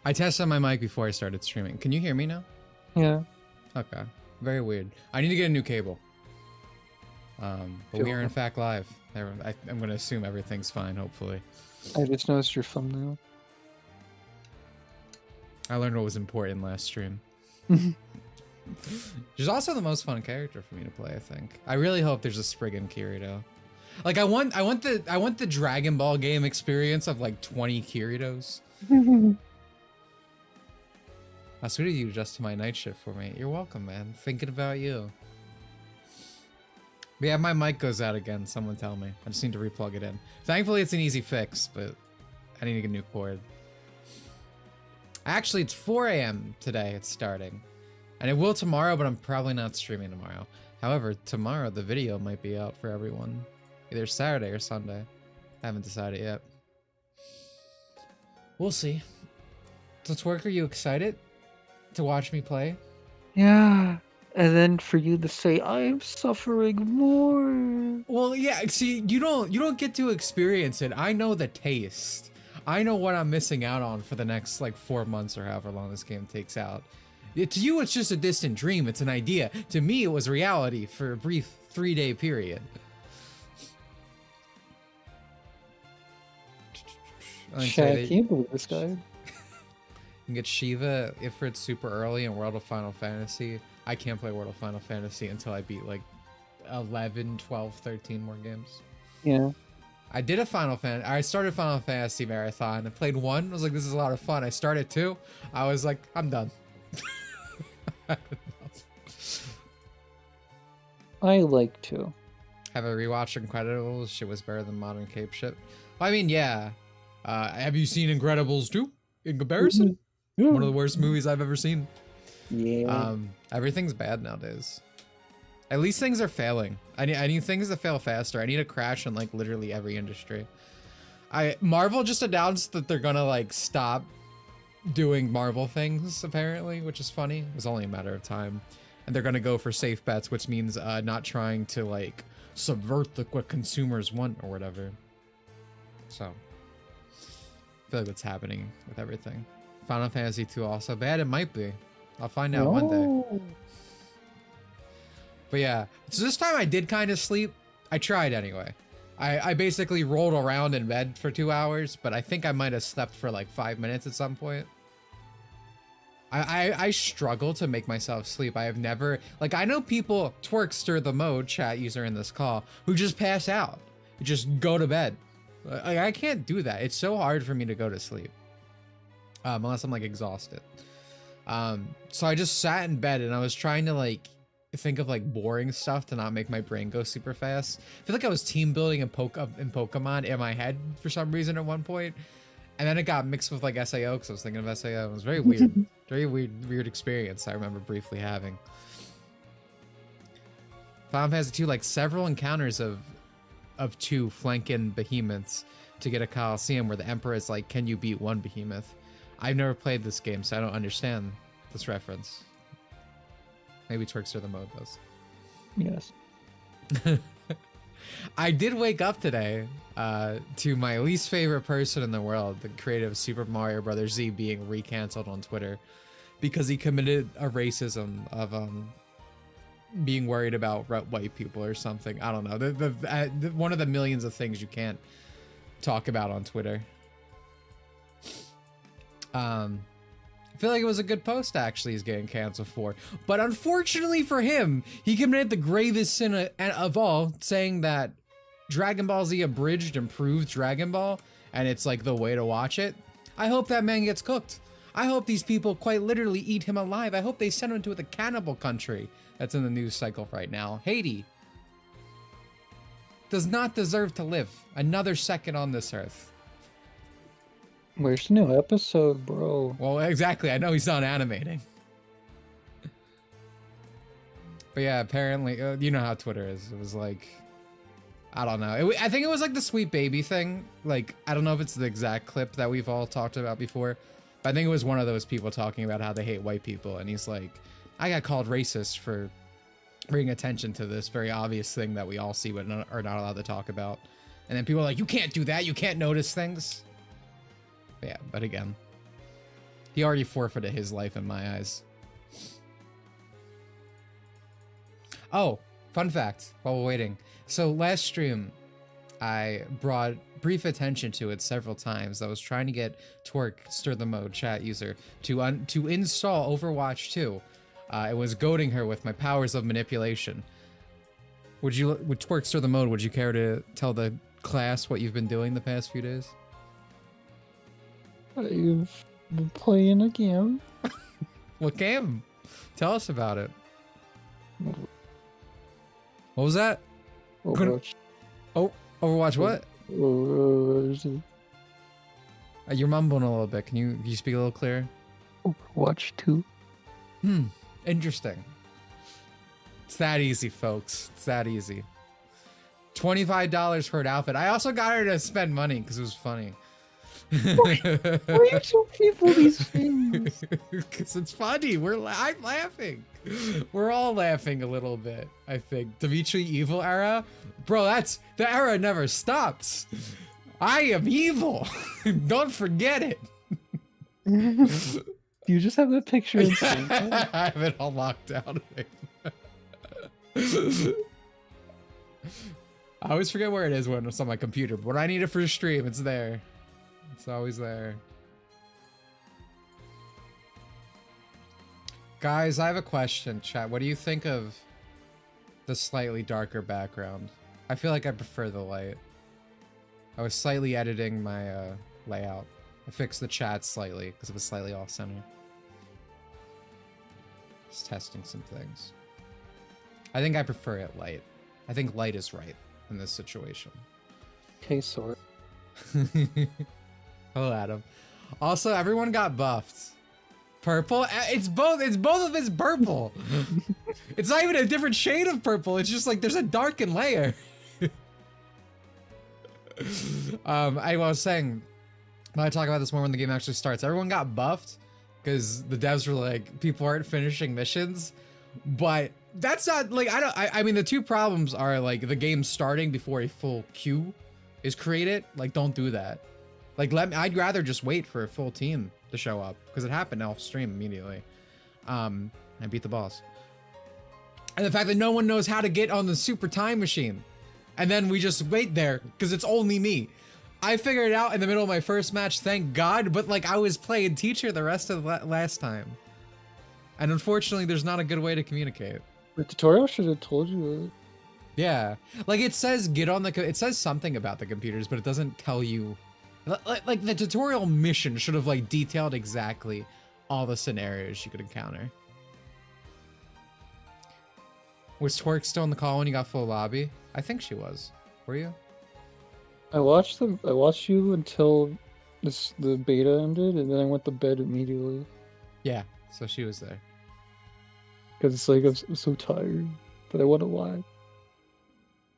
I tested my mic before I started streaming. Can you hear me now? Yeah. Okay. Very weird. I need to get a new cable. But we are in fact live. I'm gonna assume everything's fine, hopefully. I just noticed your thumbnail. I learned what was important last stream. She's also the most fun character for me to play, I think. I really hope there's a Spriggan Kirito. Like I want the Dragon Ball game experience of like 20 Kiritos. How sweet of you just to my night shift for me. You're welcome, man. Thinking about you. But yeah, my mic goes out again. Someone tell me. I just need to replug it in. Thankfully, it's an easy fix, but I need to get a new cord. Actually, it's 4 a.m. today. It's starting. And it will tomorrow, but I'm probably not streaming tomorrow. However, tomorrow the video might be out for everyone. Either Saturday or Sunday. I haven't decided yet. We'll see. So, Twerk, are you excited to watch me play? Yeah. And then for you to say, I'm suffering more. Well, yeah, see, you don't get to experience it. I know the taste. I know what I'm missing out on for the next, like, 4 months or however long this game takes out. To you, it's just a distant dream. It's an idea. To me, it was reality for a brief 3-day period. Shaq, can you believe this guy? You can get Shiva if it's super early in World of Final Fantasy. I can't play World of Final Fantasy until I beat like 11, 12, 13 more games. Yeah. I did a I started Final Fantasy Marathon. I played 1. I was like, this is a lot of fun. I started 2. I was like, I'm done. I like to. Have a rewatch Incredibles. Shit was better than modern Cape shit. I mean, yeah. Have you seen Incredibles 2? In comparison? Yeah. One of the worst movies I've ever seen. Yeah. Everything's bad nowadays. At least things are failing. I need things to fail faster. I need a crash in like literally every industry. Marvel just announced that they're gonna like stop doing Marvel things apparently, which is funny. It was only a matter of time. And they're gonna go for safe bets, which means not trying to like subvert what consumers want or whatever. So I feel like that's happening with everything. Final Fantasy 2 also bad? It might be. I'll find out one day. But yeah, so this time I did kind of sleep. I tried anyway. I basically rolled around in bed for 2 hours, but I think I might have slept for like 5 minutes at some point. I struggle to make myself sleep. I have never, like, I know people, Twerkster the mode chat user in this call, who just pass out, just go to bed. Like, I can't do that. It's so hard for me to go to sleep. Unless I'm like exhausted. So I just sat in bed and I was trying to like think of like boring stuff to not make my brain go super fast. I feel like I was team building in Pokemon in my head for some reason at one point. And then it got mixed with like SAO because I was thinking of SAO. It was very weird. Very weird experience I remember briefly having. Final Fantasy 2, like several encounters of 2 flanking behemoths to get a Coliseum where the Emperor is like, can you beat 1 behemoth? I've never played this game, so I don't understand this reference. Maybe Twerkster the mode does. Yes. I did wake up today to my least favorite person in the world, the creator of Super Mario Bros. Z, being recanceled on Twitter because he committed a racism of being worried about white people or something. I don't know. One of the millions of things you can't talk about on Twitter. I feel like it was a good post actually he's getting canceled for, but unfortunately for him, he committed the gravest sin of all, saying that Dragon Ball Z abridged improved Dragon Ball and it's like the way to watch it. I hope that man gets cooked. I hope these people quite literally eat him alive. I hope they send him to the cannibal country that's in the news cycle right now. Haiti does not deserve to live another second on this earth. Where's the new episode, bro? Well, exactly. I know he's not animating. But yeah, apparently, you know how Twitter is. It was like, I don't know. I think it was like the Sweet Baby thing. Like, I don't know if it's the exact clip that we've all talked about before, but I think it was one of those people talking about how they hate white people. And he's like, I got called racist for bringing attention to this very obvious thing that we all see but are not allowed to talk about. And then people are like, you can't do that. You can't notice things. But yeah, but again, He already forfeited his life in my eyes. Oh, fun fact while we're waiting. So last stream, I brought brief attention to it several times. I was trying to get Twerkster the Mode chat user to install Overwatch 2. It was goading her with my powers of manipulation. Would Twerkster the Mode, would you care to tell the class what you've been doing the past few days? I've been playing a game. What game? Tell us about it. What was that? Overwatch. Oh, Overwatch what? You're mumbling a little bit. Can you speak a little clearer? Overwatch 2. Interesting. It's that easy, folks. It's that easy. $25 for an outfit. I also got her to spend money because it was funny. Why you tell people these things? Because it's funny. I'm laughing. We're all laughing a little bit, I think. Dimitri Evil era? Bro, the era never stops. I am evil. Don't forget it. You just have that picture. I have it all locked down. I always forget where it is when it's on my computer, but when I need it for a stream, it's there. It's always there. Guys, I have a question, chat. What do you think of the slightly darker background? I feel like I prefer the light. I was slightly editing my layout. I fixed the chat slightly because it was slightly off center. Just testing some things. I think I prefer it light. I think light is right in this situation. Okay, sort. Hello, Adam. Also, everyone got buffed. Purple? It's both of it's purple. It's not even a different shade of purple. It's just like there's a darkened layer. I was saying, when I talk about this more when the game actually starts, everyone got buffed because the devs were like, people aren't finishing missions. But that's not like, I mean, the two problems are like the game starting before a full queue is created. Like, don't do that. Like, I'd rather just wait for a full team to show up because it happened off stream immediately. I beat the boss. And the fact that no one knows how to get on the super time machine. And then we just wait there because it's only me. I figured it out in the middle of my first match, thank God, but like I was playing teacher the rest of the last time. And unfortunately, there's not a good way to communicate. The tutorial should have told you that. Yeah, like it says it says something about the computers, but it doesn't tell you. Like the tutorial mission should have like detailed exactly all the scenarios you could encounter. Was Twerk still in the call when you got full lobby? I think she was. Were you? I watched you until the beta ended, and then I went to bed immediately. Yeah, so she was there. Because it's like I'm so tired, but I want to lie.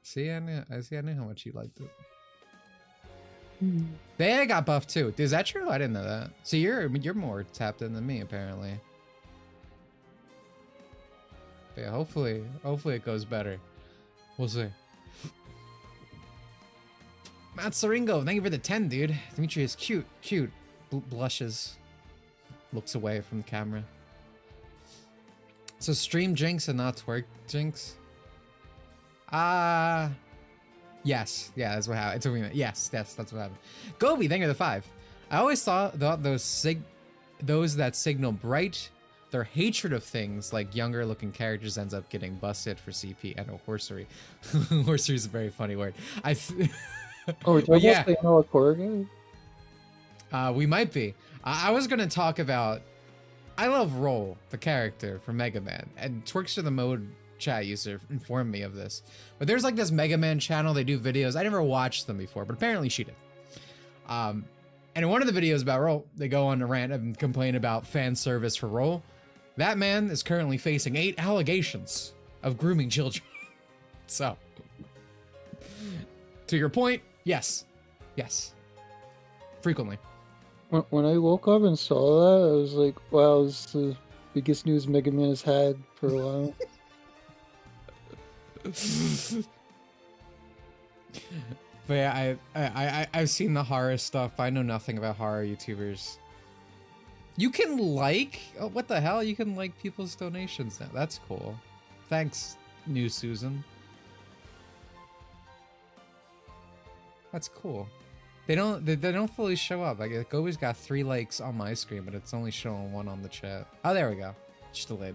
See, I knew how much you liked it. They got buffed too. Is that true? I didn't know that. So you're more tapped in than me apparently. But yeah, hopefully it goes better. We'll see. Matt Saringo, thank you for the 10, dude. Dimitri is cute. Blushes. Looks away from the camera. So stream jinx and not twerk jinx? Yes. Yeah, that's what happened. It's what we meant. Yes, that's what happened. Gobi, thank you for the 5. I always thought those that signal bright, their hatred of things like younger looking characters ends up getting busted for CP and a horsery. Horsery is a very funny word. Yeah. We might be. I was gonna talk about. I love Roll, the character from Mega Man, and Twerkster the Mode chat user informed me of this. But there's like this Mega Man channel. They do videos. I never watched them before, but apparently she did. And in one of the videos about Roll, they go on a rant and complain about fan service for Roll. That man is currently facing 8 allegations of grooming children. So, to your point, yes. Frequently. When I woke up and saw that, I was like, wow, this is the biggest news Mega Man has had for a while. But yeah, I've seen the horror stuff. I know nothing about horror YouTubers. You can like, oh, what the hell? You can like people's donations now. That's cool. Thanks, new Susan. That's cool. They don't fully show up. Like, it always got 3 likes on my screen, but it's only showing 1 on the chat. Oh, there we go. Just delayed.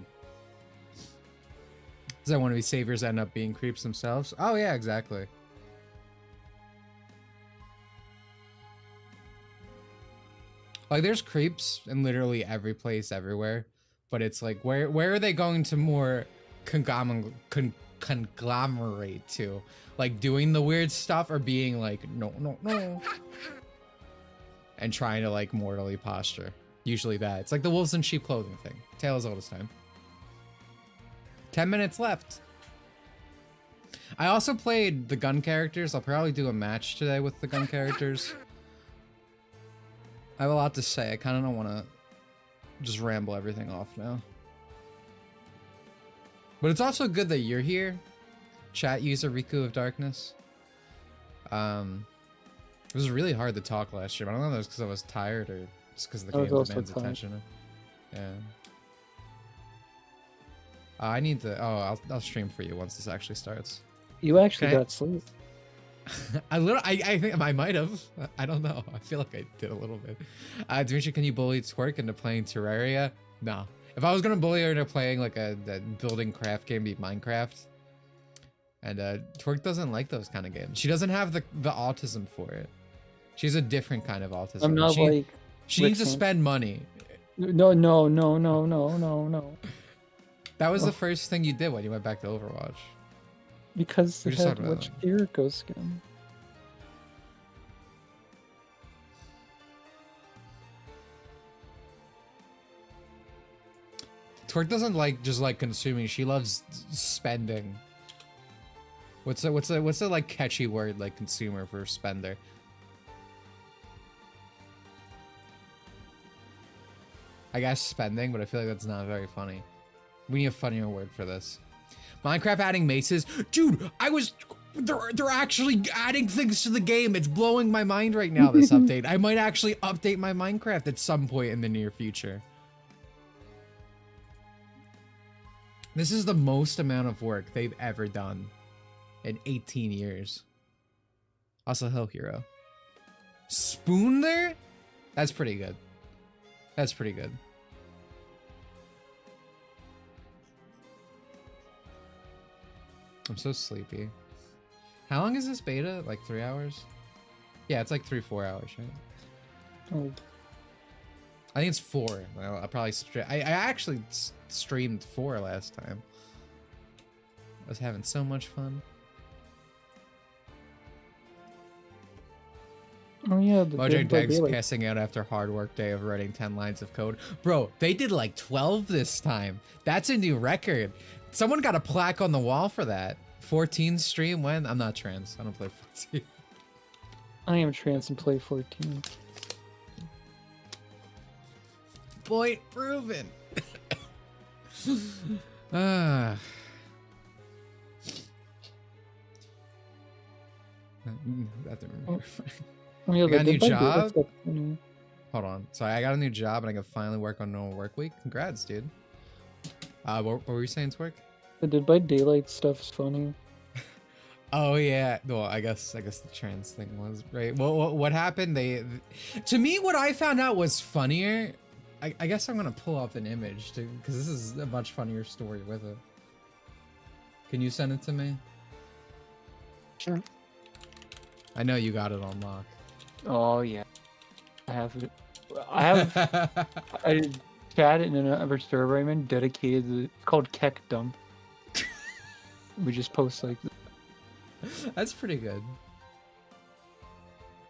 Does that one of these saviors end up being creeps themselves? Oh yeah, exactly. Like, there's creeps in literally every place, everywhere, but it's like, where are they going to more conglomerate to? Like, doing the weird stuff or being like, no, no, no, and trying to like mortally posture? Usually that. It's like the wolves in sheep clothing thing. Tale as old as time. 10 minutes left. I also played the gun characters. I'll probably do a match today with the gun characters. I have a lot to say. I kind of don't want to just ramble everything off now. But it's also good that you're here. Chat user Riku of Darkness. It was really hard to talk last year. But I don't know if it was because I was tired or just because the game demands attention. Yeah. I need to. Oh, I'll stream for you once this actually starts. You actually got sleep. I think I might have. I don't know. I feel like I did a little bit. Dimitri, can you bully Twerk into playing Terraria? No. If I was gonna bully her into playing like a building craft game, be Minecraft. And Twerk doesn't like those kind of games. She doesn't have the autism for it. She's a different kind of autism. I'm not like. She needs to spend money. No. That was the first thing you did when you went back to Overwatch. Because it had much Kiriko skin. Twerk doesn't like just like consuming. She loves spending. What's the like catchy word like consumer for spender? I guess spending, but I feel like that's not very funny. We need a funnier word for this. Minecraft adding maces. Dude, they're actually adding things to the game. It's blowing my mind right now, this update. I might actually update my Minecraft at some point in the near future. This is the most amount of work they've ever done in 18 years. Also, Hill Hero. Spoon there? That's pretty good. That's pretty good. I'm so sleepy. How long is this beta? Like 3 hours? Yeah, it's like 3-4 hours, right? Oh. I think it's 4. Well, I'll probably I actually streamed 4 last time. I was having so much fun. Oh yeah, Mojang Dag's passing out after hard work day of writing 10 lines of code. Bro, they did like 12 this time. That's a new record. Someone got a plaque on the wall for that. 14 stream when? I'm not trans. I don't play 14. I am trans and play 14. Point proven. Ah. Yeah, I got a new job. Hold on. Sorry, I got a new job and I can finally work on normal work week. Congrats, dude. What were you saying, Twerk? The Dead by Daylight stuff's funny. Oh yeah. Well, I guess the trans thing was right. Well, what happened? To me, what I found out was funnier. I guess I'm gonna pull up an image too, because this is a much funnier story with it. Can you send it to me? Sure. I know you got it on lock. Oh yeah, I have it. I chatted in another server I'm in dedicated to, it's called Keck Dump. We just post like That's pretty good.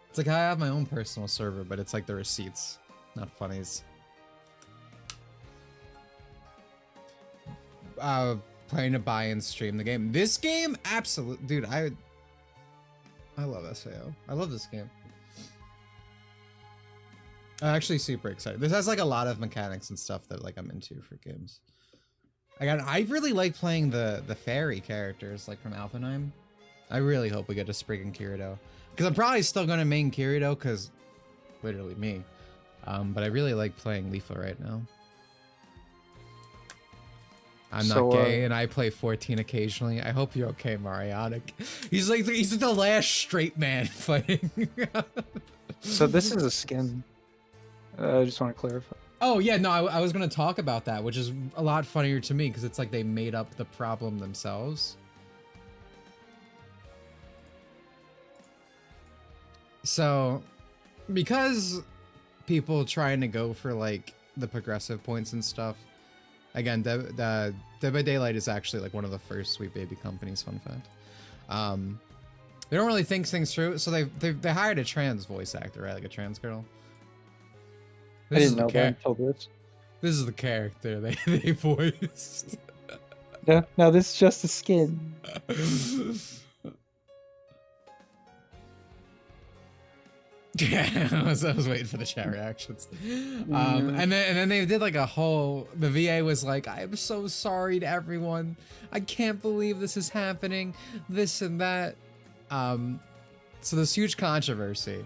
It's like I have my own personal server, but it's like the receipts, not funnies. Planning to buy and stream the game. This game, absolutely, dude. I love SAO. I love this game. I'm actually super excited. This has like a lot of mechanics and stuff that like I'm into for games. I really like playing the fairy characters like from Alphenheim. I really hope we get to Sprig and Kirito, because I'm probably still gonna main Kirito because literally me. But I really like playing Leafa right now. I'm not So, gay, and I play 14 occasionally. I hope you're okay, Marionic. He's like the last straight man fighting. So this is a skin. I just want to clarify. Oh yeah, no, I was gonna talk about that, which is a lot funnier to me because it's like they made up the problem themselves. So, because people trying to go for like the progressive points and stuff. Again, Dead by Daylight is actually like one of the first Sweet Baby companies. Fun fact. They don't really think things through, so they hired a trans voice actor, right? Like a trans girl. I didn't know that until this. This is the character they voiced. No, this is just a skin. Yeah, I was waiting for the chat reactions. And then they did like a whole, the VA was like, I'm so sorry to everyone. I can't believe this is happening, this and that. So there's huge controversy.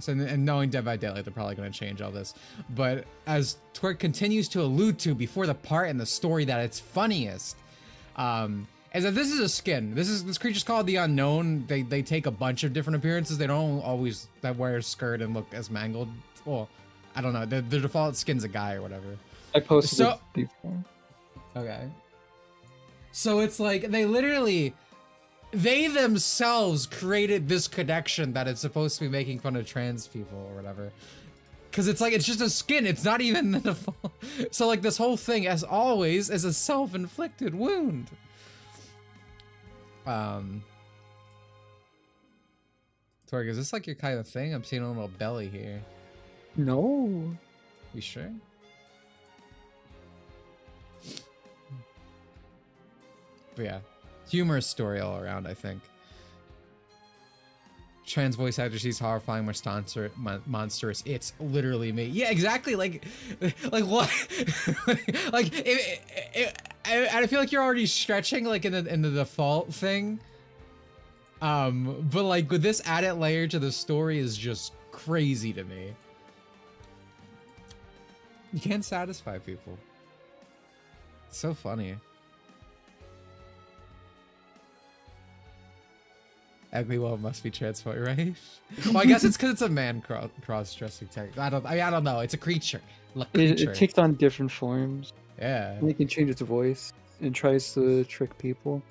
So, and knowing Dead by Daylight, they're probably going to change all this. But as Twerk continues to allude to before the part in the story that it's funniest, is that this is a skin. This creature's called the Unknown. They take a bunch of different appearances. They don't always wear a skirt and look as mangled. Well, I don't know. Their default skin's a guy or whatever. I posted it before. Okay. So it's like they themselves created this connection that it's supposed to be making fun of trans people or whatever. Cause it's like, it's just a skin. It's not even the default. So like this whole thing, as always, is a self-inflicted wound. Torg, is this like your kind of thing? I'm seeing a little belly here. No. You sure? But yeah, humorous story all around, I think. Trans voice actor, she's horrifying, monstrous. It's literally me. Yeah, exactly. Like what? Like, I feel like you're already stretching, like in the default thing. But like with this added layer to the story is just crazy to me. You can't satisfy people. It's so funny. Ugly Wolf must be transport, right? Well, I guess it's because it's a man cross-dressing tech. I don't know. It's a creature. It takes on different forms. Yeah. And it can change its voice. It tries to trick people.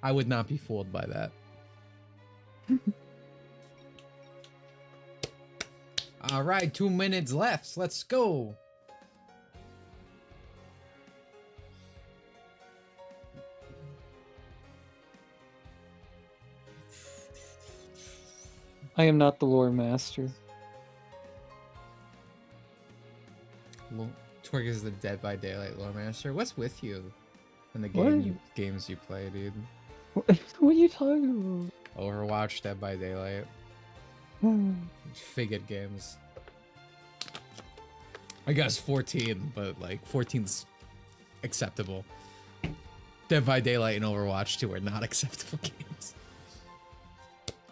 I would not be fooled by that. All right, 2 minutes left. Let's go. I am not the lore master. Torg is the Dead by Daylight lore master. What's with you in the games you play, dude? What are you talking about? Overwatch, Dead by Daylight. Figured games. I guess 14, but like 14's acceptable. Dead by Daylight and Overwatch 2 are not acceptable games.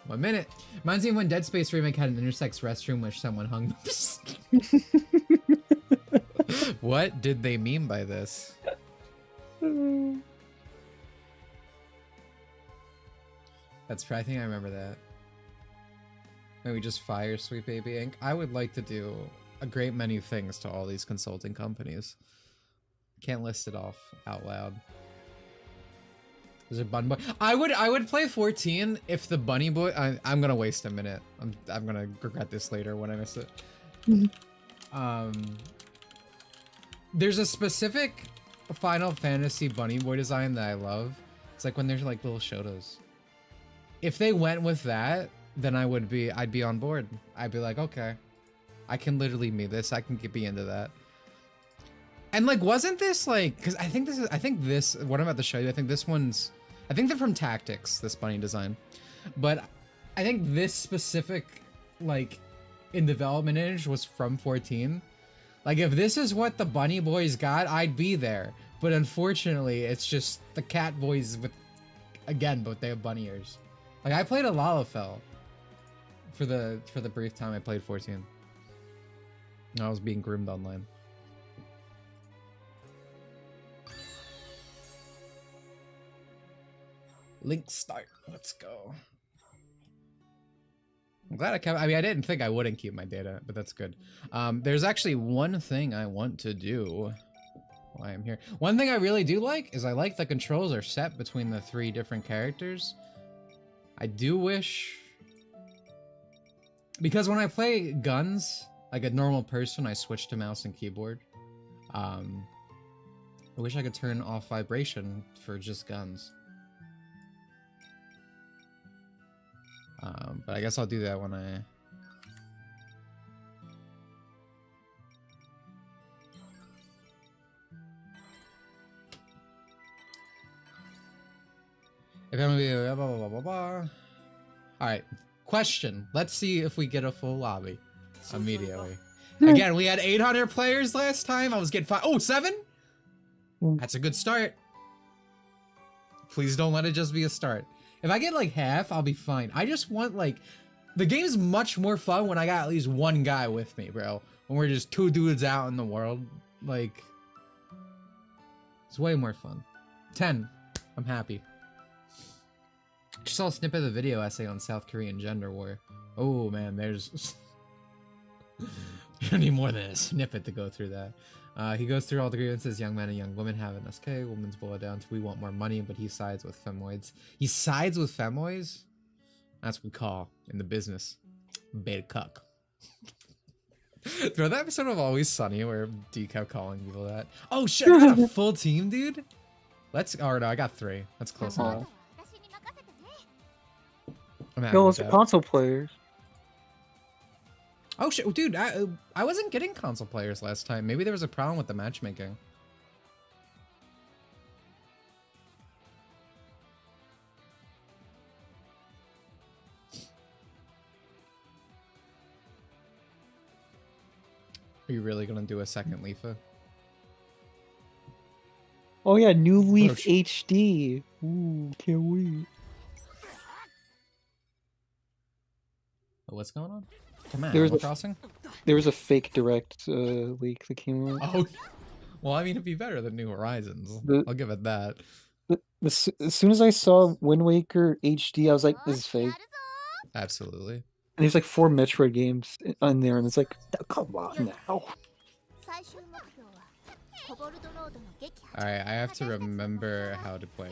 1 minute. Reminds me of when Dead Space Remake had an intersex restroom which someone hung. What did they mean by this? That's I think I remember that. Maybe just fire Sweet Baby Inc. I would like to do a great many things to all these consulting companies. Can't list it off out loud. There's a Bunny Boy. I would play 14 if the Bunny Boy. I'm gonna waste a minute. I'm gonna regret this later when I miss it. There's a specific Final Fantasy Bunny Boy design that I love. It's like when there's like little Shotos. If they went with that, then I'd be on board. I'd be like, okay, I can literally meet this. I can be into that. And like, wasn't this like? Because I think this. What I'm about to show you. I think they're from Tactics. This bunny design, but I think this specific like in development image was from 14. Like, if this is what the Bunny Boys got, I'd be there. But unfortunately, it's just the Cat Boys with, again, but they have bunny ears. Like, I played a Lalafell for the brief time I played 14. I was being groomed online. Link start. Let's go. I'm glad I kept. I mean, I didn't think I wouldn't keep my data, but that's good. There's actually one thing I want to do while I'm here. One thing I really do like is I like the controls are set between the 3 different characters. I do wish, because when I play guns like a normal person, I switch to mouse and keyboard. I wish I could turn off vibration for just guns. But I guess I'll do that when I... If I'm gonna be blah blah blah blah blah. Alright, question. Let's see if we get a full lobby immediately. Again, we had 800 players last time. I was getting 5. Oh, 7? That's a good start. Please don't let it just be a start. If I get like half, I'll be fine. I just want like... The game's much more fun when I got at least one guy with me, bro. When we're just 2 dudes out in the world. Like... It's way more fun. 10. I'm happy. Just saw a snippet of the video essay on South Korean gender war. Oh man, there's... You don't need more than a snippet to go through that. He goes through all the grievances young men and young women have in SK. Women's boil down to we want more money, but he sides with femoids. He sides with femoids? That's what we call, in the business, beta cuck. Bro, that episode of Always Sunny where D kept calling people that. Oh shit, I got a full team, dude? Let's... Oh no, I got 3. That's close enough. I'm happy No, with it's that. console players. Oh shit, dude, I wasn't getting console players last time. Maybe there was a problem with the matchmaking. Are you really gonna do a second Leafa? Oh yeah, New Leaf Oh, HD. Ooh, can't wait. Oh, what's going on? Come on, There was Animal a- Crossing? There was a fake direct leak that came out. Oh, well, I mean, it'd be better than New Horizons. I'll give it that. As soon as I saw Wind Waker HD, I was like, this is fake. Absolutely. And there's like 4 Metroid games on there, and it's like, come on now. Alright, I have to remember how to play.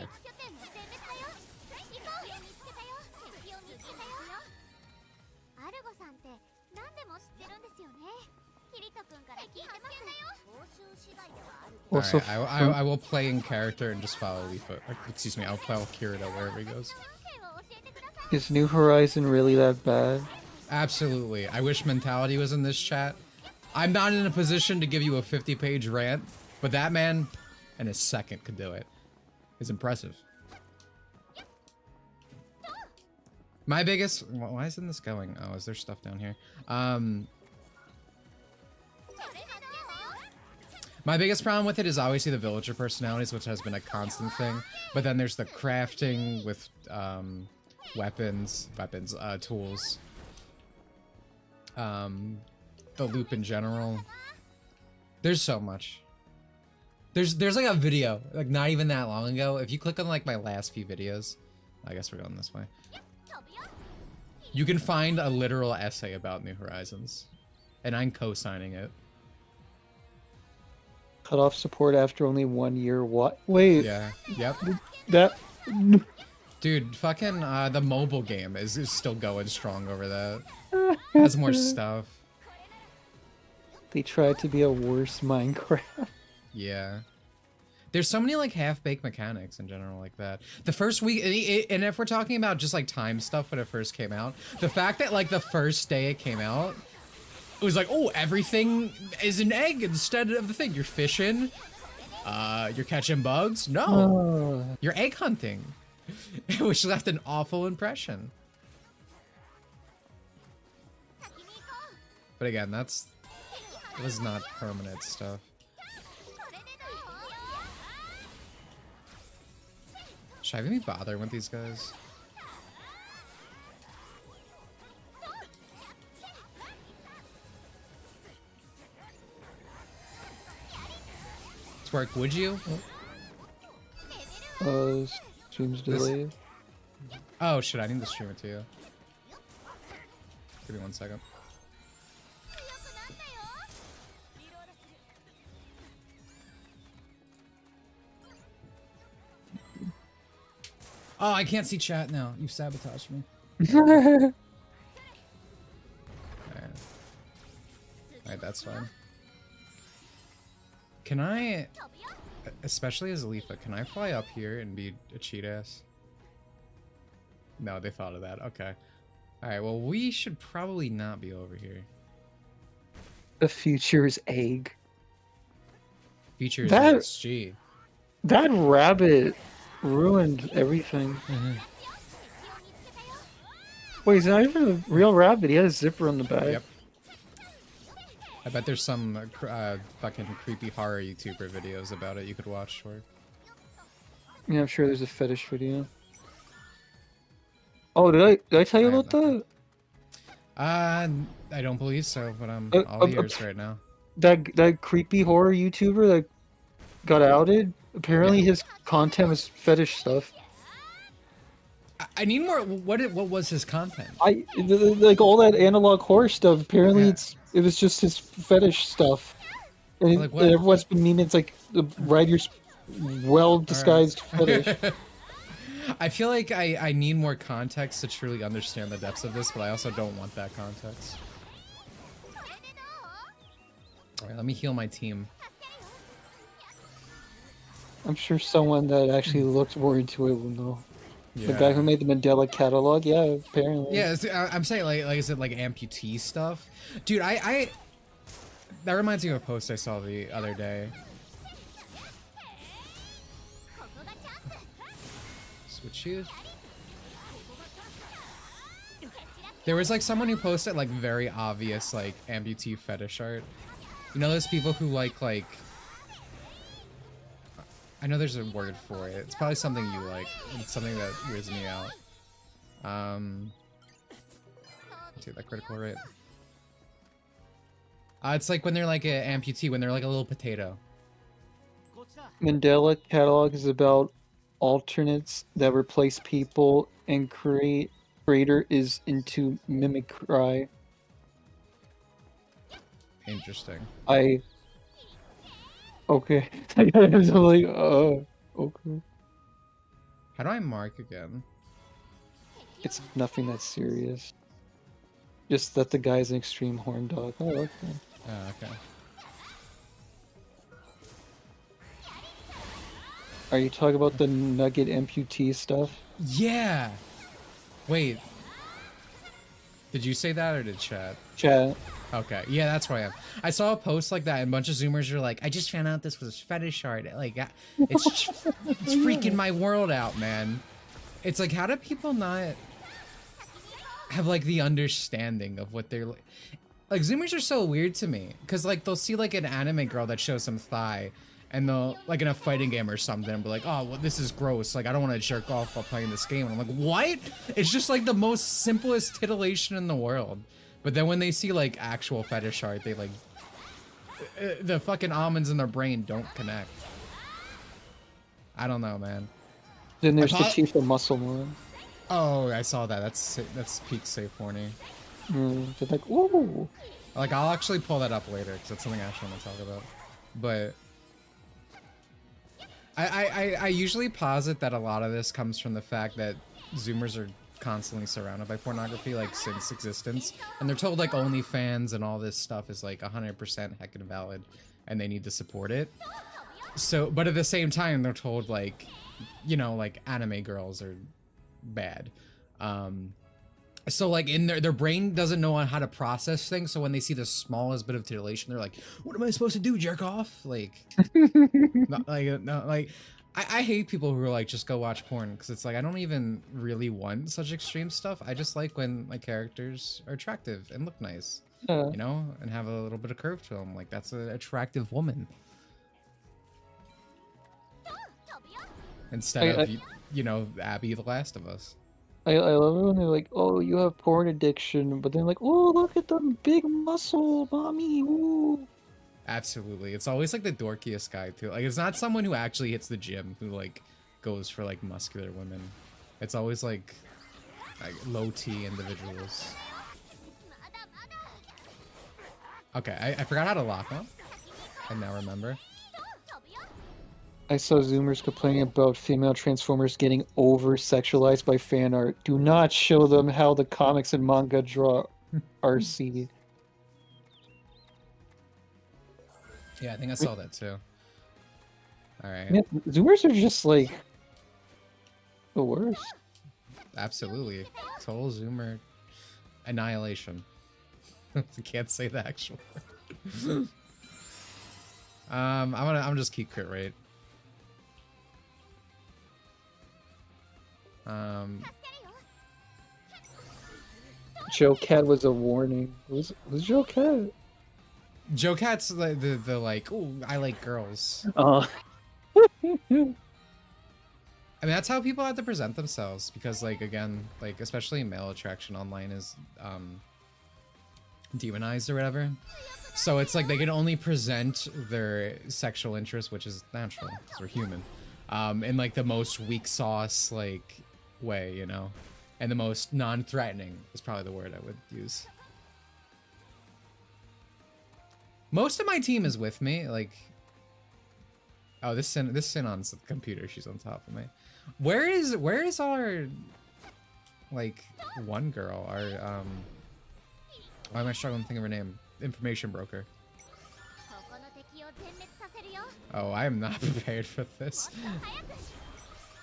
Also, Alright, I will play in character and just follow Leafa. Excuse me, I'll follow Kirito wherever he goes. is New Horizon really that bad? Absolutely. I wish Mentality was in this chat. I'm not in a position to give you a 50-page rant, but that man, in a second, could do it. It's impressive. My biggest... Why isn't this going? Oh, is there stuff down here? My biggest problem with it is obviously the villager personalities, which has been a constant thing. But then there's the crafting with tools. The loop in general. There's so much. There's like a video, like not even that long ago. If you click on like my last few videos, I guess we're going this way. You can find a literal essay about New Horizons. And I'm co-signing it. Cut off support after only 1 year. What? Wait. Yeah. Yep. That. Dude, fucking the mobile game is still going strong over that. Has more stuff. They tried to be a worse Minecraft. Yeah. There's so many like half-baked mechanics in general like that. The first week, and if we're talking about just like time stuff when it first came out, the fact that like the first day it came out, it was like, oh, everything is an egg instead of the thing. You're fishing, you're catching bugs. No, you're egg hunting, which left an awful impression. But again, it was not permanent stuff. Should I even be bothering with these guys? Twerk, would you? Stream's This- delayed. Oh shit, I need to stream it to you. Give me 1 second. Oh, I can't see chat now. You sabotaged me. Alright, that's fine. Can I, especially as Leafa, can I fly up here and be a cheat ass? No, they thought of that. Okay. Alright, well, we should probably not be over here. The future's egg. Features That- XG. That rabbit ruined everything. Wait, he's not even a real rabbit. He had a zipper on the back. Yep. I bet there's some fucking creepy horror YouTuber videos about it you could watch for. Yeah, I'm sure there's a fetish video. Oh, did I tell you I have about that? I don't believe so, but I'm Uh, all ears right now. That creepy horror YouTuber that got outed? Apparently his content was fetish stuff. I need more. What was his content? Like all that analog horror stuff. Apparently Yeah. it was just his fetish stuff. And, Like what? and everyone's been memeing it's like the writer's well disguised fetish. I feel like I need more context to truly understand the depths of this, but I also don't want that context. Alright, let me heal my team. I'm sure someone that actually looks more into it will know. Yeah. The guy who made the Mandela catalog, yeah, apparently. Yeah, I'm saying like is it like amputee stuff? Dude, I that reminds me of a post I saw the other day. Switch you. There was like someone who posted like very obvious like amputee fetish art. You know those people who like I know there's a word for it. It's probably something you like. It's something that weirds me out. Take that critical rate. It's like when they're like an amputee, when they're like a little potato. Mandela catalog is about alternates that replace people, and creator is into mimicry. Interesting. Okay. I was like, okay. How do I mark again? It's nothing that serious. Just that the guy's an extreme horn dog. Oh, okay. Oh, okay. Are you talking about the nugget amputee stuff? Yeah. Wait. Did you say that or did chat? Chat. Okay, yeah, that's where I am. I saw a post like that, and a bunch of Zoomers were like, "I just found out this was fetish art. Like, it's freaking my world out, man." It's like, how do people not have like the understanding of what they're like? Zoomers are so weird to me, because like they'll see like an anime girl that shows some thigh, and they'll like in a fighting game or something, and be like, "Oh, well, this is gross. Like, I don't want to jerk off while playing this game." And I'm like, "What?" It's just like the most simplest titillation in the world. But then when they see like actual fetish art, they like the fucking almonds in their brain don't connect. I don't know, man. Then there's the teeth of muscle one. Oh, I saw that. That's peak safe horny. They're like, ooh. Like I'll actually pull that up later because that's something I actually want to talk about. But I usually posit that a lot of this comes from the fact that Zoomers are constantly surrounded by pornography like since existence, and they're told like OnlyFans and all this stuff is like 100% heckin' valid and they need to support it. So but at the same time they're told like, you know, like anime girls are bad. So like in their brain doesn't know how to process things, so when they see the smallest bit of titillation they're like, what am I supposed to do, jerk off? Like not, like I hate people who are like, just go watch porn, because it's like, I don't even really want such extreme stuff. I just like when my characters are attractive and look nice, you know, and have a little bit of curve to them. Like, that's an attractive woman. Instead of, you know, Abby the Last of Us. I love it when they're like, oh, you have porn addiction, but then like, oh, look at the big muscle, mommy, ooh. Absolutely. It's always like the dorkiest guy too. Like it's not someone who actually hits the gym who like goes for like muscular women. It's always like low T individuals. Okay, I forgot how to lock on. I now remember. I saw Zoomers complaining about female Transformers getting over-sexualized by fan art. Do not show them how the comics and manga draw RC. Yeah, I think I saw that too. Alright. Yeah, Zoomers are just like the worst. Absolutely. Total Zoomer annihilation. I can't say the actual word. I'm just keep crit rate. Joe Cat was a warning. Who's Joe Cat? Joe Cat's the like, ooh, I like girls. I I mean, that's how people have to present themselves because, like, again, like, especially male attraction online is demonized or whatever. So it's like they can only present their sexual interest, which is natural because we're human, in like the most weak sauce like way, you know, and the most non-threatening is probably the word I would use. Most of my team is with me, like. Oh, this Sinon's the computer. She's on top of me. Where is our like one girl? Our why am I struggling to think of her name? Information broker. Oh, I am not prepared for this.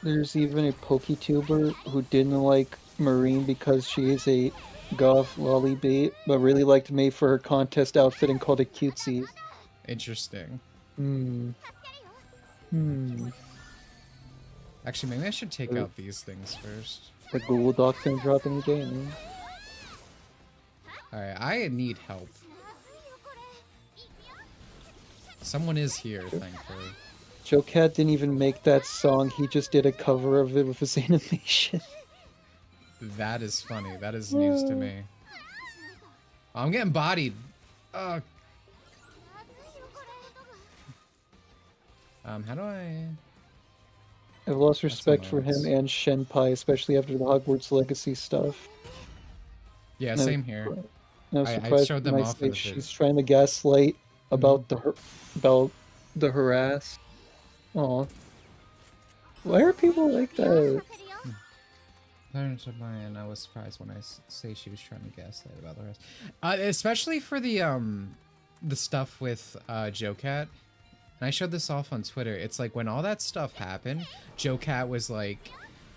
There's even a PokeTuber who didn't like Marine because she is a goth lolly bait, but really liked May for her contest outfit and called it cutesy. Interesting. Actually, maybe I should take out these things first. The Google Doc's gonna drop any day, man. Alright, I need help. Someone is here, thankfully. Joe Cat didn't even make that song, he just did a cover of it with his animation. That is funny. That is news to me. Oh, I'm getting bodied. How do I... I've lost respect for him and Shenpai, especially after the Hogwarts Legacy stuff. Yeah, same here. I showed them off in the she's trying to gaslight about the harass. Aw. Why are people like that? And I was surprised when I say she was trying to gaslight about the rest. Especially for the stuff with Joe Cat. And I showed this off on Twitter. It's like when all that stuff happened, Joe Cat was like,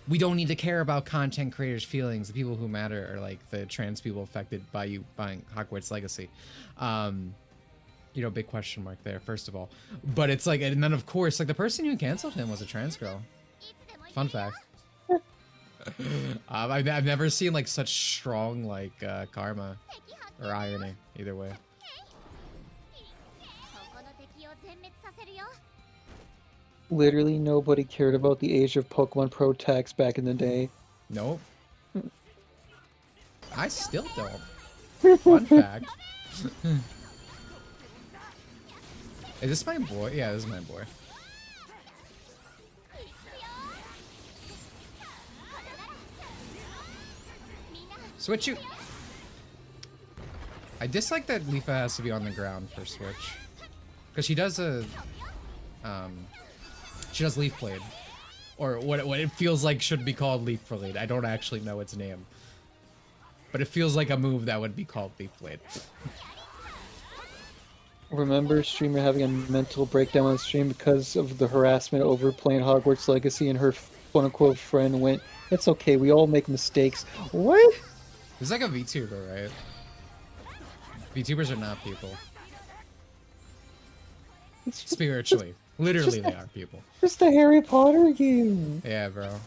we don't need to care about content creators' feelings. The people who matter are like the trans people affected by you buying Hogwarts Legacy. You know, big question mark there, first of all. But it's like, and then of course, like the person who canceled him was a trans girl. Fun fact. I've never seen like such strong like karma or irony either way. Literally nobody cared about the age of Pokemon Pro tax back in the day. Nope. I still don't. Fun fact. Is this my boy? Yeah, this is my boy. Switch you. I dislike that Leafa has to be on the ground for Switch. Because she does a... she does Leaf Blade. Or what it feels like should be called Leaf Blade. I don't actually know its name. But it feels like a move that would be called Leaf Blade. Remember streamer having a mental breakdown on the stream because of the harassment over playing Hogwarts Legacy, and her quote-unquote friend went, "It's okay, we all make mistakes." What? It's like a VTuber, right? VTubers are not people. Spiritually. Literally they are people. Just a Harry Potter game. Yeah, bro.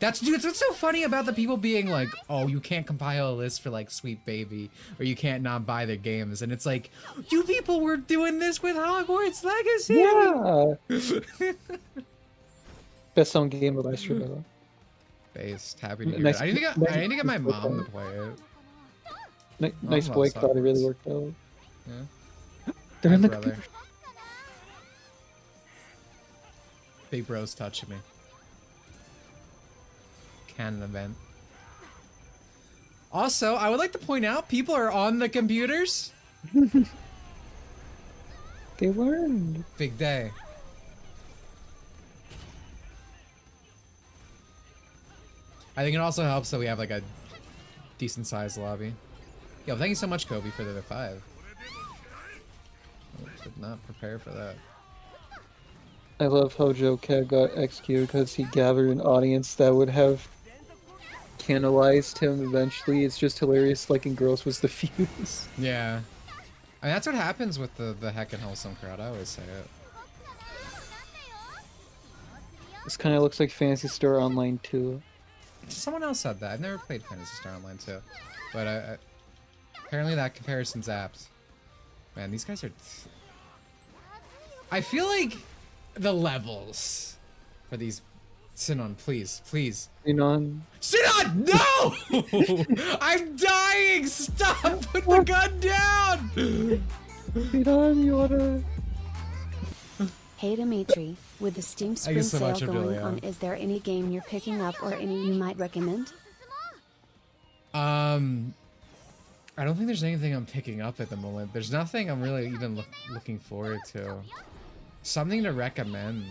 Dude, what's so funny about the people being like, oh, you can't compile a list for like Sweet Baby, or you can't not buy their games, and it's like, you people were doing this with Hogwarts Legacy! Yeah! Best selling game of last year, though. Based. Happy to hear it. I need to get my mom to play it. Nice boycott, it really worked out. Yeah. They're Hi, in the brother. Big bro's touching me. Canon event. Also, I would like to point out people are on the computers. They learned. Big day. I think it also helps that we have like a decent sized lobby. Yo, thank you so much, Kobe, for the 5. I did not prepare for that. I love how Joe Cat got executed because he gathered an audience that would have canalized him eventually. It's just hilarious, like in Gross was the fuse. Yeah. I mean, that's what happens with the heckin' wholesome crowd. I always say it. This kind of looks like Fantasy Star Online 2. Someone else said that. I've never played Phantasy Star Online 2. But apparently that comparison's apt. Man, these guys are... I feel like the levels for these... Sinon, please, please. Sinon? Sinon, no! I'm dying! Stop! Put the gun down! Sinon, you wanna... Hey Dimitri, with the Steam Thank you Spring so much, sale going Amelia. on, is there any game you're picking up or any you might recommend? I don't think there's anything I'm picking up at the moment. There's nothing I'm really even looking forward to. Something to recommend.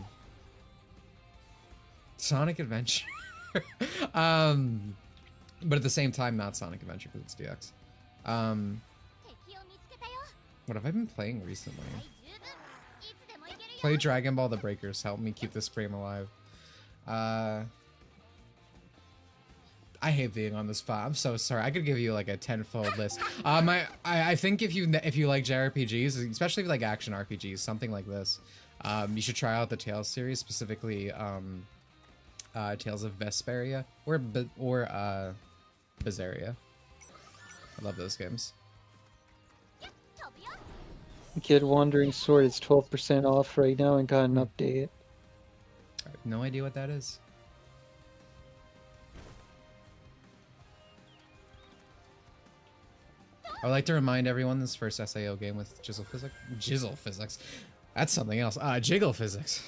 Sonic Adventure. But at the same time, not Sonic Adventure because it's DX. What have I been playing recently? Play Dragon Ball The Breakers. Help me keep this frame alive. I hate being on the spot. I'm so sorry. I could give you like a 10-fold list. I think if you like JRPGs, especially if you like action RPGs, something like this, you should try out the Tales series, specifically Tales of Vesperia or Bizarria. I love those games. Kid Wandering Sword is 12% off right now and got an update. I have no idea what that is. I would like to remind everyone this first SAO game with Jizzle Physics. That's something else. Jiggle Physics.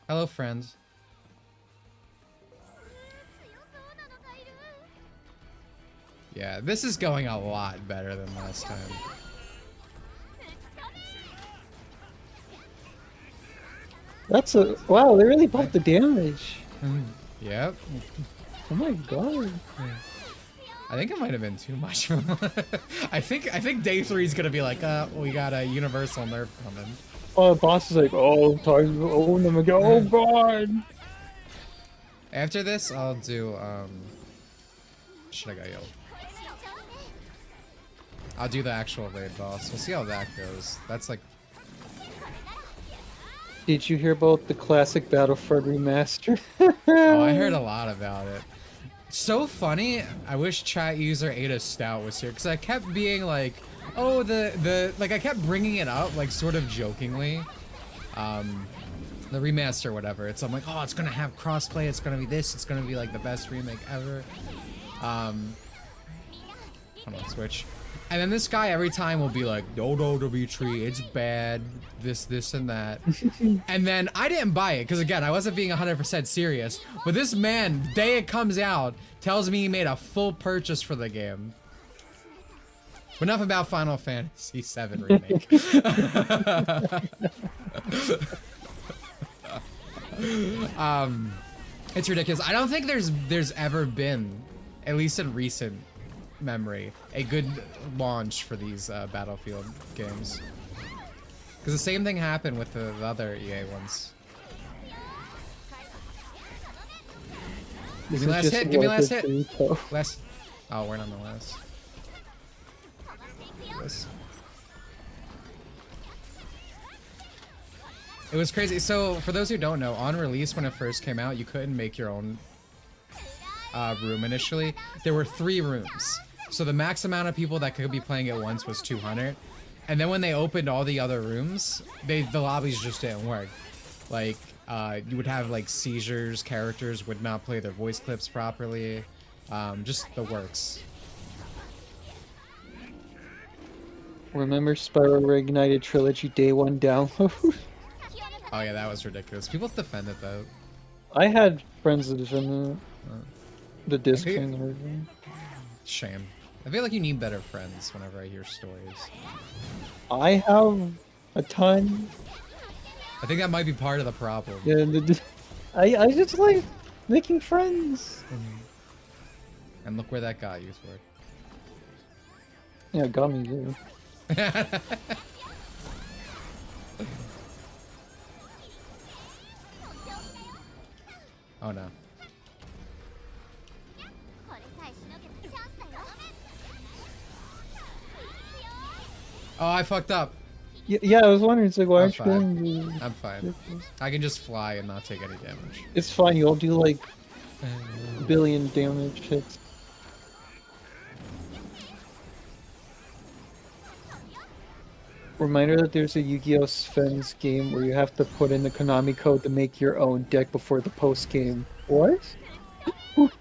Hello, friend. Yeah, this is going a lot better than last time. That's a... Wow, they really bumped the damage. Yep. Oh my god. I think it might have been too much. I think day 3 is gonna be like, we got a universal nerf coming. Oh, the boss is like, oh, time to own them again. Oh god. After this, I'll do should I go yo? I'll do the actual raid boss. We'll see how that goes. That's like... Did you hear about the classic Battlefront remaster? Oh, I heard a lot about it. So funny. I wish chat user Ada Stout was here because I kept being like, oh, like I kept bringing it up like sort of jokingly. The remaster, or whatever. I'm like, oh, it's gonna have crossplay. It's gonna be this. It's gonna be like the best remake ever. Hold on, Switch. And then this guy every time will be like, no, Dimitri, it's bad, this, and that. And then I didn't buy it, because again, I wasn't being 100% serious. But this man, the day it comes out, tells me he made a full purchase for the game. But enough about Final Fantasy VII Remake. It's ridiculous. I don't think there's ever been, at least in recent memory, a good launch for these Battlefield games. Because the same thing happened with the other EA ones. Give me last hit, give me last hit! Last... Oh, we're not on the last. This. It was crazy. So, for those who don't know, on release when it first came out, you couldn't make your own room initially. There were 3 rooms. So the max amount of people that could be playing at once was 200. And then when they opened all the other rooms, the lobbies just didn't work. Like, you would have like seizures, characters would not play their voice clips properly. Just the works. Remember Spyro Reignited Trilogy Day 1 download? Oh yeah, that was ridiculous. People defended that. I had friends that defended Uh, the disc think- thing and everything. Shame. I feel like you need better friends whenever I hear stories. I have a ton. I think that might be part of the problem. Yeah, I just like making friends. And look where that got you for. Yeah, it got me too. Oh no. Oh, I fucked up. Yeah, I was wondering, it's like, why I'm aren't you fine. going to... I'm fine. I can just fly and not take any damage. It's fine, you'll do like billion damage hits. Reminder that there's a Yu-Gi-Oh! Sven's game where you have to put in the Konami code to make your own deck before the post game. What? Well,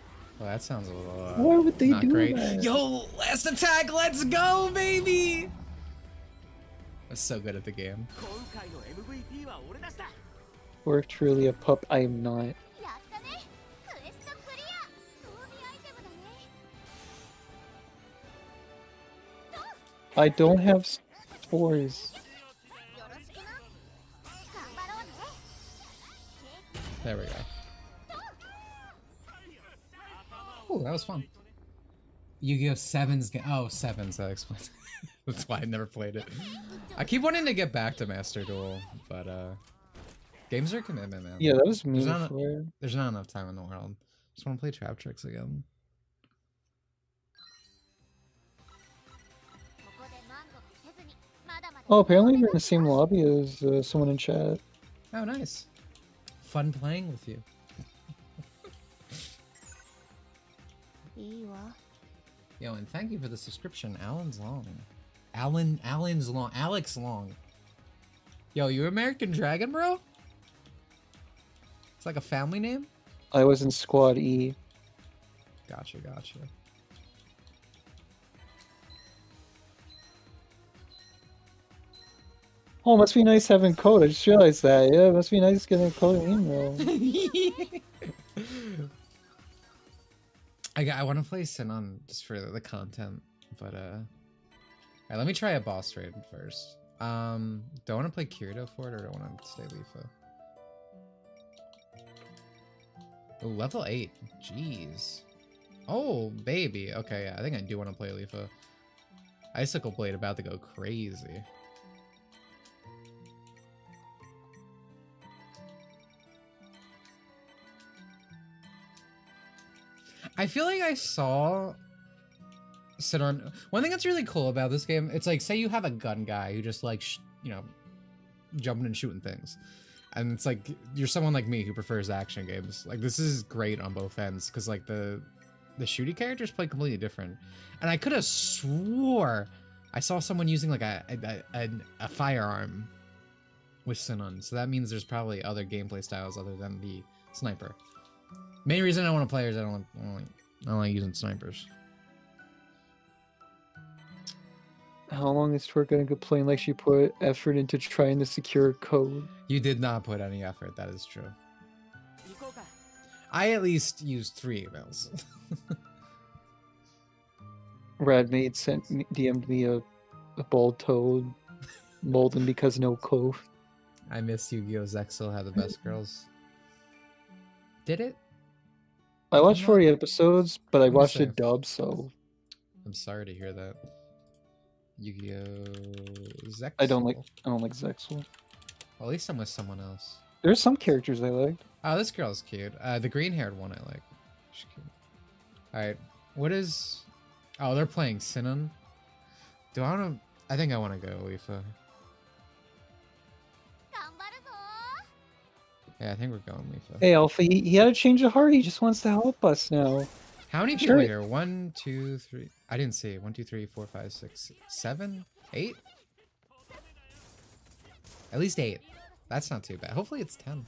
that sounds a little Why would they not do great. that? Yo, last attack, let's go, baby! I'm so good at the game. Or truly a pup, I am not. I don't have spores. There we go. Oh, that was fun. Yu-Gi-Oh! 7's game. Oh, 7's, that explains. That's why I never played it. I keep wanting to get back to Master Duel, but games are a commitment, man. Yeah, that was me. There's not enough time in the world. Just want to play Trap Tricks again. Oh, apparently you're in the same lobby as someone in chat. Oh, nice. Fun playing with you. Yo, and thank you for the subscription, Alex Long. Alex Long. Yo, you American Dragon, bro? It's like a family name? I was in Squad E. Gotcha. Oh, must be nice having code. I just realized that. Yeah, it must be nice getting a code in email. I want to play Sinon just for the content, but alright, let me try a boss raid first. Do I want to play Kirito for it, or do I want to stay Lifa? Oh, level 8. Jeez. Oh, baby. Okay, yeah, I think I do want to play Lifa. Icicle Blade about to go crazy. I feel like I saw Sinon. One thing that's really cool about this game, it's like, say you have a gun guy who just like, jumping and shooting things. And it's like, you're someone like me who prefers action games. Like, this is great on both ends, because like the shooty characters play completely different. And I could have swore I saw someone using like a firearm with Sinon. So that means there's probably other gameplay styles other than the sniper. Main reason I want to play is I don't like using snipers. How long is Twerk gonna complain like she put effort into trying to secure code? You did not put any effort, that is true. I at least used 3 emails. Radmaid DM'd me a bald toad, molden because no code. I miss Yu-Gi-Oh! Zexal had the best girls. Did it? I watched 40 episodes, but I me watched see. it dubbed, so I'm sorry to hear that. Yu-Gi-Oh! Zexal. I don't like Zexal. Well, at least I'm with someone else. There's some characters I liked. Oh, this girl's cute. The green-haired one I like. She's cute. Alright, what is... Oh, they're playing Sinon. Do I want to... I think I want to go Lifa. Yeah, I think we're going Lifa. Hey, Alpha, he had a change of heart. He just wants to help us now. How many people Sure. are here? 1, 2, 3... I didn't see. 1, 2, 3, 4, 5, 6, 7, 8? At least 8. That's not too bad. Hopefully it's 10.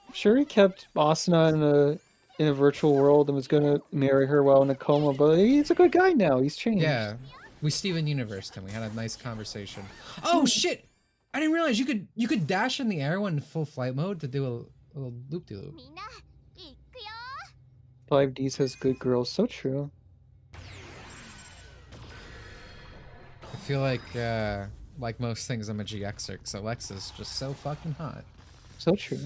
I'm sure he kept Asuna in a virtual world and was gonna marry her while in a coma, but he's a good guy now. He's changed. Yeah. We Steven Universe him. We had a nice conversation. Oh shit! I didn't realize you could dash in the air when full flight mode to do a little loop-de-loop. みんな行くよ 5D says good girls. So true. I feel like most things, I'm a GXer, because Alexa's just so fucking hot. So true.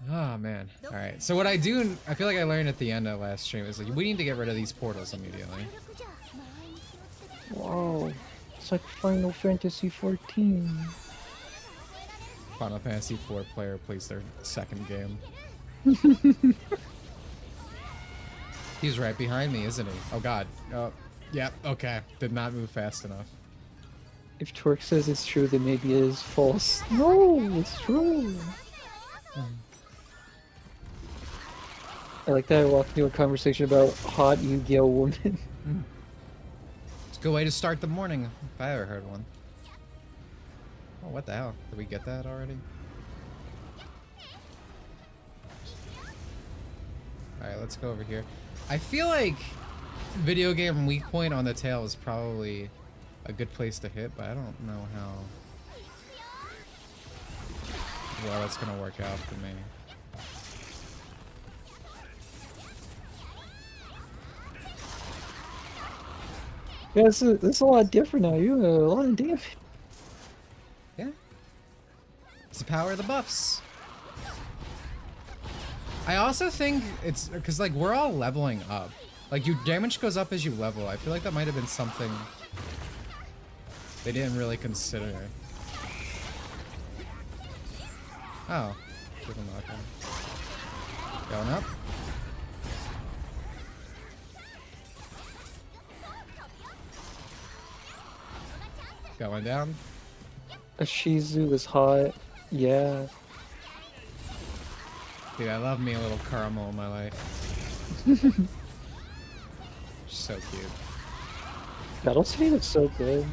Oh man. Alright, so what I do, I feel like I learned at the end of last stream, is like we need to get rid of these portals immediately. 協力じゃ前に気をつけて Wow. It's like Final Fantasy 14. Final Fantasy IV player plays their second game. He's right behind me, isn't he? Oh god. Oh, yep, okay. Did not move fast enough. If Twerk says it's true, then maybe it is false. No, it's true. I like that I walked into a conversation about hot Yu-Gi-Oh women. It's a good way to start the morning, if I ever heard one. Oh, what the hell? Did we get that already? Alright, let's go over here. I feel like video game weak point on the tail is probably a good place to hit, but I don't know how well it's gonna work out for me. Yeah, this is a lot different now. You a lot of damage. Yeah. It's the power of the buffs. I also think it's because like we're all leveling up. Like your damage goes up as you level. I feel like that might have been something they didn't really consider. Oh. Give a knockdown. Going up. Going down. A Shizu is hot. Yeah. Dude, I love me a little caramel in my life. So cute. Battle City looks so good.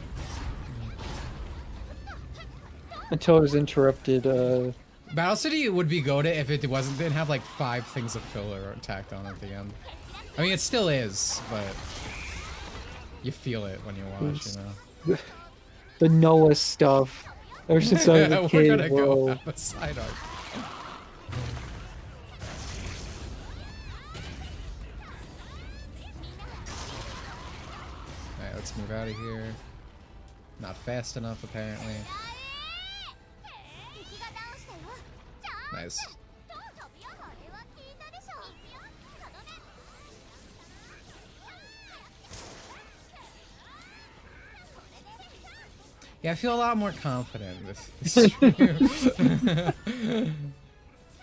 Until it was interrupted, Battle City would be goated if it didn't have like 5 things of filler tacked on at the end. I mean, it still is, but you feel it when you watch, you know. the Noah stuff. Ever since I was a We're kid, gonna go bro. have a side arc. Alright, let's move out of here. Not fast enough, apparently. 敵がダウンしたよじゃあ Nice. どう飛びよあれは聞いたでしょ行くよ頼む Yeah, I feel a lot more confident this stream.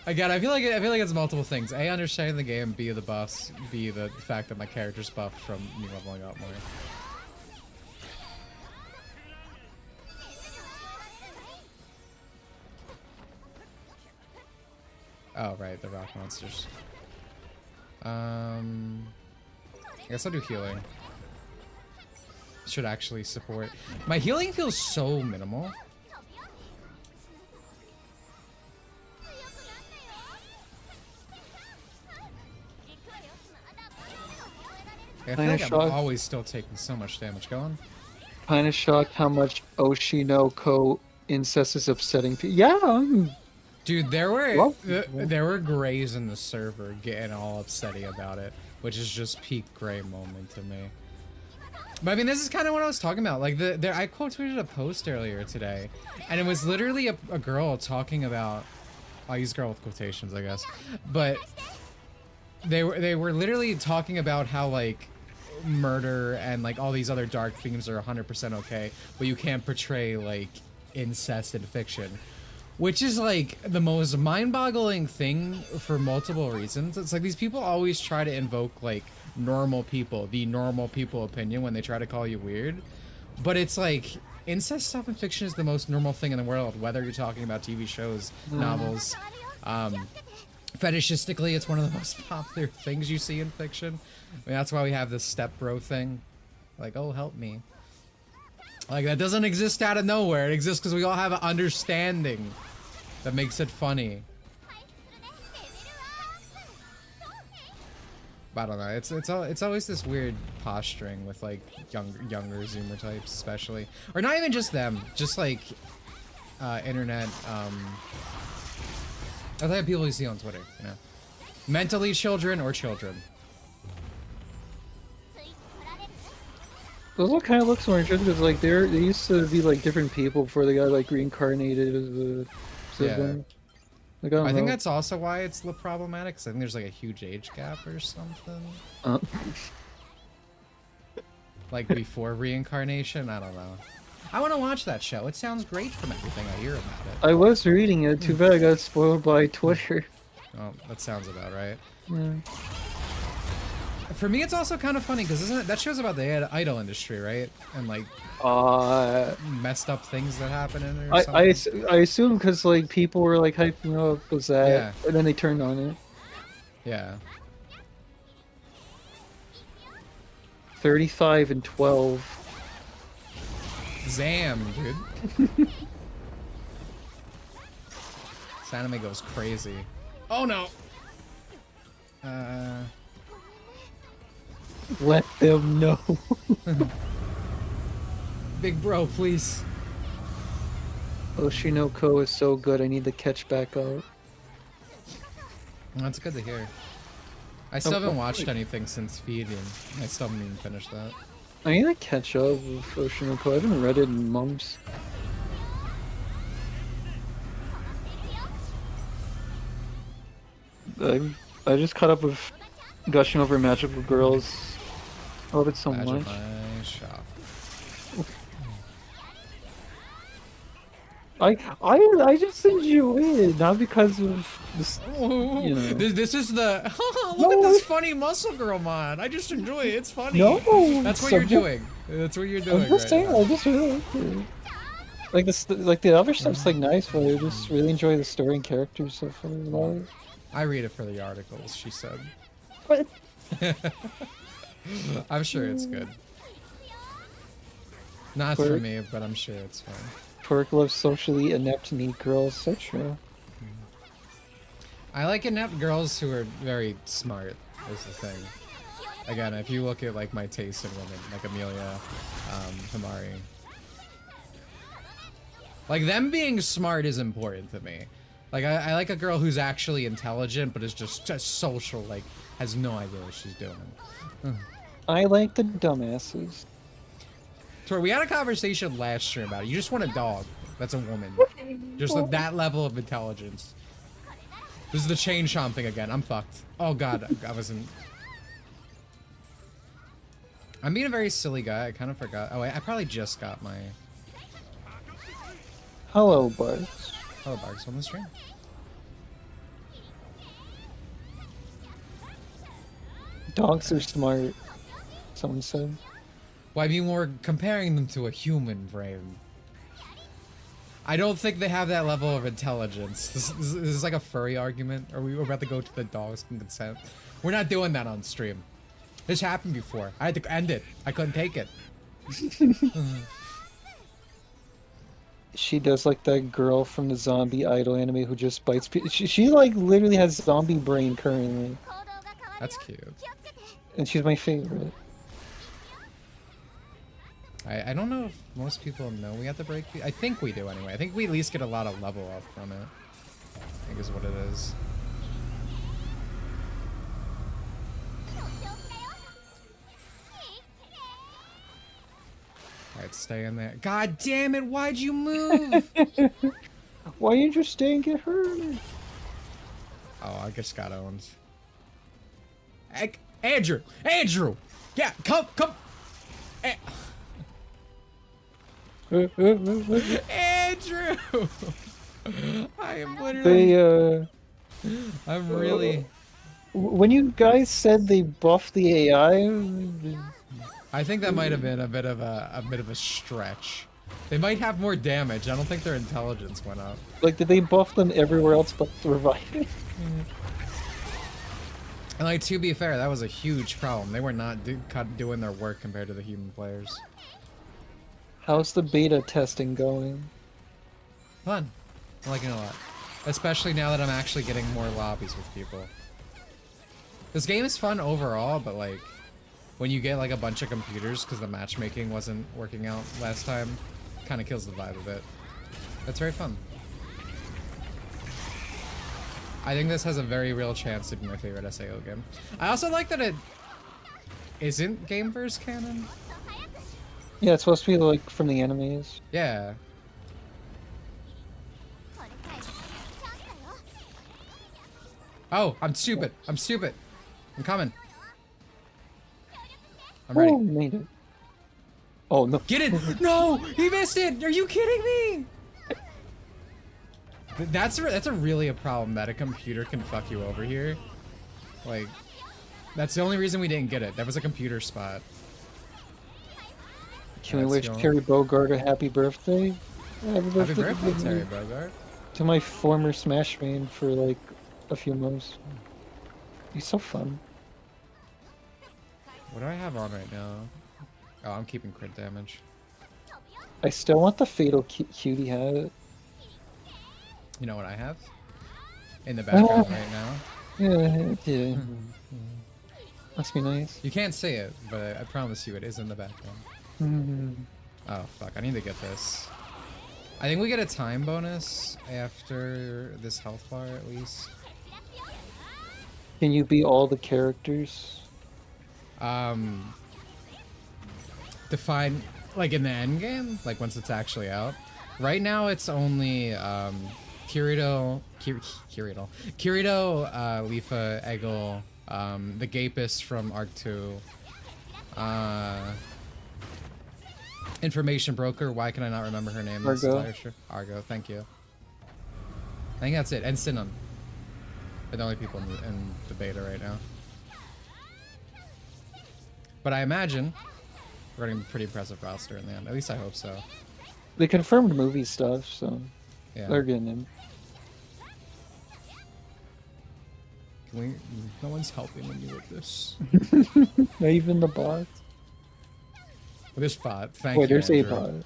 Again, I feel like it's multiple things. A, understanding the game. B, the buffs. B, the fact that my character's buffed from me leveling up more. Oh, right, the rock monsters. I guess I'll do healing. Should actually support. My healing feels so minimal. I feel like I'm always still taking so much damage. Go on. Kinda shocked how much Oshinoko incest is upsetting people. Yeah, Dude, there Well, were grays in the server getting all upsetty about it, which is just peak gray moment to me. But I mean, this is kind of what I was talking about. Like, I quote tweeted a post earlier today, and it was literally a girl talking about. I'll use girl with quotations, I guess, but they were literally talking about how like murder and like all these other dark themes are 100% okay, but you can't portray like incest in fiction. Which is like the most mind-boggling thing for multiple reasons. It's like these people always try to invoke like normal people, the normal people opinion when they try to call you weird. But it's like incest stuff in fiction is the most normal thing in the world, whether you're talking about TV shows, novels. Fetishistically, it's one of the most popular things you see in fiction. I mean, that's why we have this stepbro thing. Like, oh, help me. Like, that doesn't exist out of nowhere. It exists because we all have an understanding that makes it funny. I don't know. It's always this weird posturing with like younger Zoomer types, especially, or not even just them, just like internet. I think people you see on Twitter, you know, mentally children or children. Those all kind of look more interesting because like they used to be like different people before they got like reincarnated as a sibling. Like, I think know. that's also why it's problematic. 'Cause I think there's like a huge age gap or something. Like before reincarnation, I don't know. I want to watch that show. It sounds great from everything I hear about it. I was reading it. Too bad I got spoiled by Twitter. Oh, that sounds about right. Yeah. For me, it's also kind of funny because isn't it that show's about the idol industry, right? And like messed up things that happen in it. Or something? I assume because like people were like hyping up was that, Yeah. and then they turned on it. Yeah. 35 and 12. Zam, dude. This anime goes crazy. Oh no. Let them know. Big bro, please. Oshinoko is so good. I need to catch back up. That's good to hear. I still haven't watched anything since Feeding. I still haven't even finished that. I need to catch up with Oshinoko. I haven't read it in months. I just caught up with gushing over Magical Girls. I love it so Badge of much. my shop. I just enjoy it, not because of this, you know. This is the look at this funny muscle girl mod. I just enjoy it. It's funny. No, That's what you're doing. That's what you're doing. I'm just right saying, now. I just really like it. Like this, like the other stuff's like nice, but I just really enjoy the story and characters so far. Like, I read it for the articles, she said. what? I'm sure it's good. Not for me, but I'm sure it's fun. Twerk loves socially inept neat girls. So true. I like inept girls who are very smart, is the thing. Again, if you look at like my taste in women, like Amelia, Himari. Like them being smart is important to me. Like I like a girl who's actually intelligent, but is just social, like has no idea what she's doing. I like the dumbasses. Tori, we had a conversation last year about it. You just want a dog that's a woman. Just at that level of intelligence. This is the chain chomping again. I'm fucked. Oh god, I wasn't... I'm being a very silly guy. I kind of forgot. Oh, I probably just got my... Hello, Barks. Hello, Barks on the stream. Dogs are smart, someone said. Well, I mean, we're comparing them to a human brain. I don't think they have that level of intelligence. This is like a furry argument. Are we about to go to the dogs can consent? We're not doing that on stream. This happened before. I had to end it. I couldn't take it. She does like that girl from the zombie idol anime who just bites people. She like literally has zombie brain currently. That's cute. And she's my favorite. I don't know if most people know we have to break. I think we do anyway. I think we at least get a lot of level up from it. I think is what it is. Alright, stay in there. God damn it, why'd you move? Why you just stay and get hurt? Oh, I just got owned. Andrew! Andrew! Yeah, come! Andrew! I am literally... I'm really... When you guys said they buffed the AI... I think that might have been a bit of a stretch. They might have more damage. I don't think their intelligence went up. Like, did they buff them everywhere else but reviving? And like, to be fair, that was a huge problem. They were not doing their work compared to the human players. How's the beta testing going? Fun. I'm liking it a lot. Especially now that I'm actually getting more lobbies with people. This game is fun overall, but like when you get like a bunch of computers because the matchmaking wasn't working out last time, kind of kills the vibe a bit. That's very fun. I think this has a very real chance to be my favorite SAO game. I also like that it isn't Gameverse canon. Yeah, it's supposed to be like from the animes. Yeah. これさえチャンスだよ Oh, I'm stupid. I'm stupid. I'm coming. I'm ready. Oh, made it. Oh no. Get it! No! He missed it! Are you kidding me? That's really a problem that a computer can fuck you over here. Like, that's the only reason we didn't get it. That was a computer spot. Can we That's wish going- Terry Bogard a happy birthday? Happy birthday, Terry Bogard. To my former Smash main for like a few months. He's so fun. What do I have on right now? Oh, I'm keeping crit damage. I still want the fatal cutie hat. You know what I have? In the background right now. Yeah, yeah. Must be nice. You can't see it, but I promise you it is in the background. Oh, fuck. I need to get this. I think we get a time bonus after this health bar, at least. Can you be all the characters? Define, like, in the end game? Like, once it's actually out? Right now, it's only, Kirito, Lifa, Eggle, the Gapist from Arc 2, Information Broker, why can I not remember her name? Argo. Argo, thank you. I think that's it, and Sinon. They're the only people in the beta right now. But I imagine we're getting a pretty impressive roster in the end. At least I hope so. They confirmed movie stuff, so Yeah. they're getting in. Can we, no one's helping me with this. Not even the bot. This bot, thank Wait, you, there's a Andrew. bot.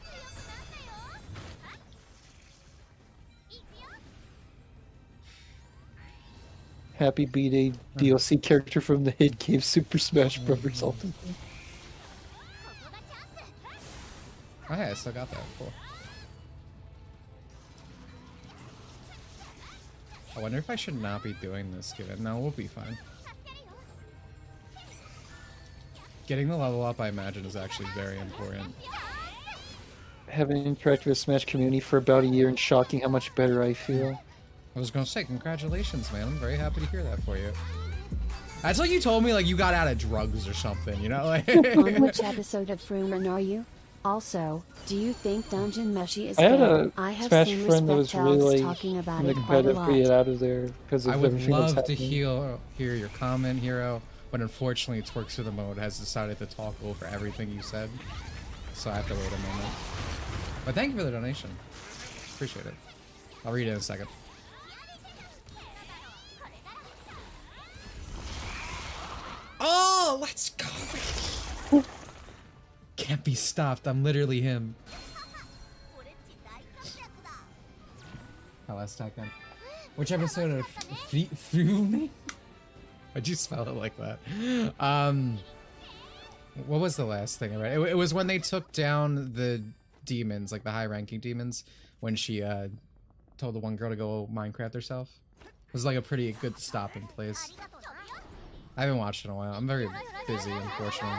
Happy B-Day DLC character from the hit game Super Smash Bros. Ultimate. ここがチャンス Oh, yeah, I still got that. Cool. I wonder if I should not be doing this, given. No, we'll be fine. Getting the level up, I imagine, is actually very important. Haven't interacted with Smash community for about a year and shocking how much better I feel. I was gonna say, congratulations, man. I'm very happy to hear that for you. That's like you told me, like, you got out of drugs or something, you know? Like, On which episode of Fruman are you? Also, do you think Dungeon Meshi is I had dead? a I have Smash seen friend that was Respect Alex really talking about in the it quite a competitive to get lot. out of there because of I would everything that's love to happening. hear your comment, Hero, but unfortunately, Twerks to the Mode has decided to talk over everything you said, so I have to wait a moment. But thank you for the donation. Appreciate it. I'll read it in a second. Oh, let's go! Can't be stopped. I'm literally him. 俺っち大活躍だ Oh, let's talk then. Which episode of Frume? Why'd you spell it like that? What was the last thing I read? It was when they took down the demons, like the high-ranking demons, when she told the one girl to go Minecraft herself. It was like a pretty good stopping place. ありがとうな I haven't watched in a while. I'm very busy, unfortunately.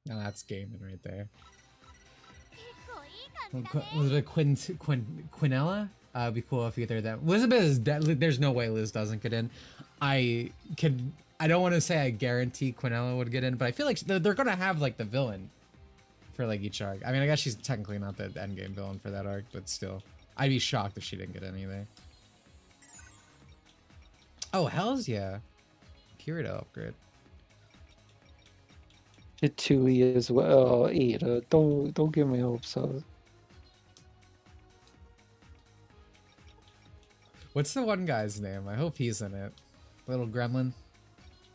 Now that's gaming right there. 結構いい感じだね Elizabeth Quinella? It'd be cool if either of them. Elizabeth is dead. There's no way Liz doesn't get in. I don't want to say I guarantee Quinella would get in, but I feel like they're gonna have like the villain for like each arc. I mean, I guess she's technically not the endgame villain for that arc, but still, I'd be shocked if she didn't get in either. Oh, hells yeah! Kirito upgrade. Hitui as well. Ada, don't give me hopes up. What's the one guy's name? I hope he's in it. Little gremlin.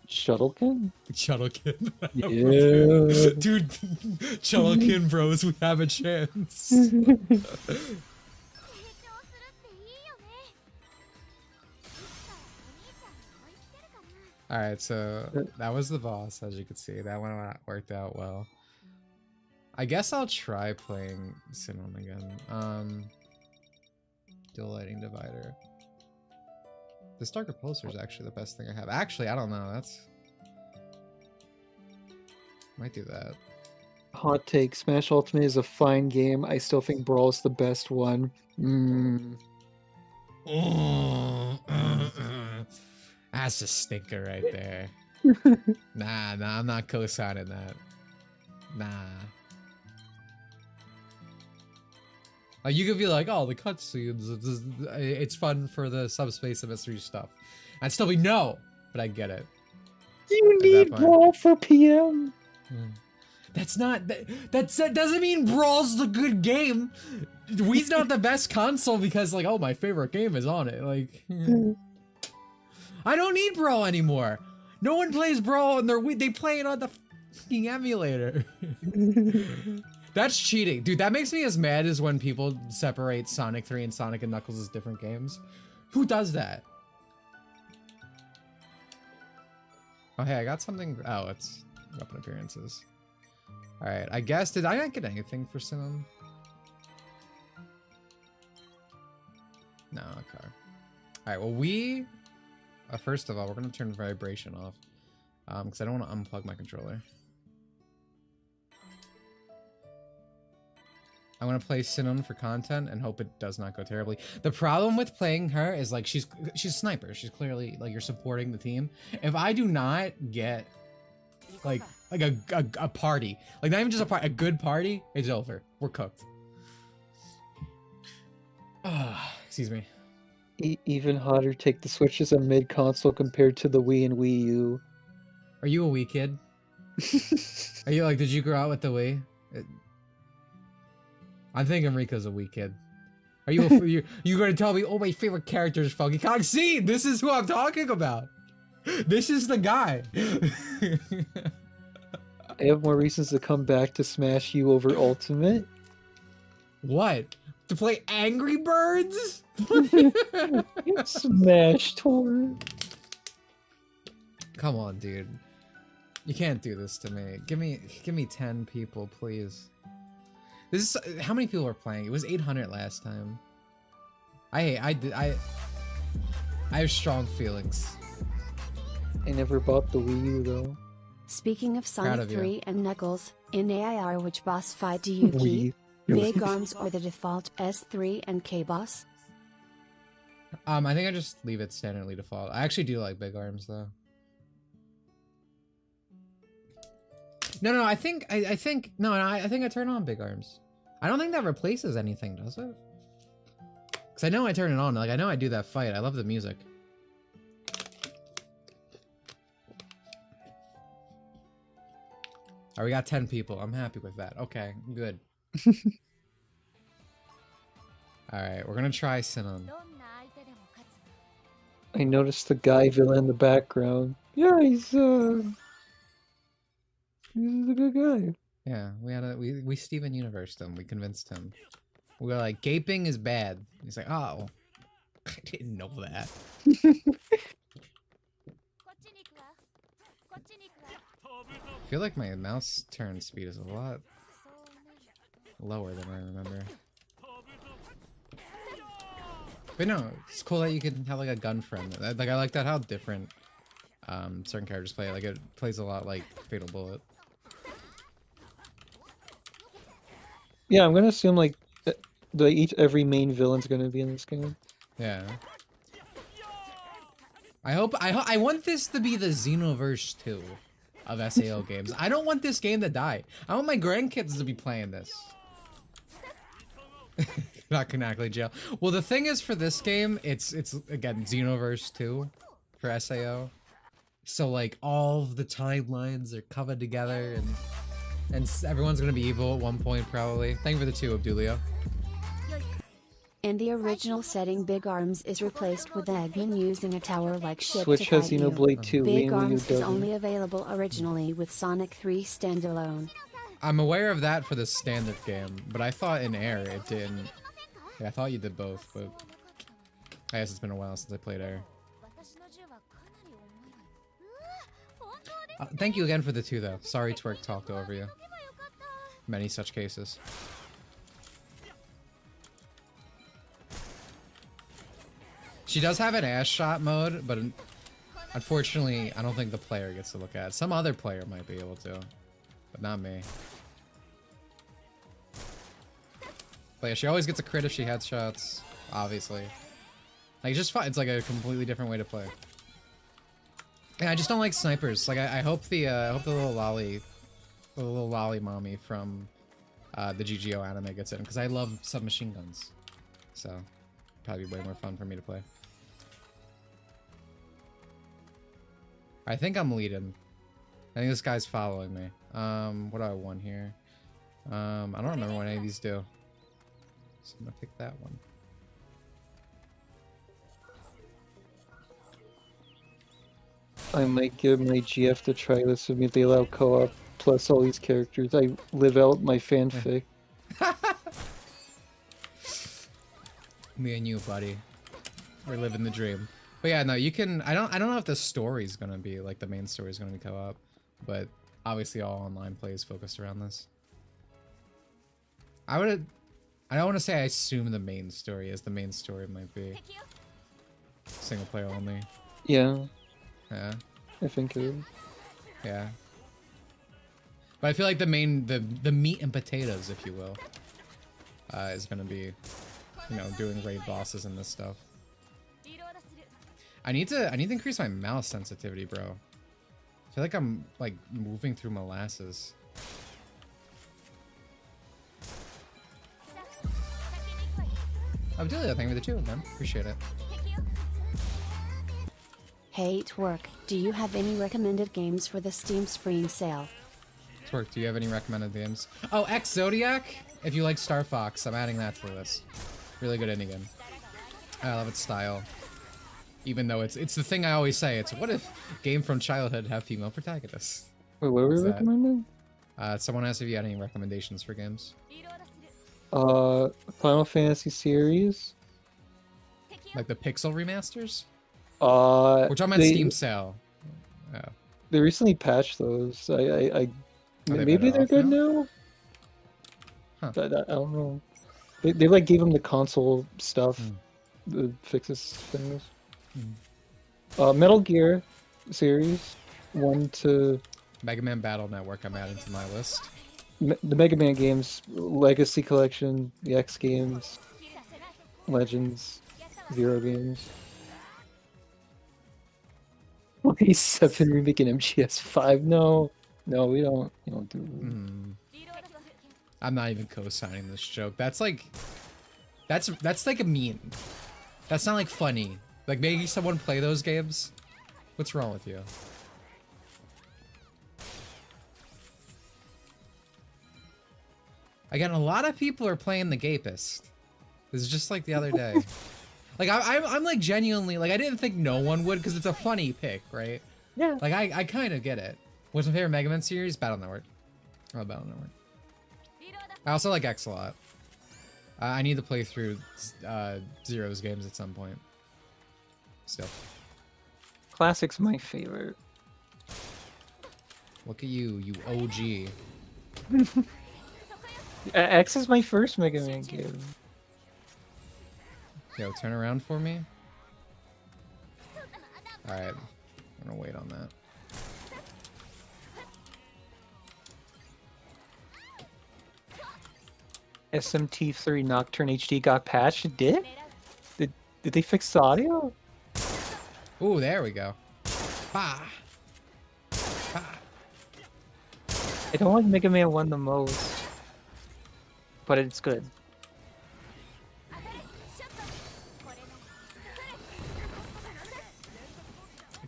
Shuttlekin? Chuttlekin. Yeah. Dude, Chuttlekin bros, we have a chance. 成長するっていいよね。いつかお兄ちゃんに追いつけるかな。 Alright, so that was the boss, as you can see. That one worked out well. I guess I'll try playing Sinon again. Dual lighting divider. This Dark Repulsor is actually the best thing I have. Actually, I don't know. That's... Might do that. Hot take, Smash Ultimate is a fine game. I still think Brawl's the best one. That's a stinker right there. Nah, I'm not co-signing that. Nah. Like, you could be like, oh, the cutscenes, it's fun for the subspace and mystery stuff. I'd still be no, but I get it. You need Brawl for PM. That's not, that doesn't mean Brawl's the good game. Wii's not the best console because, like, oh, my favorite game is on it. Like, I don't need Brawl anymore. No one plays Brawl on their Wii. They play it on the fucking emulator. That's cheating. Dude, that makes me as mad as when people separate Sonic 3 and Sonic and Knuckles as different games. Who does that? Oh, hey, I got something. Oh, it's weapon appearances. Alright, I guess, did I not get anything for Sinon? No, okay. Alright, well, we... first of all, we're going to turn vibration off. Because I don't want to unplug my controller. I want to play Sinon for content and hope it does not go terribly. The problem with playing her is, like, she's a sniper. She's clearly, like, you're supporting the team. If I do not get, like a party, like, not even just a party, a good party, it's over. We're cooked. Excuse me. Even hotter, take the Switch as a mid-console compared to the Wii and Wii U. Are you a Wii kid? Are you, like, did you grow up with the Wii? I'm thinking Rika's a Wii kid. Are you you gonna tell me, oh, my favorite character is Funky Kong? See, this is who I'm talking about. This is the guy. I have more reasons to come back to Smash U over Ultimate. What? To play Angry Birds? Smash Tour. Come on, dude. You can't do this to me. Give me 10 people, please. This is how many people are playing? It was 800 last time. I have strong feelings. I never bought the Wii U though. Speaking of Proud Sonic of you. 3 and Knuckles, in AIR which boss fight do you keep? Big Arms or the default S3 and K boss? I think I just leave it standardly default. I actually do like Big Arms though. No, I think I think I turn on Big Arms. I don't think that replaces anything, does it? Cause I know I turn it on. Like, I know I do that fight. I love the music. Alright, we got 10 people. I'm happy with that. Okay, good. Alright, we're gonna try Sinon. どんな相手でも勝つ。 I noticed the guy villain in the background. Yeah, he's a good guy. Yeah, we Steven Universed him. We convinced him. We were like, gaping is bad. He's like, oh, I didn't know that. こっちに行くわ。こっちに行くわ。 I feel like my mouse turn speed is a lot そうね。 lower than I remember. But no, it's cool that you can have like a gun friend. Like, I like that how different certain characters play. Like, it plays a lot like Fatal Bullet. Yeah, I'm gonna assume like every main villain's gonna be in this game. Yeah. I want this to be the Xenoverse 2 of SAO games. I don't want this game to die. I want my grandkids to be playing this. Not canonically jail. Well, the thing is, for this game, it's again Xenoverse 2 for SAO. So like all of the timelines are covered together, and everyone's gonna be evil at one point probably. Thank you for the 2, Abdulio. In the original setting, Big Arms is replaced with Eggman using a tower-like ship Switch to has fight you. Xenoblade 2, Wii Big and Wii U Arms is doesn't. only available originally with Sonic 3 standalone. I'm aware of that for the standard game, but I thought in Air it didn't. Yeah, I thought you did both, but I guess it's been a while since I played Air. Thank you again for the 2 though. Sorry Twerk talked over you. Many such cases. She does have an ass shot mode, but unfortunately, I don't think the player gets to look at it. Some other player might be able to, but not me. But yeah, she always gets a crit if she headshots, obviously. Like, just fun. It's like a completely different way to play. Yeah, I just don't like snipers. Like, I hope the little lolly mommy from the GGO anime gets in, because I love submachine guns. So, probably way more fun for me to play. I think I'm leading. I think this guy's following me. What do I want here? I don't remember what any of these do. So I'm gonna pick that one. I might give my GF to try this with me if they allow co-op plus all these characters. I live out my fanfic. Me and you, buddy. We're living the dream. But yeah, no, you can. I don't know if the story's gonna be like the main story is gonna be co-op, but obviously all online play is focused around this. I don't want to say I assume the main story is. The main story might be single player only. Yeah, Yeah. I think it is. Yeah. But I feel like the main, the meat and potatoes, if you will, is gonna be, you know, doing raid bosses and this stuff. I need to increase my mouse sensitivity, bro. I feel like I'm like moving through molasses. Oh, Delia, thank you for the 2, man. Appreciate it. Hey Twerk, do you have any recommended games for the Steam Spring Sale? Twerk, do you have any recommended games? Oh, X Zodiac. If you like Star Fox, I'm adding that to the list. Really good indie game. I love its style. Even though it's the thing I always say. It's what if game from childhood have female protagonists? Wait, what were we What's that? recommending? Someone asked if you had any recommendations for games. Final Fantasy series. Like the Pixel remasters? We're We're talking about Steam sale. Oh. They recently patched those. Are they Maybe better they're off good now? now. Huh. I don't know. They like gave them the console stuff, the fixes things. Metal Gear series 1 to Mega Man Battle Network I'm adding to my list. the Mega Man games, Legacy Collection, the X games, Legends, Zero games. 27 remake and MGS5. No, we don't do. I'm not even co-signing this joke. That's like that's like a meme. That's not like funny. Like making someone play those games. What's wrong with you? Again, a lot of people are playing the Gapist. This is just like the other day. Like I'm like genuinely like I didn't think no one would because it's a funny pick, right? Yeah. Like I kind of get it. What's my favorite Mega Man series? Battle Network. Oh, Battle Network. I also like X a lot. I need to play through Zero's games at some point. Still. Classic's my favorite. Look at you OG. X is my first Mega Man game. Yo, turn around for me. Alright. I'm gonna wait on that. SMT3 Nocturne HD got patched. It did? Did they fix the audio? Ooh, there we go. Bah. Bah. I don't like Mega Man 1 the most, but it's good.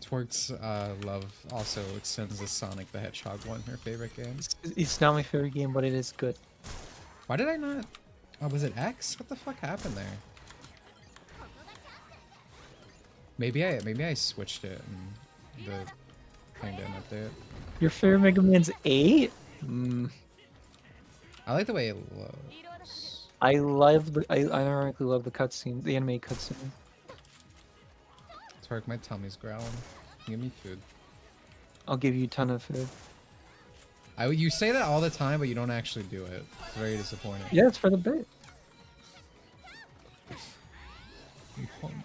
Twerk's love also extends to Sonic the Hedgehog 1, her favorite game. It's not my favorite game, but it is good. Why did I not... Oh, was it X? What the fuck happened there? Maybe I switched it and the thing didn't update. Your favorite Mega Man's 8? Mm. I like the way it looks. I ironically love the cutscene, the anime cutscene. Twerk, my tummy's growling. Give me food. I'll give you a ton of food. You say that all the time, but you don't actually do it. It's very disappointing. Yeah, it's for the bit. I'm hungry.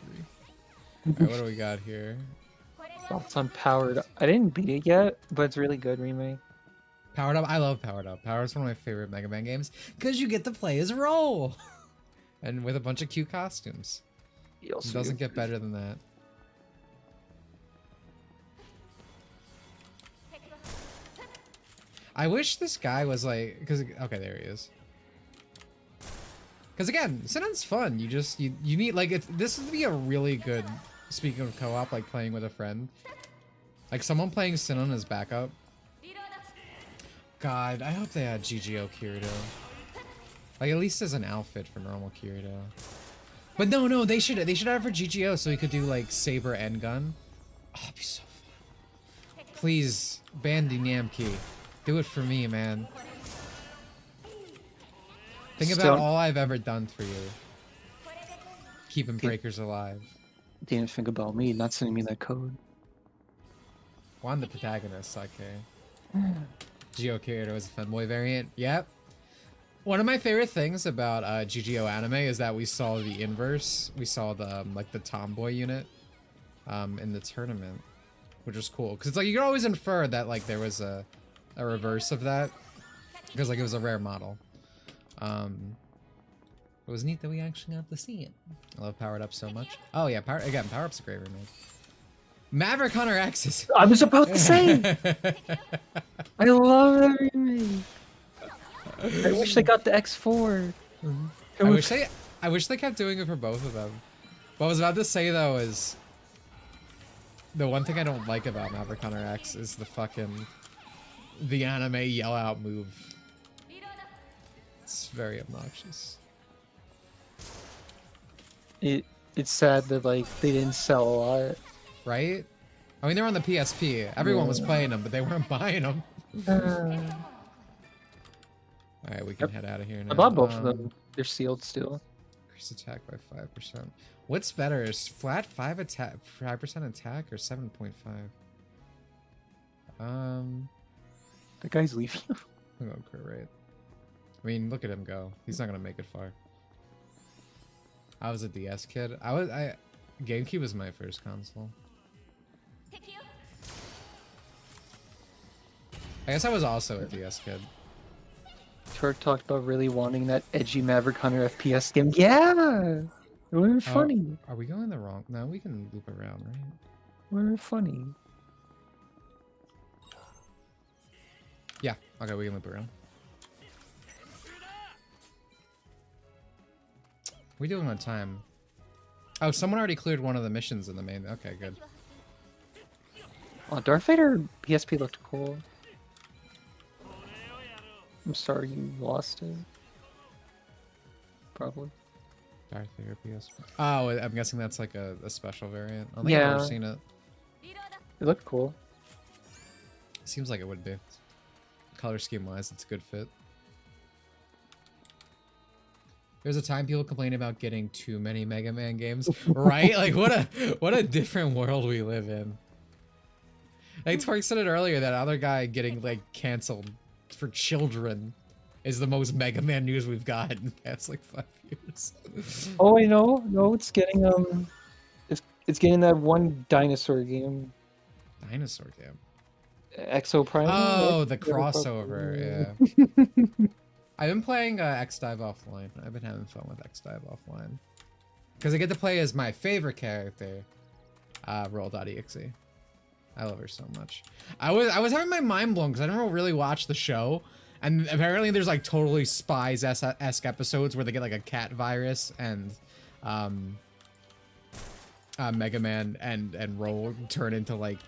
Alright, what do we got here? Thoughts on Powered Up. I didn't beat it yet, but it's really good remake. Powered Up? I love Powered Up. Powered Up's one of my favorite Mega Man games because you get to play as Roll! And with a bunch of cute costumes. It doesn't get better than that. I wish this guy was like, okay, there he is. Because again, Sinon's fun. You need like this would be a really good. Speaking of co-op, like playing with a friend, like someone playing Sinon as backup. God, I hope they had GGO Kirito. Like at least as an outfit for normal Kirito. But no, they should have it for GGO so he could do like saber and gun. Oh, it'd be so fun. Please, Bandy Namki, do it for me, man. Think about all I've ever done for you. Keeping breakers alive. Didn't think about me not sending me that code. Well, I'm the protagonist, okay. GGO Kirito is a femboy variant. Yep. One of my favorite things about GGO anime is that we saw the inverse. We saw the like the tomboy unit in the tournament, which was cool. Because it's like you could always infer that like there was a reverse of that. Because like it was a rare model. It was neat that we actually got to see it. I love Powered Up so much. Oh yeah, Power Up's a great remake. Maverick Hunter X is... I was about to say! I love that remake! I wish they got the X4. I wish they kept doing it for both of them. What I was about to say though is the one thing I don't like about Maverick Hunter X is the anime yell out move. It's very obnoxious. It's sad that like they didn't sell a lot. Right? I mean, they're on the PSP. Everyone was playing them, but they weren't buying them. Alright, we can head out of here now. I bought both of them. They're sealed still. Increase attack by 5%. What's better? Is flat 5% attack or 7.5? The guy's leaving. I'm going crit rate. I mean, look at him go. He's not gonna make it far. I was a DS kid. GameCube was my first console. I guess I was also a DS kid. Turk talked about really wanting that edgy Maverick Hunter FPS game. Yeah! It would be funny. Are we going the wrong? No, we can loop around, right? It would be funny. Yeah, okay, we can loop around. We doing on time? Oh, someone already cleared one of the missions in the main. Okay, good. Oh, Darth Vader PSP looked cool. I'm sorry you lost it. Probably. Darth Vader PSP. Oh, I'm guessing that's like a special variant. I don't think Yeah. I've ever seen it. It looked cool. Seems like it would be. Color scheme wise, it's a good fit. There's a time people complain about getting too many Mega Man games, right? Like what a different world we live in. Like Twerk said it earlier, that other guy getting like canceled for children is the most Mega Man news we've got in the past like 5 years. Oh, I know. No, it's getting it's getting that one dinosaur game. Dinosaur game. Exo Prime. Oh, the crossover, yeah. I've been playing X Dive Offline. I've been having fun with X Dive Offline. Because I get to play as my favorite character, Roll.exe. I love her so much. I was having my mind blown because I never really watched the show. And apparently there's like totally Spies-esque episodes where they get like a cat virus and Mega Man and Roll turn into like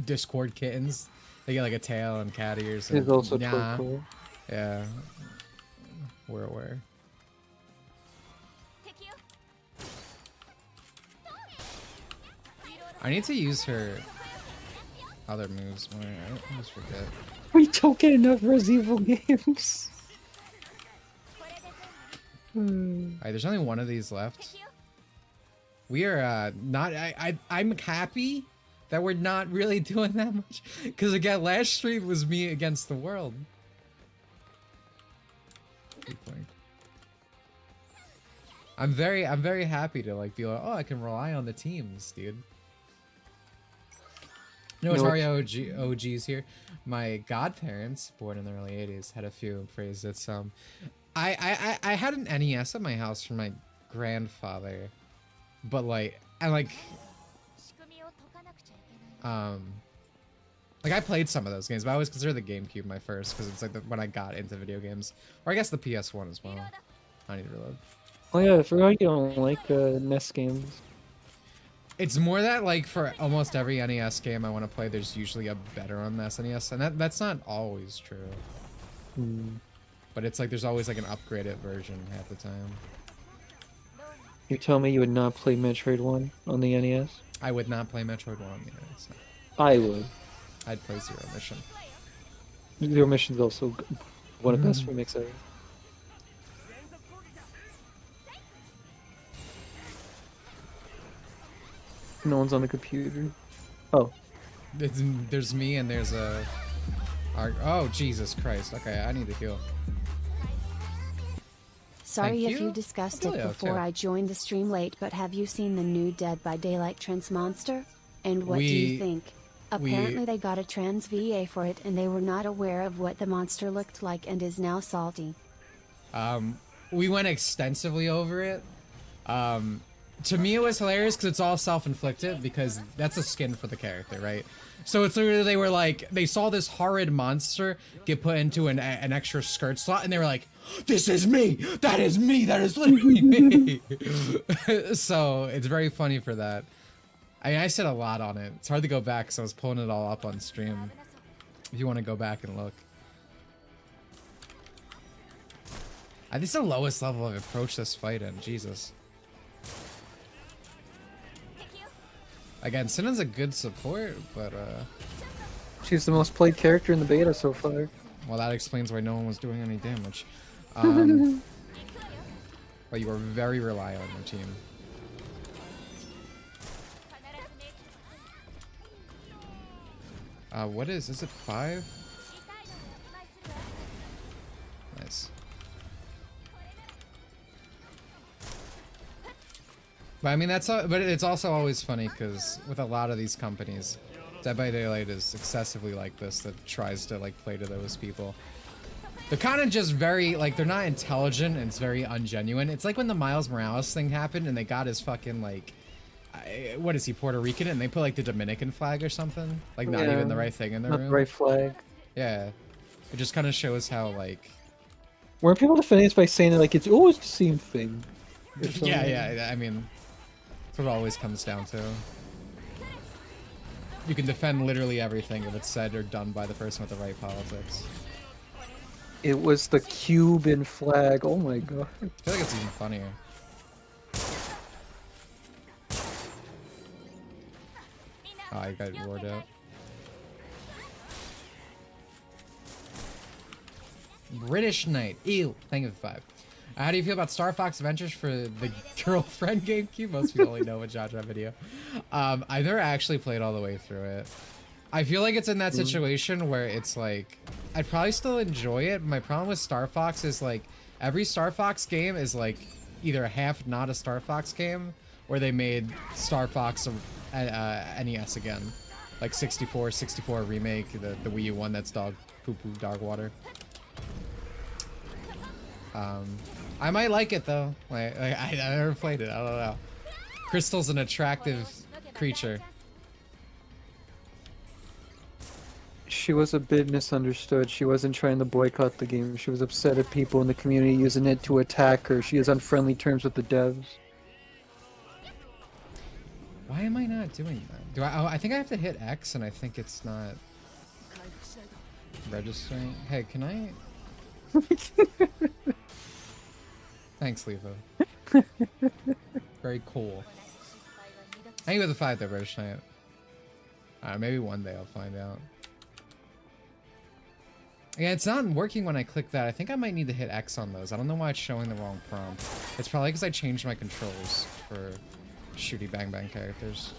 Discord kittens. They get like a tail and cat ears. And, It's also cool. Yeah. We're aware. I need to use her other moves more. I always forget. We don't get enough Resident Evil games. Alright, there's only one of these left. We are not. I'm happy that we're not really doing that much. Because again, last stream was me against the world. Good point. I'm very happy to like be like, oh, I can rely on the teams, dude. No Atari OGs here. My godparents, born in the early 80s, had a few praised it some. I had an NES at my house from my grandfather, but like like I played some of those games, but I always consider the GameCube my first because it's like when I got into video games, or I guess the PS1 as well. I need to reload. Oh yeah, I forgot you don't like NES games. It's more that like for almost every NES game I want to play, there's usually a better on the SNES, and that's not always true. But it's like there's always like an upgraded version half the time. You're telling me you would not play Metroid 1 on the NES? I would not play Metroid 1 on the NES. I would. I'd play Zero Mission. Zero Mission's also one of the best remakes ever. No one's on the computer. Oh. There's me and there's a... Oh, Jesus Christ. Okay, I need to heal. Sorry Thank if you. you discussed I'll it do that, before too. I joined the stream late, but have you seen the new Dead by Daylight trans monster? And what do you think? Apparently they got a trans VA for it and they were not aware of what the monster looked like and is now salty. We went extensively over it. To me it was hilarious because it's all self-inflicted because that's a skin for the character, right? So it's literally they were like, they saw this horrid monster get put into an extra skirt slot and they were like, this is me! That is me! That is literally me! So it's very funny for that. I mean, I said a lot on it. It's hard to go back because I was pulling it all up on stream. If you want to go back and look. I think it's the lowest level I've approached this fight in. Jesus. Again, Sinnan's a good support, but She's the most played character in the beta so far. well, that explains why no one was doing any damage. But you were very reliant on your team. What is it 5? Nice. But I mean, that's all, but it's also always funny because with a lot of these companies, Dead by Daylight is excessively like this that tries to like play to those people. They're kind of just very like they're not intelligent and it's very ungenuine. It's like when the Miles Morales thing happened and they got his fucking like what is he, Puerto Rican, and they put like the Dominican flag or something, like not even the right thing in their Not room. the right flag. Yeah, it just kind of shows how like Weren't people defending us by saying that like it's always the same thing? yeah. I mean, that's what it always comes down to. You can defend literally everything if it's said or done by the person with the right politics. It was the Cuban flag. Oh my god. I feel like it's even funnier. Oh, I got roared out. British Knight. Ew. Thank you for 5. How do you feel about Star Fox Adventures for the girlfriend GameCube? Most people only know a Jaja video. I've never actually played all the way through it. I feel like it's in that situation where it's like, I'd probably still enjoy it. My problem with Star Fox is like, every Star Fox game is like either half not a Star Fox game, or they made Star Fox NES again. Like 64 remake, the Wii U one that's dog poo-poo dog water. I might like it though. I never played it. I don't know. Crystal's an attractive creature. She was a bit misunderstood. She wasn't trying to boycott the game. She was upset at people in the community using it to attack her. She has unfriendly terms with the devs. Why am I not doing that? Do I? Oh, I think I have to hit X, and I think it's not registering. Hey, can I? Thanks, Levo. Very cool. Thank you for the 5 there, British Giant. Maybe one day I'll find out. Yeah, it's not working when I click that. I think I might need to hit X on those. I don't know why it's showing the wrong prompt. It's probably because I changed my controls for shooty bang bang characters.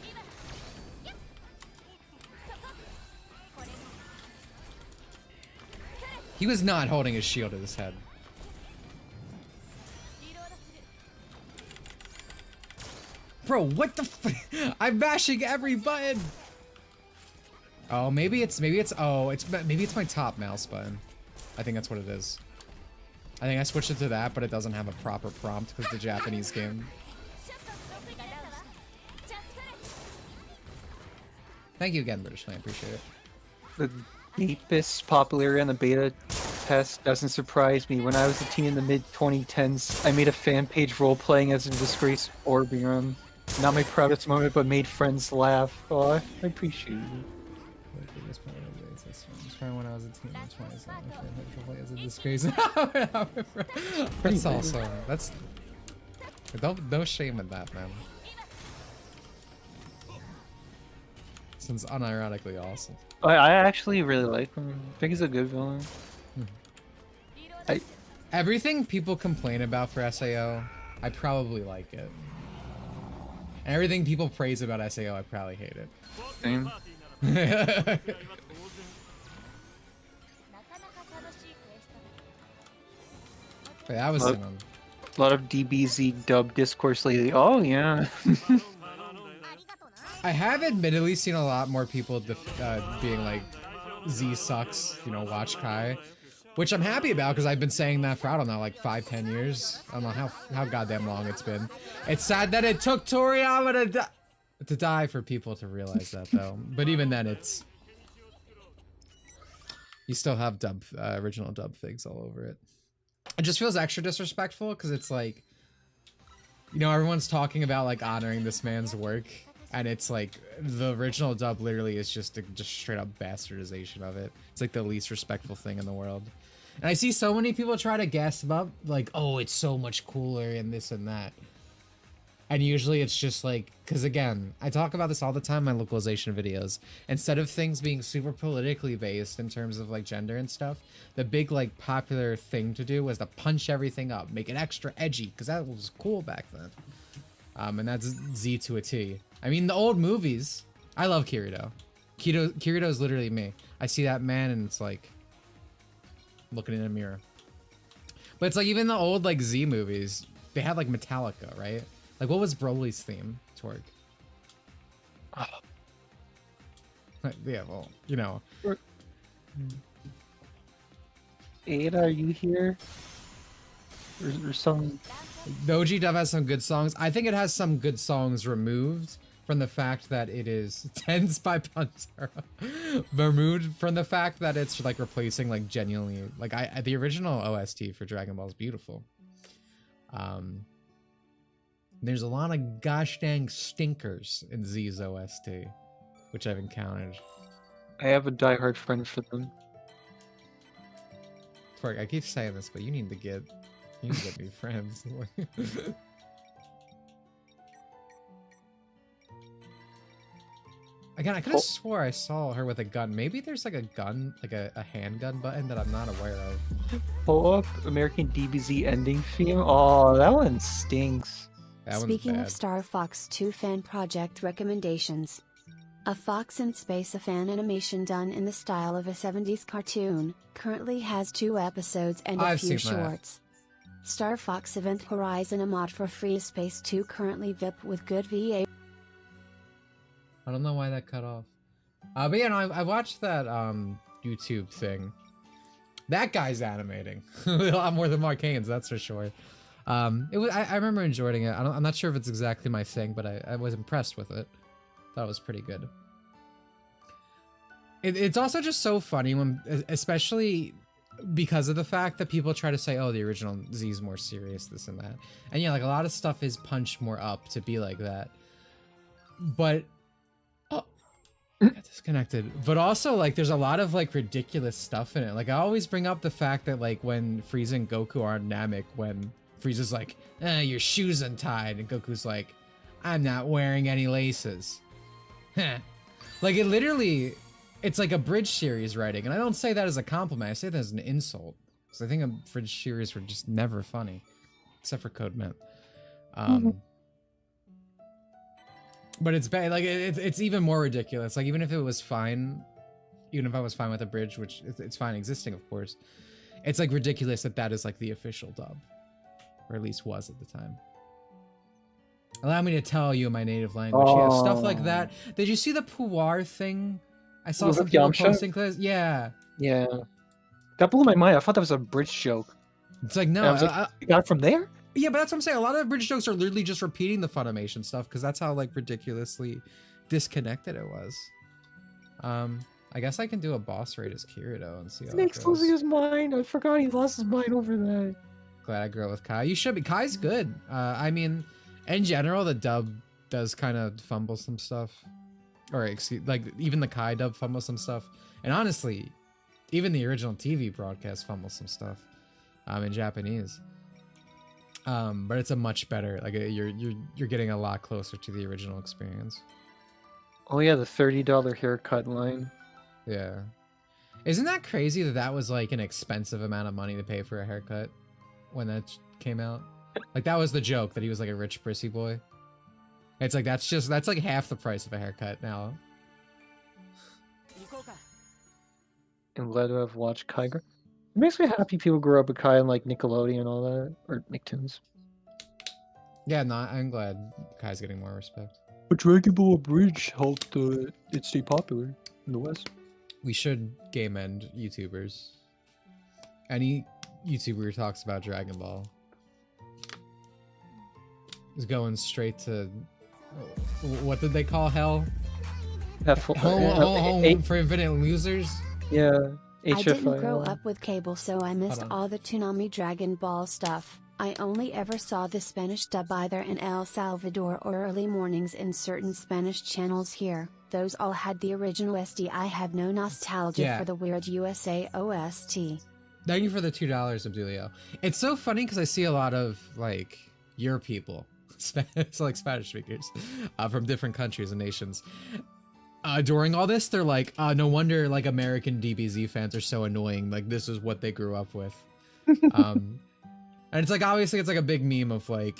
He was not holding his shield at his head. Bro, what the f- I'm mashing every button! Oh, maybe it's maybe it's my top mouse button. I think that's what it is. I think I switched it to that, but it doesn't have a proper prompt because the Japanese game. Thank you again, British. I appreciate it. The deepest popularity on the beta test doesn't surprise me. When I was a teen in the mid-2010s, I made a fan page role-playing as a disgraced Orbeon. Not my proudest moment, but made friends laugh. Oh, I appreciate it. When I was a teen, as a disgrace. That's also no shame in that, man. Since unironically awesome. I actually really like him. I think he's a good villain. Everything people complain about for SAO, I probably like it. And everything people praise about SAO, I probably hate it. Same. Wait, I was a lot of DBZ dub discourse lately. Oh yeah. I have admittedly seen a lot more people being like, Z sucks, you know, watch Kai. Which I'm happy about because I've been saying that for, I don't know, like 5-10 years. I don't know how goddamn long it's been. It's sad that it took Toriyama to die for people to realize that though. But even then it's... You still have original dub figs all over it. It just feels extra disrespectful because it's like, you know, everyone's talking about like honoring this man's work, and it's like the original dub literally is just straight up bastardization of it. It's like the least respectful thing in the world. And I see so many people try to gas him up like, oh, it's so much cooler and this and that. And usually it's just like, because again, I talk about this all the time in my localization videos. Instead of things being super politically based in terms of like gender and stuff, the big like popular thing to do was to punch everything up, make it extra edgy, because that was cool back then. And that's Z to a T. I mean, the old movies, I love Kirito. Kirito is literally me. I see that man and it's like looking in a mirror. But it's like even the old like Z movies, they had like Metallica, right? Like, what was Broly's theme, Torg? Oh. Yeah, well, you know. Ada, are you here? Or some... The OG dub has some good songs. I think it has some good songs removed from the fact that it is Tens by Pantera. Removed from the fact that it's like replacing like genuinely... Like, the original OST for Dragon Ball is beautiful. There's a lot of gosh dang stinkers in Z's OST, which I've encountered. I have a diehard friend for them. Twerk, I keep saying this, but you need to get new friends. Again, I could have swore I saw her with a gun. Maybe there's like a gun, like a handgun button that I'm not aware of. Pull up American DBZ ending theme. Oh, that one stinks. Speaking of Star Fox 2 fan project recommendations. A Fox in Space, a fan animation done in the style of a 70s cartoon, currently has 2 episodes and a few shorts. Star Fox Event Horizon, a mod for Free Space 2, currently VIP with good VA. I don't know why that cut off. But yeah, no, I watched that YouTube thing. That guy's animating a lot more than Marcane's, that's for sure. I remember enjoying it. I'm not sure if it's exactly my thing, but I was impressed with it. Thought it was pretty good. It's also just so funny when, especially because of the fact that people try to say, oh, the original Z is more serious, this and that. And yeah, like a lot of stuff is punched more up to be like that. But I got disconnected. But also, like, there's a lot of like ridiculous stuff in it. Like, I always bring up the fact that like when Frieza and Goku are on Namek, when Frieza's like, your shoe's untied, and Goku's like, I'm not wearing any laces. Like it literally, it's like a bridge series writing, and I don't say that as a compliment. I say that as an insult, because I think a bridge series were just never funny, except for Code Mint. But it's bad. Like it's even more ridiculous. Like even if it was fine, even if I was fine with a bridge, which it's fine existing, of course, it's like ridiculous that that is like the official dub, or at least was at the time. Allow me to tell you in my native language. Yeah, stuff like that. Did you see the Puar thing? I saw some people posting this. Yeah. Yeah. That blew my mind. I thought that was a bridge joke. It's like, no. And I was like, you got it from there? Yeah, but that's what I'm saying. A lot of bridge jokes are literally just repeating the Funimation stuff, because that's how like ridiculously disconnected it was. I guess I can do a boss raid as Kirito and see how Snake's losing his mind. I forgot he lost his mind over that. Glad I grew up with Kai. You should be. Kai's good. I mean, in general, the dub does kind of fumble some stuff. Or, excuse, like, even the Kai dub fumbles some stuff. And honestly, even the original TV broadcast fumbles some stuff in Japanese. But it's a much better, like, you're getting a lot closer to the original experience. Oh yeah, the $30 haircut line. Yeah. Isn't that crazy that that was, like, an expensive amount of money to pay for a haircut when that came out? Like, that was the joke, that he was, like, a rich prissy boy. It's like, that's like half the price of a haircut now. I'm glad to have watched Kai. It makes me happy people grew up with Kai and, like, Nickelodeon and all that. Or Nicktoons. Yeah, no, I'm glad Kai's getting more respect. But Dragon Ball Bridge helped it stay popular in the West. We should game end YouTubers. Any YouTuber who talks about Dragon Ball is going straight to, what did they call hell? Home for infinite losers? Yeah. I didn't grow up with cable, so I missed all the Toonami Dragon Ball stuff. I only ever saw the Spanish dub either in El Salvador or early mornings in certain Spanish channels here. Those all had the original SD. I have no nostalgia for the weird USA OST. Thank you for the $2, Abdulio. It's so funny because I see a lot of, like, your people, so like Spanish speakers, from different countries and nations. During all this, they're like, no wonder, like, American DBZ fans are so annoying. Like, this is what they grew up with. And it's like, obviously, it's like a big meme of, like,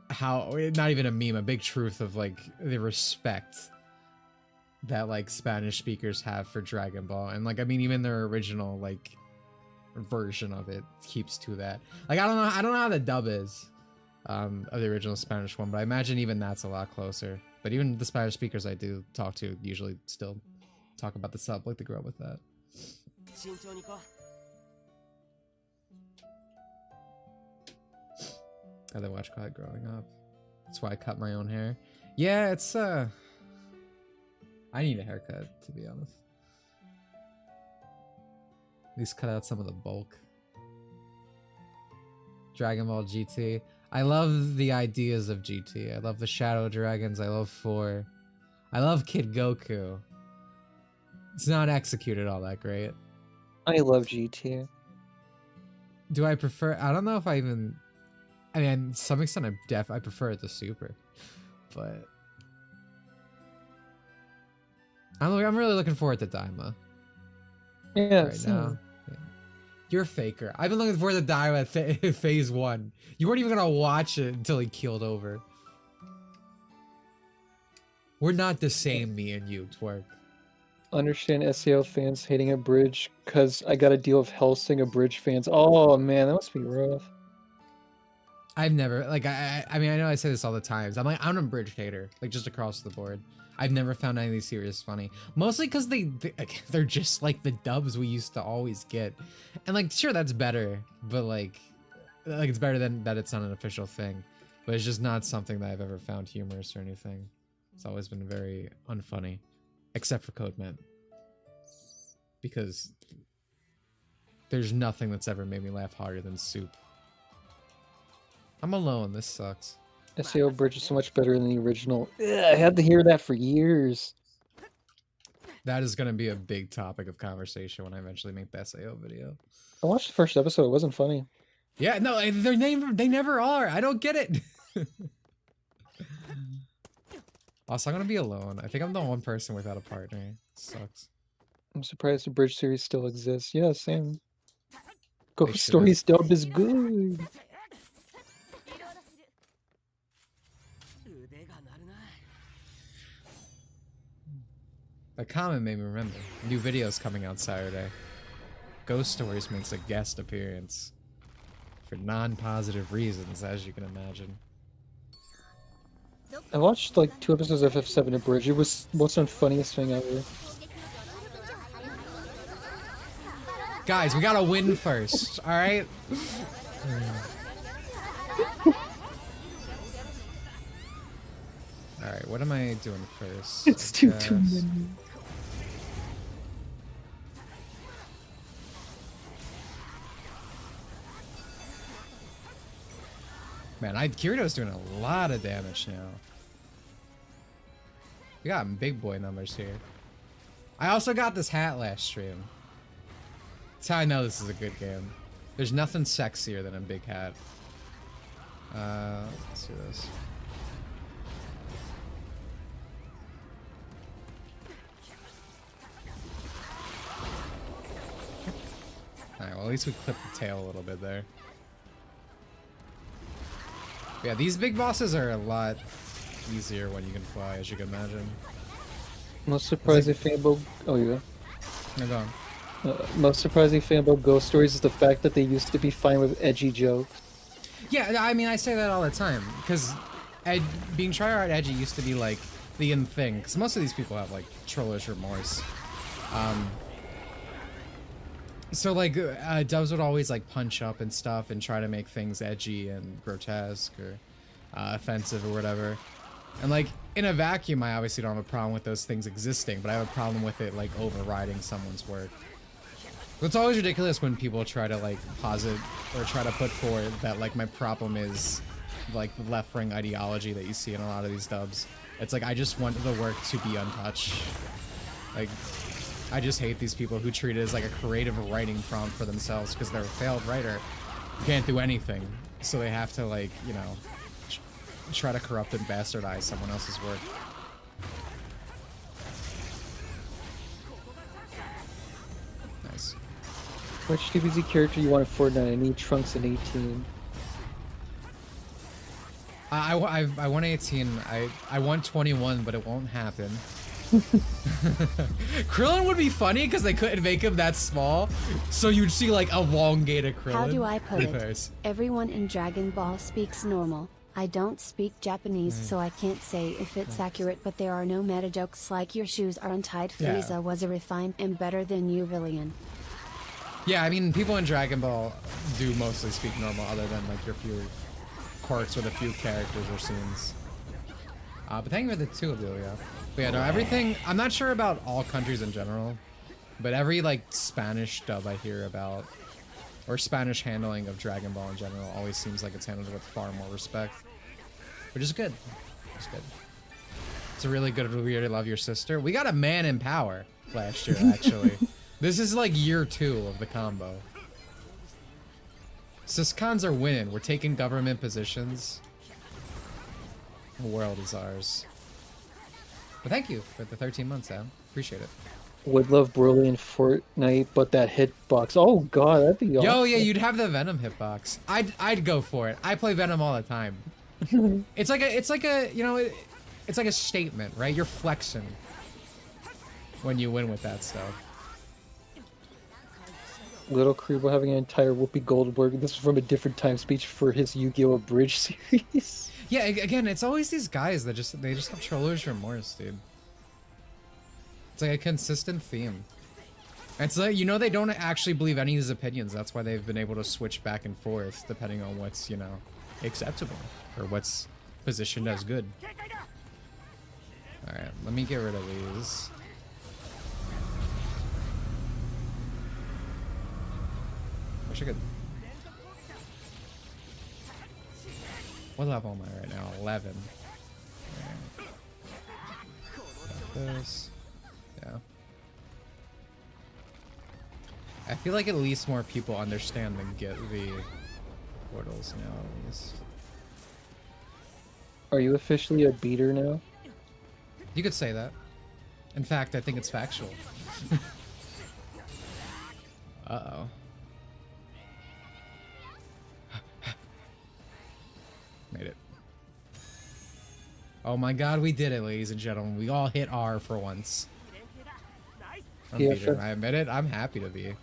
how, not even a meme, a big truth of, like, the respect that, like, Spanish speakers have for Dragon Ball. And, like, I mean, even their original, like, version of it keeps to that. Like, I don't know how the dub is of the original Spanish one, but I imagine even that's a lot closer. But even the Spanish speakers I do talk to usually still talk about the sub, like they grew up with that. I didn't watch Clyde growing up. That's why I cut my own hair. Yeah, it's I need a haircut, to be honest. At least cut out some of the bulk. Dragon Ball GT. I love the ideas of GT. I love the Shadow Dragons. I love 4. I love Kid Goku. It's not executed all that great. I love GT. Do I prefer... I don't know if I even... I mean, to some extent, I prefer it to Super. But... I'm really looking forward to Daima. Yeah, right now. You're a faker. I've been looking forward to Daima at phase 1. You weren't even gonna watch it until he keeled over. We're not the same, me and you, Twerk. Understand SAO fans hating a bridge because I got a deal of Hellsing a bridge fans. Oh man, that must be rough. I've never, like, I mean, I know I say this all the times. I'm a bridge hater, like, just across the board. I've never found any of these series funny. Mostly because they're just like the dubs we used to always get. And, like, sure, that's better, but, like it's better than that it's not an official thing. But it's just not something that I've ever found humorous or anything. It's always been very unfunny. Except for Code Mint. Because there's nothing that's ever made me laugh harder than Soup. I'm alone, this sucks. SAO Bridge is so much better than the original. Ugh, I had to hear that for years. That is going to be a big topic of conversation when I eventually make the SAO video. I watched the first episode. It wasn't funny. Yeah, no, they never are. I don't get it. Also, I'm gonna be alone. I think I'm the one person without a partner. Sucks. I'm surprised the Bridge series still exists. Yeah, same. They Ghost should've. Stories dub is good. A comment made me remember. New videos coming out Saturday. Ghost Stories makes a guest appearance. For non-positive reasons, as you can imagine. I watched like 2 episodes of FF7 at Bridge. It was most funniest thing ever. Guys, we gotta win first, alright? Alright, what am I doing first? It's too many. Man, Kirito's doing a lot of damage now. We got big boy numbers here. I also got this hat last stream. That's how I know this is a good game. There's nothing sexier than a big hat. Let's do this. Alright, well at least we clipped the tail a little bit there. Yeah, these big bosses are a lot easier when you can fly, as you can imagine. Most surprising thing about No, go on. most surprising thing about Ghost Stories is the fact that they used to be fine with edgy jokes. Yeah, I mean, I say that all the time, because being tryhard edgy used to be like the in thing, because most of these people have like trollish remorse. So like dubs would always like punch up and stuff and try to make things edgy and grotesque or offensive or whatever. And like in a vacuum, I obviously don't have a problem with those things existing, but I have a problem with it like overriding someone's work. It's always ridiculous when people try to like posit or try to put forward that like my problem is like the left-wing ideology that you see in a lot of these dubs. It's like I just want the work to be untouched. Like I just hate these people who treat it as like a creative writing prompt for themselves because they're a failed writer. Can't do anything, so they have to like, you know, try to corrupt and bastardize someone else's work. Nice. Which DBZ character you want in Fortnite? I need Trunks in 18. I want 18. I want 21, but it won't happen. Krillin would be funny because they couldn't make him that small, so you'd see like elongated Krillin. How do I put it? Everyone in Dragon Ball speaks normal. I don't speak Japanese, so I can't say if it's accurate, but there are no meta jokes like your shoes are untied. Frieza was a refined and better than you villain. Yeah, I mean, people in Dragon Ball do mostly speak normal, other than like your few quirks with a few characters or scenes. But thank you for the 2 of you, yeah. But yeah, no, everything, I'm not sure about all countries in general, but every like Spanish dub I hear about, or Spanish handling of Dragon Ball in general, always seems like it's handled with far more respect, which is good. It's good. It's a really good Weird Love Your Sister. We got a man in power last year, actually. This is like year 2 of the combo. Siskans are winning. We're taking government positions. The world is ours. But thank you for the 13 months, Sam. Appreciate it. Would love Broly in Fortnite, but that hitbox. Oh god, that'd be awesome. Yo, yeah, you'd have the Venom hitbox. I'd go for it. I play Venom all the time. It's like a you know, it's like a statement, right? You're flexing when you win with that stuff. Little Creeble having an entire Whoopi Goldberg. This is from a different time speech for his Yu-Gi-Oh! Bridge series. Yeah, again, it's always these guys that just have troller's remorse, dude. It's like a consistent theme. It's like, you know, they don't actually believe any of his opinions. That's why they've been able to switch back and forth depending on what's, you know, acceptable or what's positioned as good. All right, let me get rid of these. Wish I could. What level am I right now? 11. Right. Got this. Yeah. I feel like at least more people understand and get the portals now, at least. Are you officially a beater now? You could say that. In fact, I think it's factual. Uh-oh. Made it. Oh my god, we did it, ladies and gentlemen. We all hit R for once. I admit it, I'm happy to be.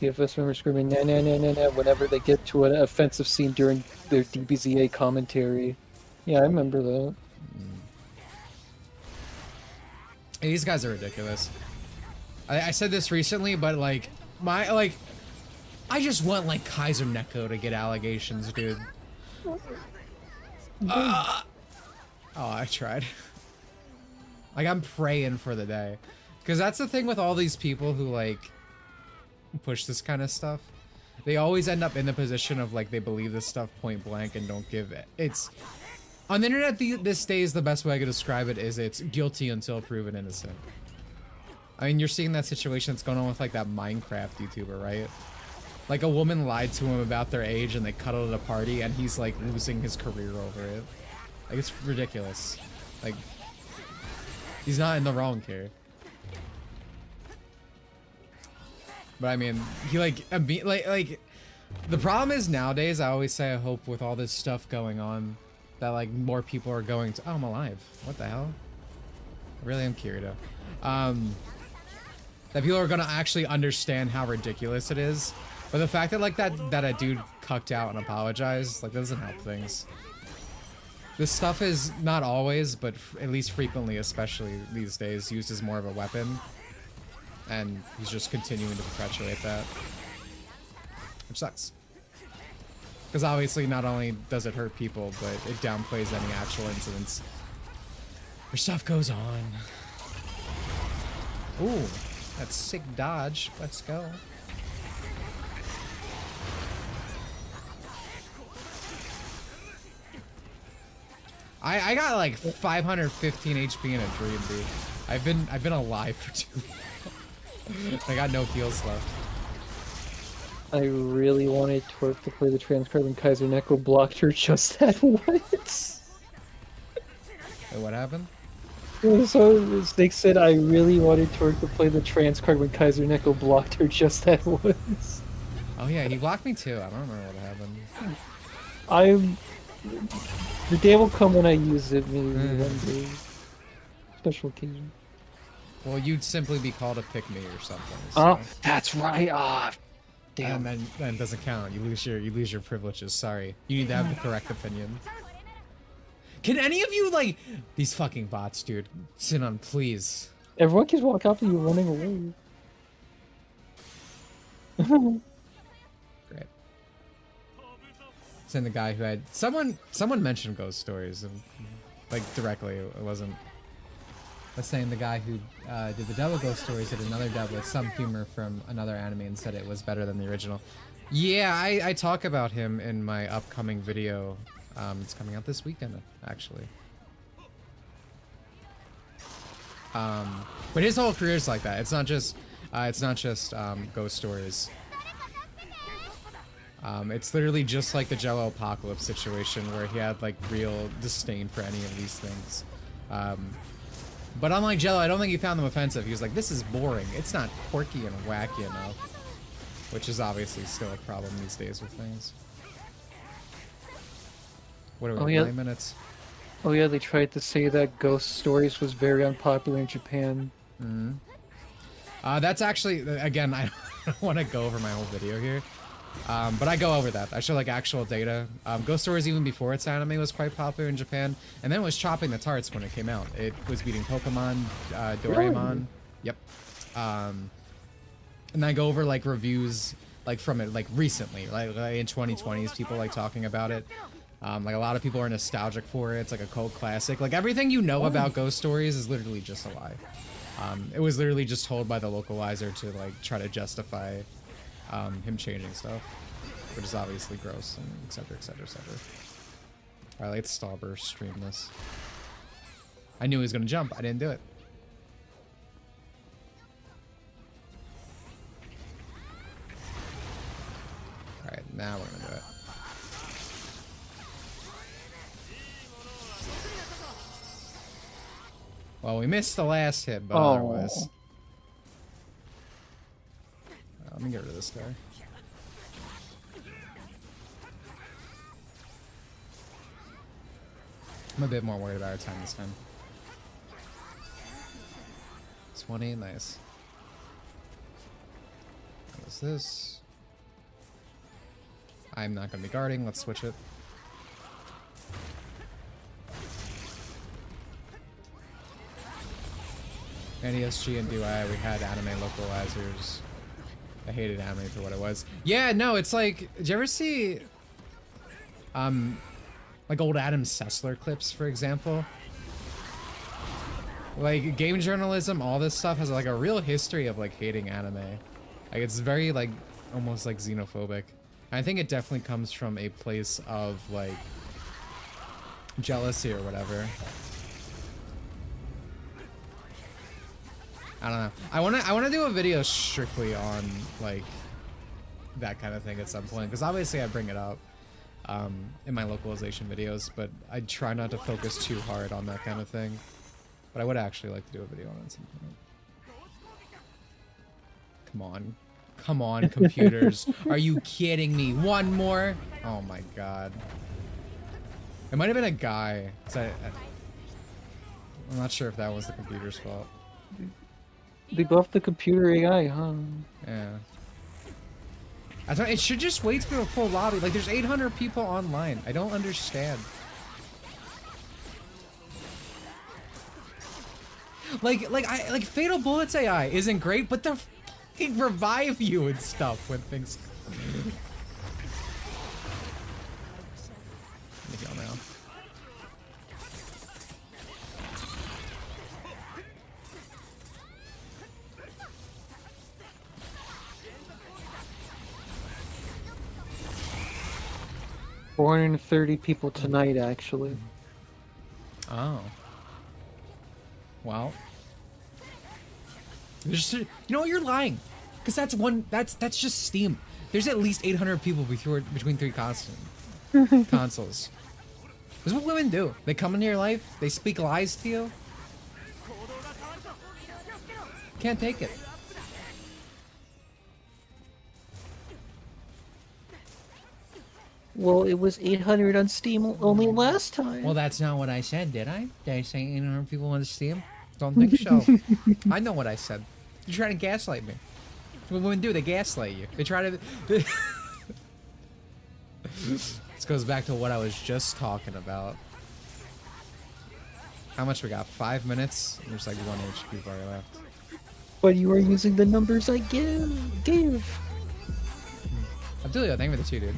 DFS members screaming nah nah nah nah nah whenever they get to an offensive scene during their DBZA commentary. Yeah, I remember that. Hey, these guys are ridiculous. I said this recently, but like I just want like Kaiser Neko to get allegations, dude. Oh, I tried. Like I'm praying for the day, because that's the thing with all these people who like push this kind of stuff. They always end up in the position of like they believe this stuff point blank and don't give it. It's on the internet. This days, the best way I could describe it is it's guilty until proven innocent. I mean, you're seeing that situation that's going on with like that Minecraft YouTuber, right? Like a woman lied to him about their age and they cuddled at a party and he's like losing his career over it. Like it's ridiculous. Like he's not in the wrong here. But I mean, he like the problem is nowadays, I always say I hope with all this stuff going on that like more people are going to, oh, I'm alive. What the hell? I really am curious. That people are gonna actually understand how ridiculous it is. But the fact that like that a dude cucked out and apologized, like that doesn't help things. This stuff is not always, but at least frequently, especially these days, used as more of a weapon. And he's just continuing to perpetuate that. Which sucks. Because obviously not only does it hurt people, but it downplays any actual incidents where stuff goes on. Ooh, that's sick dodge. Let's go. I got like 515 HP in a dream, dude. I've been alive for 2 months. I got no heals left. I really wanted Twerk to play the transcribe and Kaiser Neko blocked her just that once. Wait, what happened? So Snake said I really wanted Twerk to play the transcribe when Kaiser Neko blocked her just that once. Oh yeah, he blocked me too. I don't remember what happened. The day will come when I use it, maybe one day. Special occasion. Well, you'd simply be called a pick-me or something. Oh, So. that's right. Ah, damn. And then it doesn't count. You lose your privileges. Sorry. You need to have the correct opinion. Can any of you like these fucking bots, dude? Sit on, please. Everyone keeps walking up to you running away. Great. Send the guy who had someone mentioned ghost stories, and like directly. It wasn't. I was saying the guy who did the double ghost stories did another dub with some humor from another anime and said it was better than the original. Yeah, I talk about him in my upcoming video. It's coming out this weekend, actually. But his whole career is like that. It's not just ghost stories. It's literally just like the Jello Apocalypse situation where he had like real disdain for any of these things. But unlike Jello, I don't think he found them offensive. He was like, this is boring. It's not quirky and wacky enough. Which is obviously still a problem these days with things. What are we, 9 minutes? Oh yeah, they tried to say that Ghost Stories was very unpopular in Japan. That's actually, again, I don't want to go over my whole video here. But I go over that. I show like actual data. Ghost Stories, even before its anime, was quite popular in Japan, and then it was chopping the tarts when it came out. It was beating Pokemon, Doraemon. Yep. And I go over like reviews like from it like recently, like in 2020s, people like talking about it. Like a lot of people are nostalgic for it. It's like a cult classic. Like everything you know about Ghost Stories is literally just a lie. It was literally just told by the localizer to like try to justify him changing stuff, which is obviously gross, and etc, etc, etc. Alright, let's Starburst stream this. I knew he was gonna jump, I didn't do it. Alright, now we're gonna do it. Well, we missed the last hit, but Oh. otherwise. Let me get rid of this guy. I'm a bit more worried about our time this time. 20, nice. What is this? I'm not going to be guarding, let's switch it. NESG and DUI, we had anime localizers. I hated anime for what it was. Yeah, no, it's like, did you ever see, like old Adam Sessler clips, for example? Like, game journalism, all this stuff has like a real history of like hating anime. Like, it's very like, almost like xenophobic. I think it definitely comes from a place of like, jealousy or whatever. I don't know. I wanna do a video strictly on like that kind of thing at some point, because obviously I bring it up in my localization videos, but I try not to focus too hard on that kind of thing. But I would actually like to do a video on it at some point. Come on. Come on, computers. Are you kidding me? One more? Oh my god. It might have been a guy. I'm not sure if that was the computer's fault. They buffed the computer AI, huh? Yeah. I thought it should just wait for a full lobby. Like, there's 800 people online. I don't understand. Like Fatal Bullets AI isn't great, but they'll fucking revive you and stuff when things. Let me go now. $430 people tonight, actually. Oh. Well. You know what? You're lying. Because that's just Steam. There's at least 800 people between three consoles. This is what women do. They come into your life, they speak lies to you. Can't take it. Well, it was 800 on Steam only last time. Well, that's not what I said, did I? Did I say 800 people on Steam? Don't think so. I know what I said. You're trying to gaslight me. What women do, they gaslight you. They try to... This goes back to what I was just talking about. How much we got? 5 minutes? There's like 1 HP bar left. But you were using the numbers I gave. Abdulio, thank you for the 2, dude.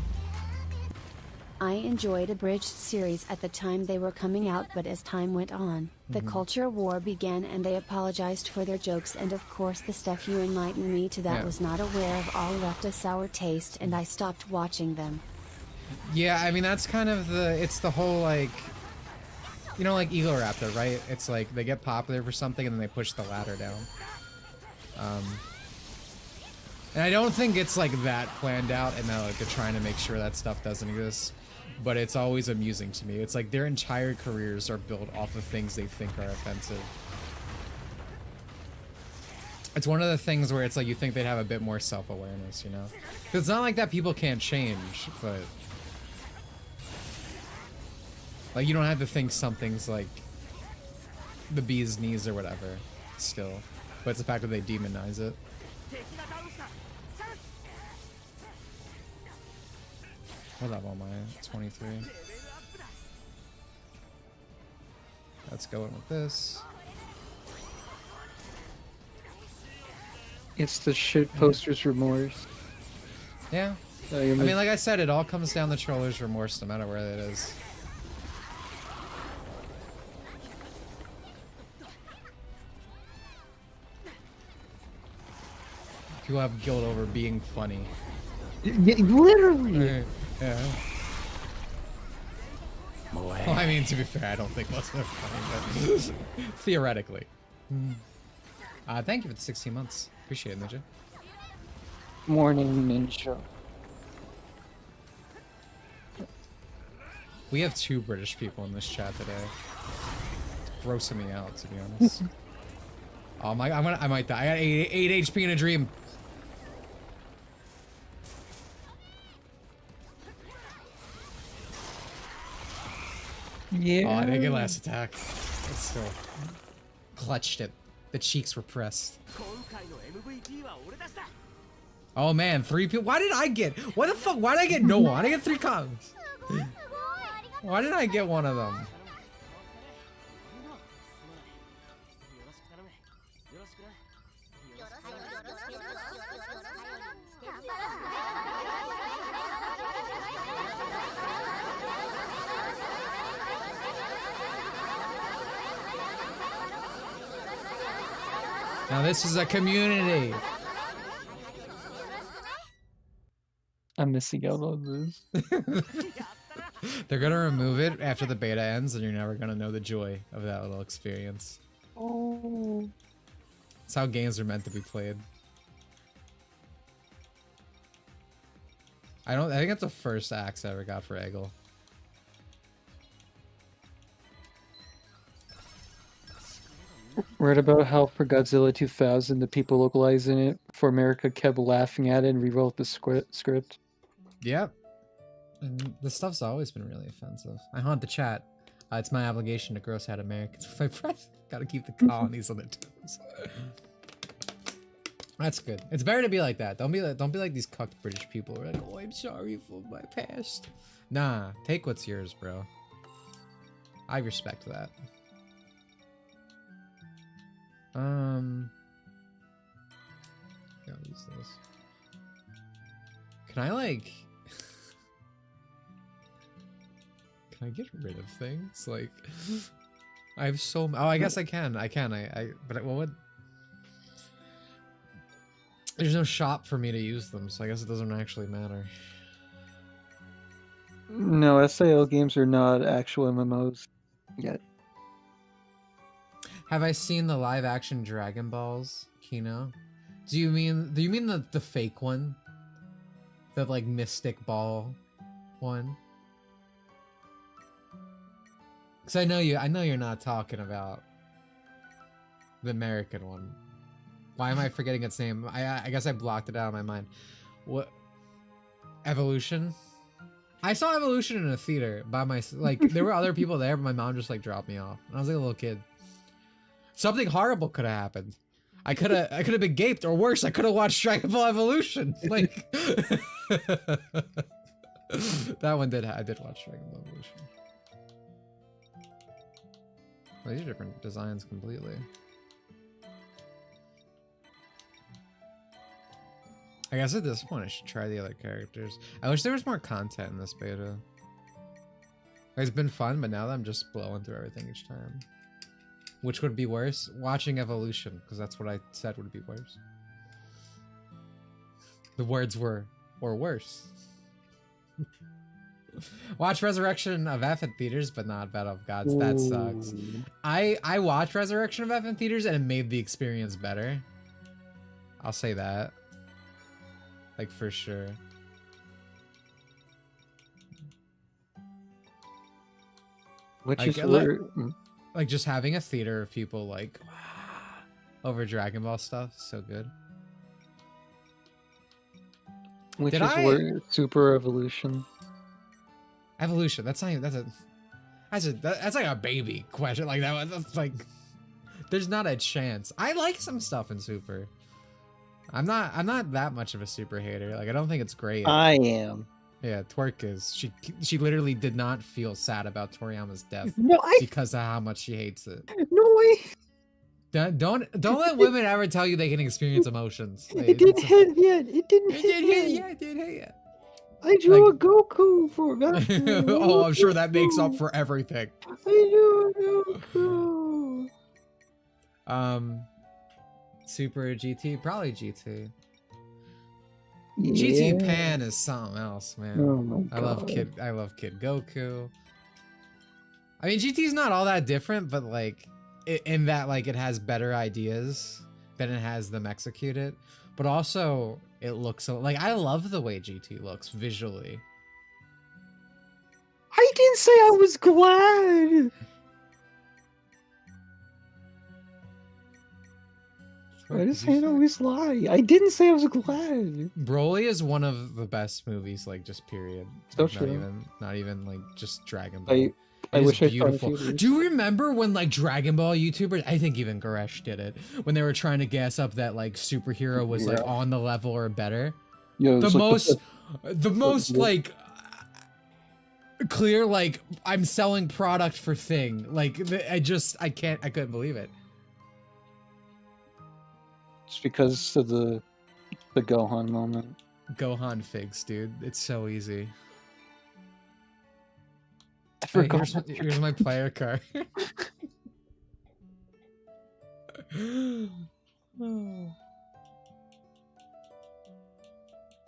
I enjoyed Abridged series at the time they were coming out, but as time went on, the culture war began and they apologized for their jokes, and of course the stuff you enlightened me to that was not aware of all left a sour taste, and I stopped watching them. Yeah, I mean, that's kind of it's the whole, like, you know, like Ego Raptor, right? It's like they get popular for something and then they push the ladder down. And I don't think it's like that planned out and that like they're trying to make sure that stuff doesn't exist. But it's always amusing to me. It's like their entire careers are built off of things they think are offensive. It's one of the things where it's like you think they'd have a bit more self-awareness, you know? 'Cause it's not like that people can't change, but... Like, you don't have to think something's like the bee's knees or whatever, still. But it's the fact that they demonize it. What level am I? 23. Let's go in with this. It's the shit poster's remorse. Yeah. I mean, like I said, it all comes down to troller's remorse no matter where it is. People have guilt over being funny. Literally. Yeah. Well, I mean, to be fair, I don't think most of them are funny, but theoretically. Thank you for the 16 months. Appreciate it, Ninja. Morning Ninja. We have 2 British people in this chat today. grossing me out, to be honest. Oh my, I might die. I got 8 HP in a dream. Yeah. Oh, I didn't get last attack. But still. Clutched it. The cheeks were pressed. Oh man, 3 people. Why did I get? What the fuck? Why did I get no one? I get 3 coms. Why did I get one of them? Now this is a community. I'm missing out on this. They're gonna remove it after the beta ends, and you're never gonna know the joy of that little experience. Oh. It's how games are meant to be played. I think that's the first axe I ever got for Eggle. Read about how for Godzilla 2000, the people localizing it for America kept laughing at it and rewrote the script. Yep. And this stuff's always been really offensive. I haunt the chat. It's my obligation to gross out Americans with my press. Gotta keep the colonies on their toes. That's good. It's better to be like that. Don't be like these cucked British people who are like, oh, I'm sorry for my past. Nah, take what's yours, bro. I respect that. Yeah, I'll use this. Can I like can I get rid of things? Like I have so oh I guess I can. But what would there's no shop for me to use them, so I guess it doesn't actually matter. No, SAO games are not actual MMOs yet. Have I seen the live action Dragon Balls, Kino? Do you mean the fake one? The like Mystic Ball one? Cause I know you're not talking about the American one. Why am I forgetting its name? I guess I blocked it out of my mind. What? Evolution? I saw Evolution in a theater by myself. Like there were other people there, but my mom just like dropped me off. And I was like a little kid. Something horrible could have happened. I could have been gaped, or worse, I could have watched Dragon Ball Evolution. Like that one did. I did watch Dragon Ball Evolution. Well, these are different designs completely. I guess at this point I should try the other characters. I wish there was more content in this beta. It's been fun, but now that I'm just blowing through everything each time. Which would be worse? Watching Evolution, because that's what I said would be worse. The words were, or worse. Watch Resurrection of F in theaters, but not Battle of Gods. That sucks. I watched Resurrection of F in theaters, and it made the experience better. I'll say that. Like, for sure. Which Like, is where... Like, just having a theater of people, like, over Dragon Ball stuff, so good. Which Did is I- where Super Evolution. Evolution, that's not even, that's like a baby question. Like, that's like, there's not a chance. I like some stuff in Super. I'm not that much of a Super hater. Like, I don't think it's great. I am. Yeah, Twerk is. She literally did not feel sad about Toriyama's death No, because of how much she hates it. No way. Don't let women ever tell you they can experience emotions. It didn't hit yet. It didn't It hit did yet. hit. Yeah, it did hit. Yeah. I drew Like- a Goku for that. Oh, I'm sure that makes up for everything. I drew a Goku. Super GT, probably GT. Yeah. GT Pan is something else, man. Oh my I love Kid Goku. I mean, GT's not all that different, but like in that like it has better ideas than it has them executed, but also it looks so like I love the way GT looks visually. I didn't say I was glad. I just can't always lie. I didn't say I was glad. Broly is one of the best movies, like just period. So Like, true. not even like just Dragon Ball. I It is wish I saw it in beautiful. theaters. Do you remember when like Dragon Ball YouTubers, I think even Goresh did it, when they were trying to gas up that like superhero was like on the level or better? Yeah, The it's like most like clear like I'm selling product for thing. Like I couldn't believe it. It's because of the Gohan moment. Gohan figs, dude. It's so easy. I Hey, forgot. here's my player card.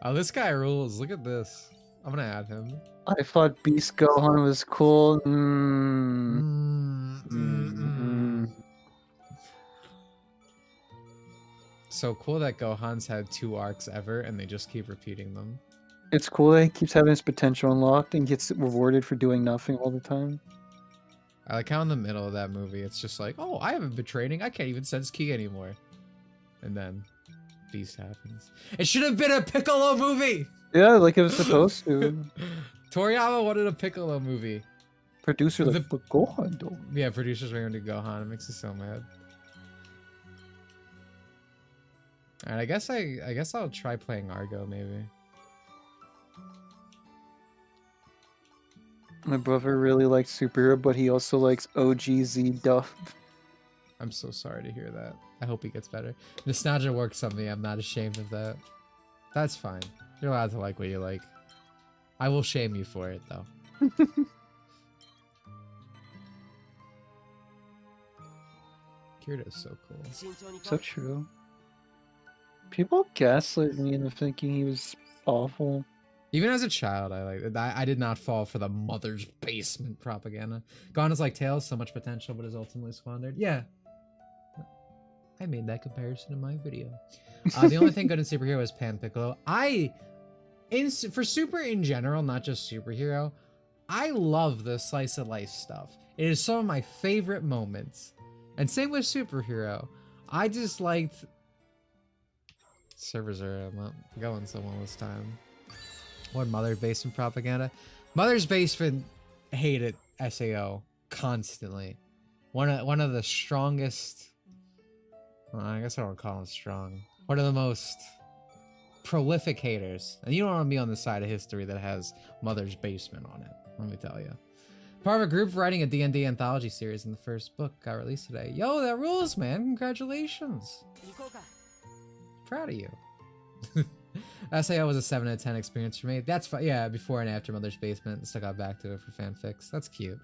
Oh, this guy rules. Look at this. I'm gonna add him. I thought Beast Gohan was cool. So cool that Gohan's had 2 arcs ever, and they just keep repeating them. It's cool that he keeps having his potential unlocked and gets rewarded for doing nothing all the time. I like how in the middle of that movie, it's just like, oh, I haven't been training. I can't even sense ki anymore. And then Beast happens. It should have been a Piccolo movie! Yeah, like it was supposed to. Toriyama wanted a Piccolo movie. Producer like, but Gohan though. Yeah, producers were into Gohan. It makes me so mad. Alright, I guess I'll try playing Argo maybe. My brother really likes superhero, but he also likes OGZ Duff. I'm so sorry to hear that. I hope he gets better. Nostalgia works on me. I'm not ashamed of that. That's fine. You're allowed to like what you like. I will shame you for it though. Kirito's so cool. So true. People gaslit me into thinking he was awful. Even as a child, I did not fall for the mother's basement propaganda. Gone is like Tails, so much potential, but is ultimately squandered. Yeah. I made that comparison in my video. The only thing good in superhero is Pan Piccolo. For super in general, not just superhero, I love the slice of life stuff. It is some of my favorite moments. And same with superhero. I just liked... Servers are not going so well this time. What Mother's Basement propaganda? Mother's Basement hated SAO constantly. One of the strongest... Well, I guess I don't call him strong. One of the most prolific haters. And you don't want to be on the side of history that has Mother's Basement on it. Let me tell you. Part of a group writing a D&D anthology series, and the first book got released today. Yo, that rules, man. Congratulations. Proud of you. SAO was a 7 out of 10 experience for me. That's fine. Yeah, before and after Mother's Basement. Still got back to it for fanfics. That's cute.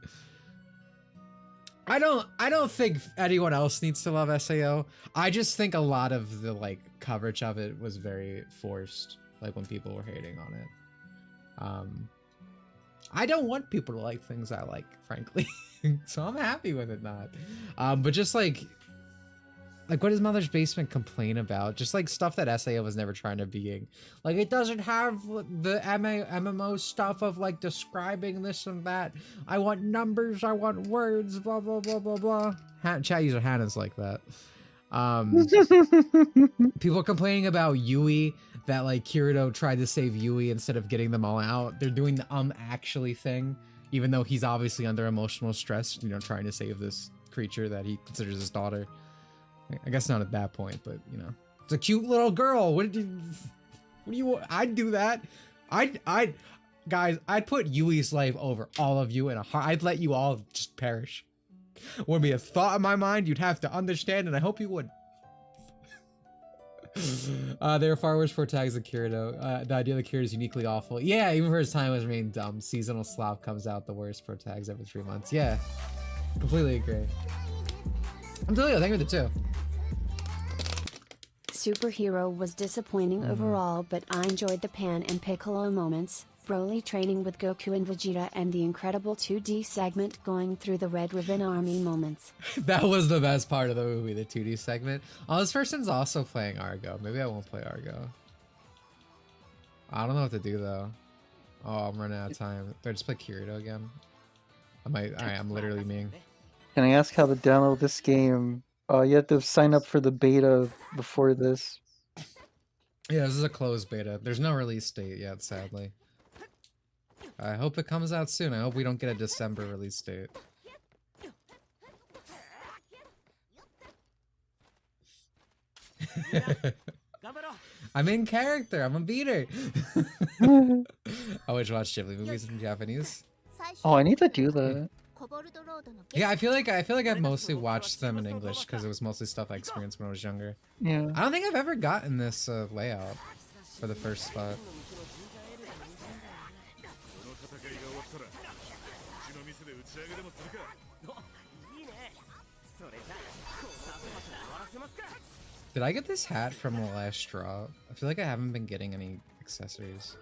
I don't think anyone else needs to love SAO. I just think a lot of the like coverage of it was very forced, like when people were hating on it. I don't want people to like things I like, frankly. So I'm happy with it not. But just like what does Mother's Basement complain about? Just like stuff that SAO was never trying to be. Like it doesn't have the MMO stuff of like describing this and that. I want numbers, I want words, blah blah blah blah blah. Chat user Hannah's like that. People complaining about Yui, that like Kirito tried to save Yui instead of getting them all out. They're doing the actually thing, even though he's obviously under emotional stress, you know, trying to save this creature that he considers his daughter. I guess not at that point, but you know, it's a cute little girl. What do you? I'd do that. Guys, I'd put Yui's life over all of you in a heart. I'd let you all just perish. Wouldn't be a thought in my mind. You'd have to understand, and I hope you would. There are far worse for tags than Kirito. The idea that Kirito is uniquely awful. Yeah, even for his time was remained dumb. Seasonal slop comes out the worst pro tags every 3 months. Yeah, completely agree. I'm telling you, thank you for the 2. Superhero was disappointing overall, but I enjoyed the Pan and Piccolo moments, Broly training with Goku and Vegeta, and the incredible 2D segment going through the Red Ribbon Army moments. That was the best part of the movie, the 2D segment. Oh, this person's also playing Argo. Maybe I won't play Argo. I don't know what to do though. Oh, I'm running out of time. Do I just play Kirito again? Alright, I'm literally mean. Can I ask how to download this game You have to sign up for the beta before this. Yeah, this is a closed beta. There's no release date yet, sadly. I hope it comes out soon. I hope we don't get a December release date. I'm in character. I'm a beater. I always watch Ghibli movies in Japanese. Oh, I need to do that. Yeah, I feel like I've mostly watched them in English because it was mostly stuff I experienced when I was younger. Yeah. I don't think I've ever gotten this layout for the first spot. Did I get this hat from the last draw? I feel like I haven't been getting any accessories.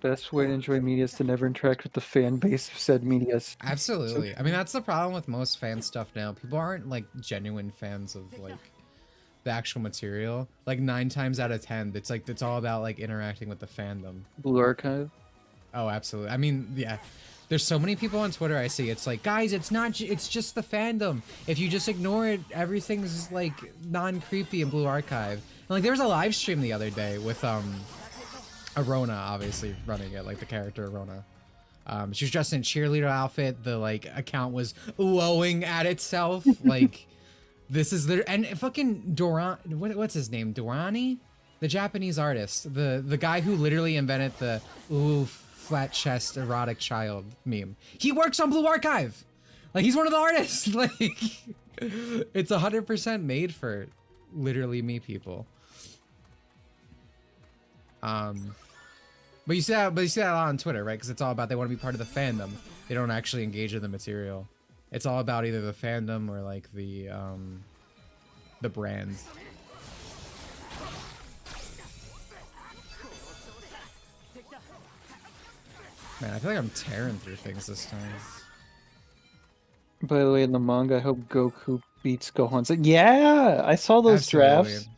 Best way to enjoy media is to never interact with the fan base of said media. Absolutely. I mean, that's the problem with most fan stuff now. People aren't like genuine fans of like the actual material. Like 9 times out of 10, it's all about like interacting with the fandom. Blue Archive. Oh, absolutely. I mean, yeah. There's so many people on Twitter I see. It's like, guys, it's just the fandom. If you just ignore it, everything's like non-creepy in Blue Archive. And, like there was a live stream the other day with Arona obviously running it, like the character Arona. She was dressed in a cheerleader outfit. The like account was oohing at itself. Like this is the and fucking Doran. What's his name? Dorani, the Japanese artist, the guy who literally invented the ooh flat chest erotic child meme. He works on Blue Archive. Like he's one of the artists. Like it's 100% made for literally me people. But you see that a lot on Twitter, right? Because it's all about they want to be part of the fandom. They don't actually engage in the material. It's all about either the fandom or like the brand. Man, I feel like I'm tearing through things this time. By the way, in the manga, I hope Goku beats Gohan. Like, yeah, I saw those Absolutely. drafts.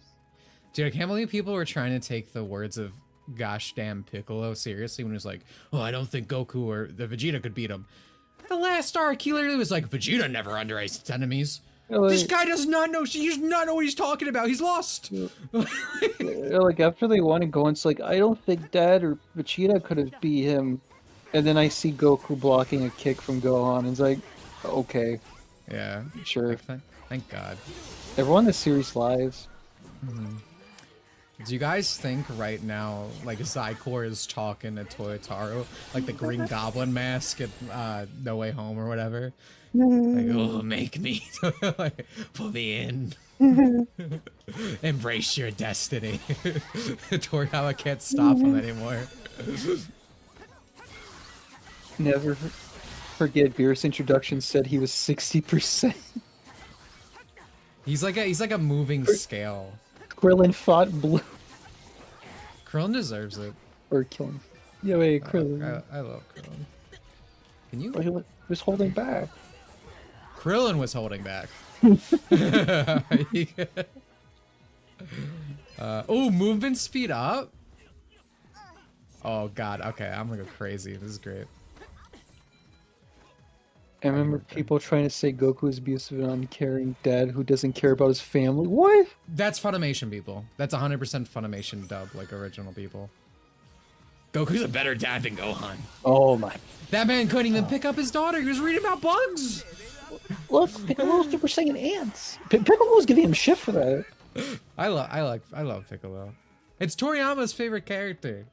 Dude, I can't believe people were trying to take the words of gosh damn Piccolo seriously when he was like, oh, I don't think Goku or the Vegeta could beat him. The last arc, he literally was like, Vegeta never underestimates its enemies. This guy does not know. He does not know what he's talking about. He's lost. Like after they won, Gohan's like, I don't think Dad or Vegeta could have beat him. And then I see Goku blocking a kick from Gohan, and it's like, okay. Yeah. Sure. Thank God. Everyone in the series lives. Do you guys think right now, like Zykor is talking to Toyotaro, like the Green Goblin mask at No Way Home or whatever? Like, oh, make me, like, put me in. Embrace your destiny. Toriyama can't stop him anymore. Never forget Beerus' introduction said he was 60%. He's like a moving scale. Krillin fought Blue. Krillin deserves it. Or kill him. Yeah, wait, Krillin. I love Krillin. Can you? Oh, he was holding back. Krillin was holding back. Oh, movement speed up? Oh god, okay, I'm gonna go crazy. This is great. I remember people trying to say Goku is abusive and uncaring dad who doesn't care about his family. What? That's Funimation people. That's 100% Funimation dub, like original people. Goku's a better dad than Gohan. Oh my. That man couldn't even pick up his daughter. He was reading about bugs. Look, Piccolo's Super Saiyan ants. Piccolo was giving him shit for that. I love Piccolo. It's Toriyama's favorite character.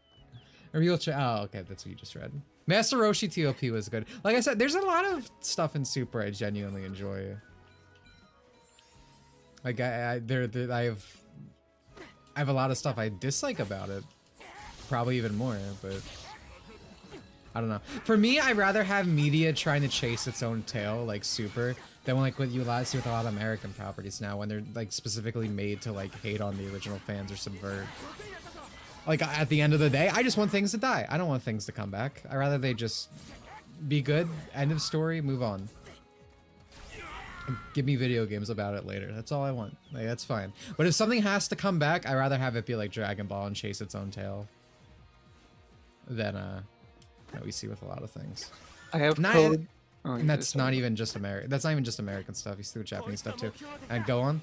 Oh, okay, that's what you just read. Master Roshi TOP was good. Like I said, there's a lot of stuff in Super I genuinely enjoy. Like I have a lot of stuff I dislike about it. Probably even more, but I don't know. For me, I'd rather have media trying to chase its own tail, like Super, than like what you see with a lot of American properties now, when they're like specifically made to like hate on the original fans or subvert. Like at the end of the day, I just want things to die. I don't want things to come back. I'd rather they just be good, end of story, move on. Give me video games about it later. That's all I want. Like, that's fine. But if something has to come back, I'd rather have it be like Dragon Ball and chase its own tail than that we see with a lot of things. I have code. Oh, And that's not even just American. That's not even just American stuff. You see the Japanese stuff too. And go on.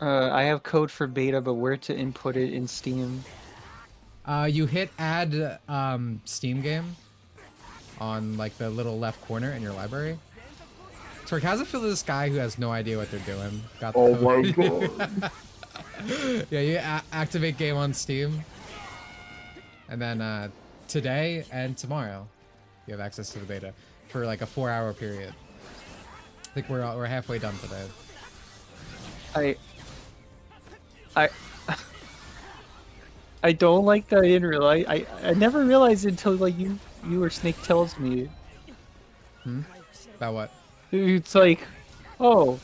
I have code for beta, but where to input it in Steam? You hit add Steam game on like the little left corner in your library. Twerk, how's it feel to this guy who has no idea what they're doing? Got the code. My god. Yeah, you activate game on Steam. And then today and tomorrow, you have access to the beta for like a 4-hour period. I think we're halfway done today. I don't like that I didn't realize. I never realized until like you or Snake tells me. About what? It's like, oh,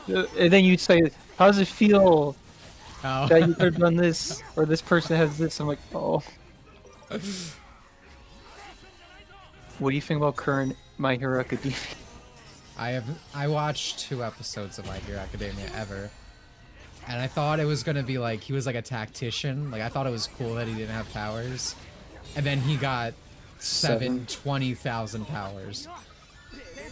and then you'd say, "How does it feel Oh. that you could have done this or this person has this?" I'm like, oh. What do you think about current My Hero Academia? I watched 2 episodes of My Hero Academia ever. And I thought it was gonna be like he was like a tactician. Like I thought it was cool that he didn't have powers. And then he got 20,000 powers.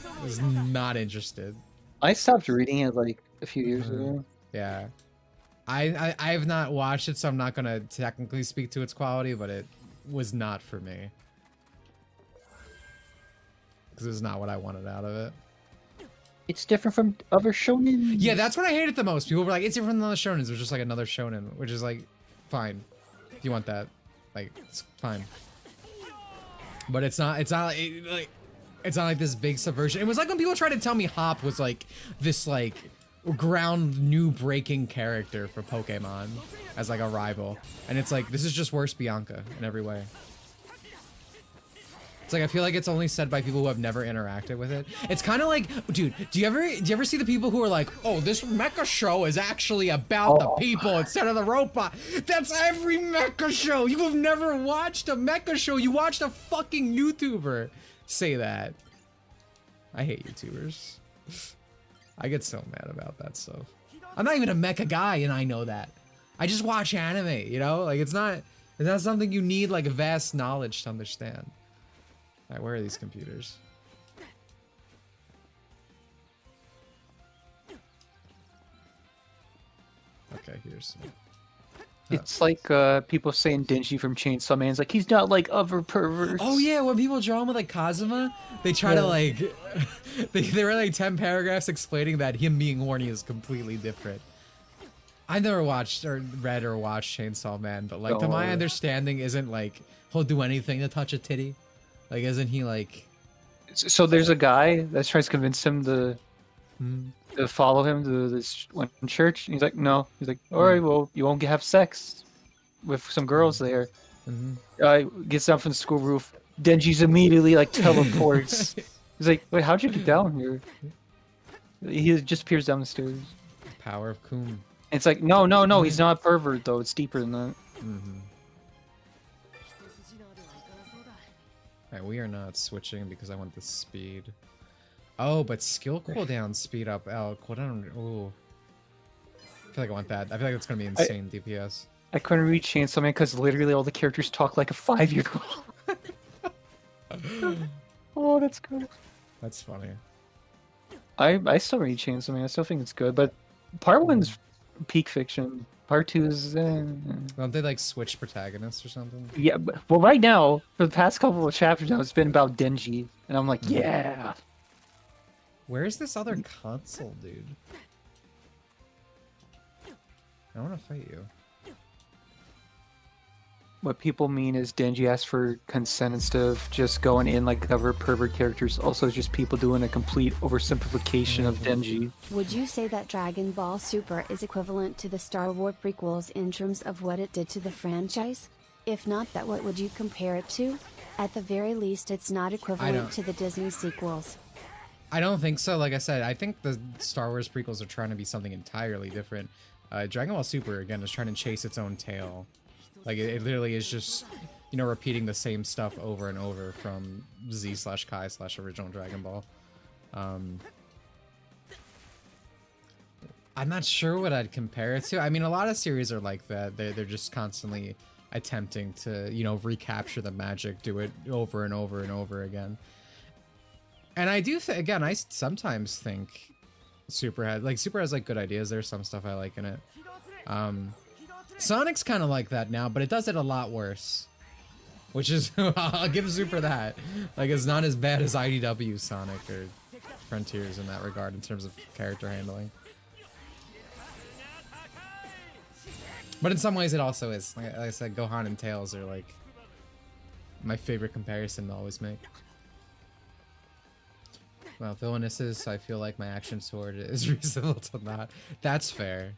I was not interested. I stopped reading it like a few years ago. Yeah. I have not watched it, so I'm not gonna technically speak to its quality, but it was not for me. Because it was not what I wanted out of it. It's different from other shonen. Yeah, that's what I hated the most. People were like, it's different than other shonens. It was just like another shonen, which is like, fine. If you want that, like, it's fine. But it's not like this big subversion. It was like when people tried to tell me Hop was like this like ground new breaking character for Pokemon as like a rival. And it's like, this is just worse Bianca in every way. It's like I feel like it's only said by people who have never interacted with it. It's kind of like, dude, do you ever see the people who are like, oh, this mecha show is actually about the people instead of the robot? That's every mecha show. You have never watched a mecha show. You watched a fucking YouTuber say that. I hate YouTubers. I get so mad about that stuff. I'm not even a mecha guy, and I know that. I just watch anime, you know? Like it's not something you need like a vast knowledge to understand. Alright, where are these computers? Okay, here's some. It's like people saying Denji from Chainsaw Man. It's like he's not like other perverts. Oh yeah, when people draw him with like Kazuma, they try to like they were like 10 paragraphs explaining that him being horny is completely different. I've never watched or read or watched Chainsaw Man, but like to my understanding isn't like he'll do anything to touch a titty. Like isn't he like So there's a guy that tries to convince him to follow him to this one church. And he's like, no. He's like, all right, well, you won't have sex with some girls there. Gets down from the school roof. Denji's immediately like teleports. He's like, wait, how'd you get down here? He just appears down the stairs. power of Coom? And it's like, no, he's not a pervert though. It's deeper than that. Alright, we are not switching because I want the speed. Oh, but skill cooldown speed up. Oh, cooldown. Ooh. I feel like I want that. I feel like it's gonna be insane DPS. I couldn't read Chainsaw Man because literally all the characters talk like a 5-year-old. Oh, that's good. That's funny. I still read Chainsaw Man. I still think it's good, but part 1's peak fiction. Part 2 is. Don't they like switch protagonists or something? Yeah, well, right now for the past couple of chapters now, it's been about Denji, and I'm like, yeah. Where's this other console, dude? I want to fight you. What people mean is Denji asked for consent instead of just going in like other pervert characters. Also, just people doing a complete oversimplification of Denji. Would you say that Dragon Ball Super is equivalent to the Star Wars prequels in terms of what it did to the franchise? If not that, what would you compare it to? At the very least, it's not equivalent to the Disney sequels. I don't think so. Like I said, I think the Star Wars prequels are trying to be something entirely different. Dragon Ball Super, again, is trying to chase its own tail. Like, it literally is just, you know, repeating the same stuff over and over from Z/Kai/original Dragon Ball. I'm not sure what I'd compare it to. I mean, a lot of series are like that. They're just constantly attempting to, you know, recapture the magic, do it over and over and over again. And I do again, I sometimes think Super has like good ideas. There's some stuff I like in it. Sonic's kind of like that now, but it does it a lot worse. Which is, I'll give Super that. Like, it's not as bad as IDW Sonic or Frontiers in that regard in terms of character handling. But in some ways it also is. Like I said, Gohan and Tails are like my favorite comparison to always make. Well, villainesses, I feel like my action sword is reasonable to not. That's fair.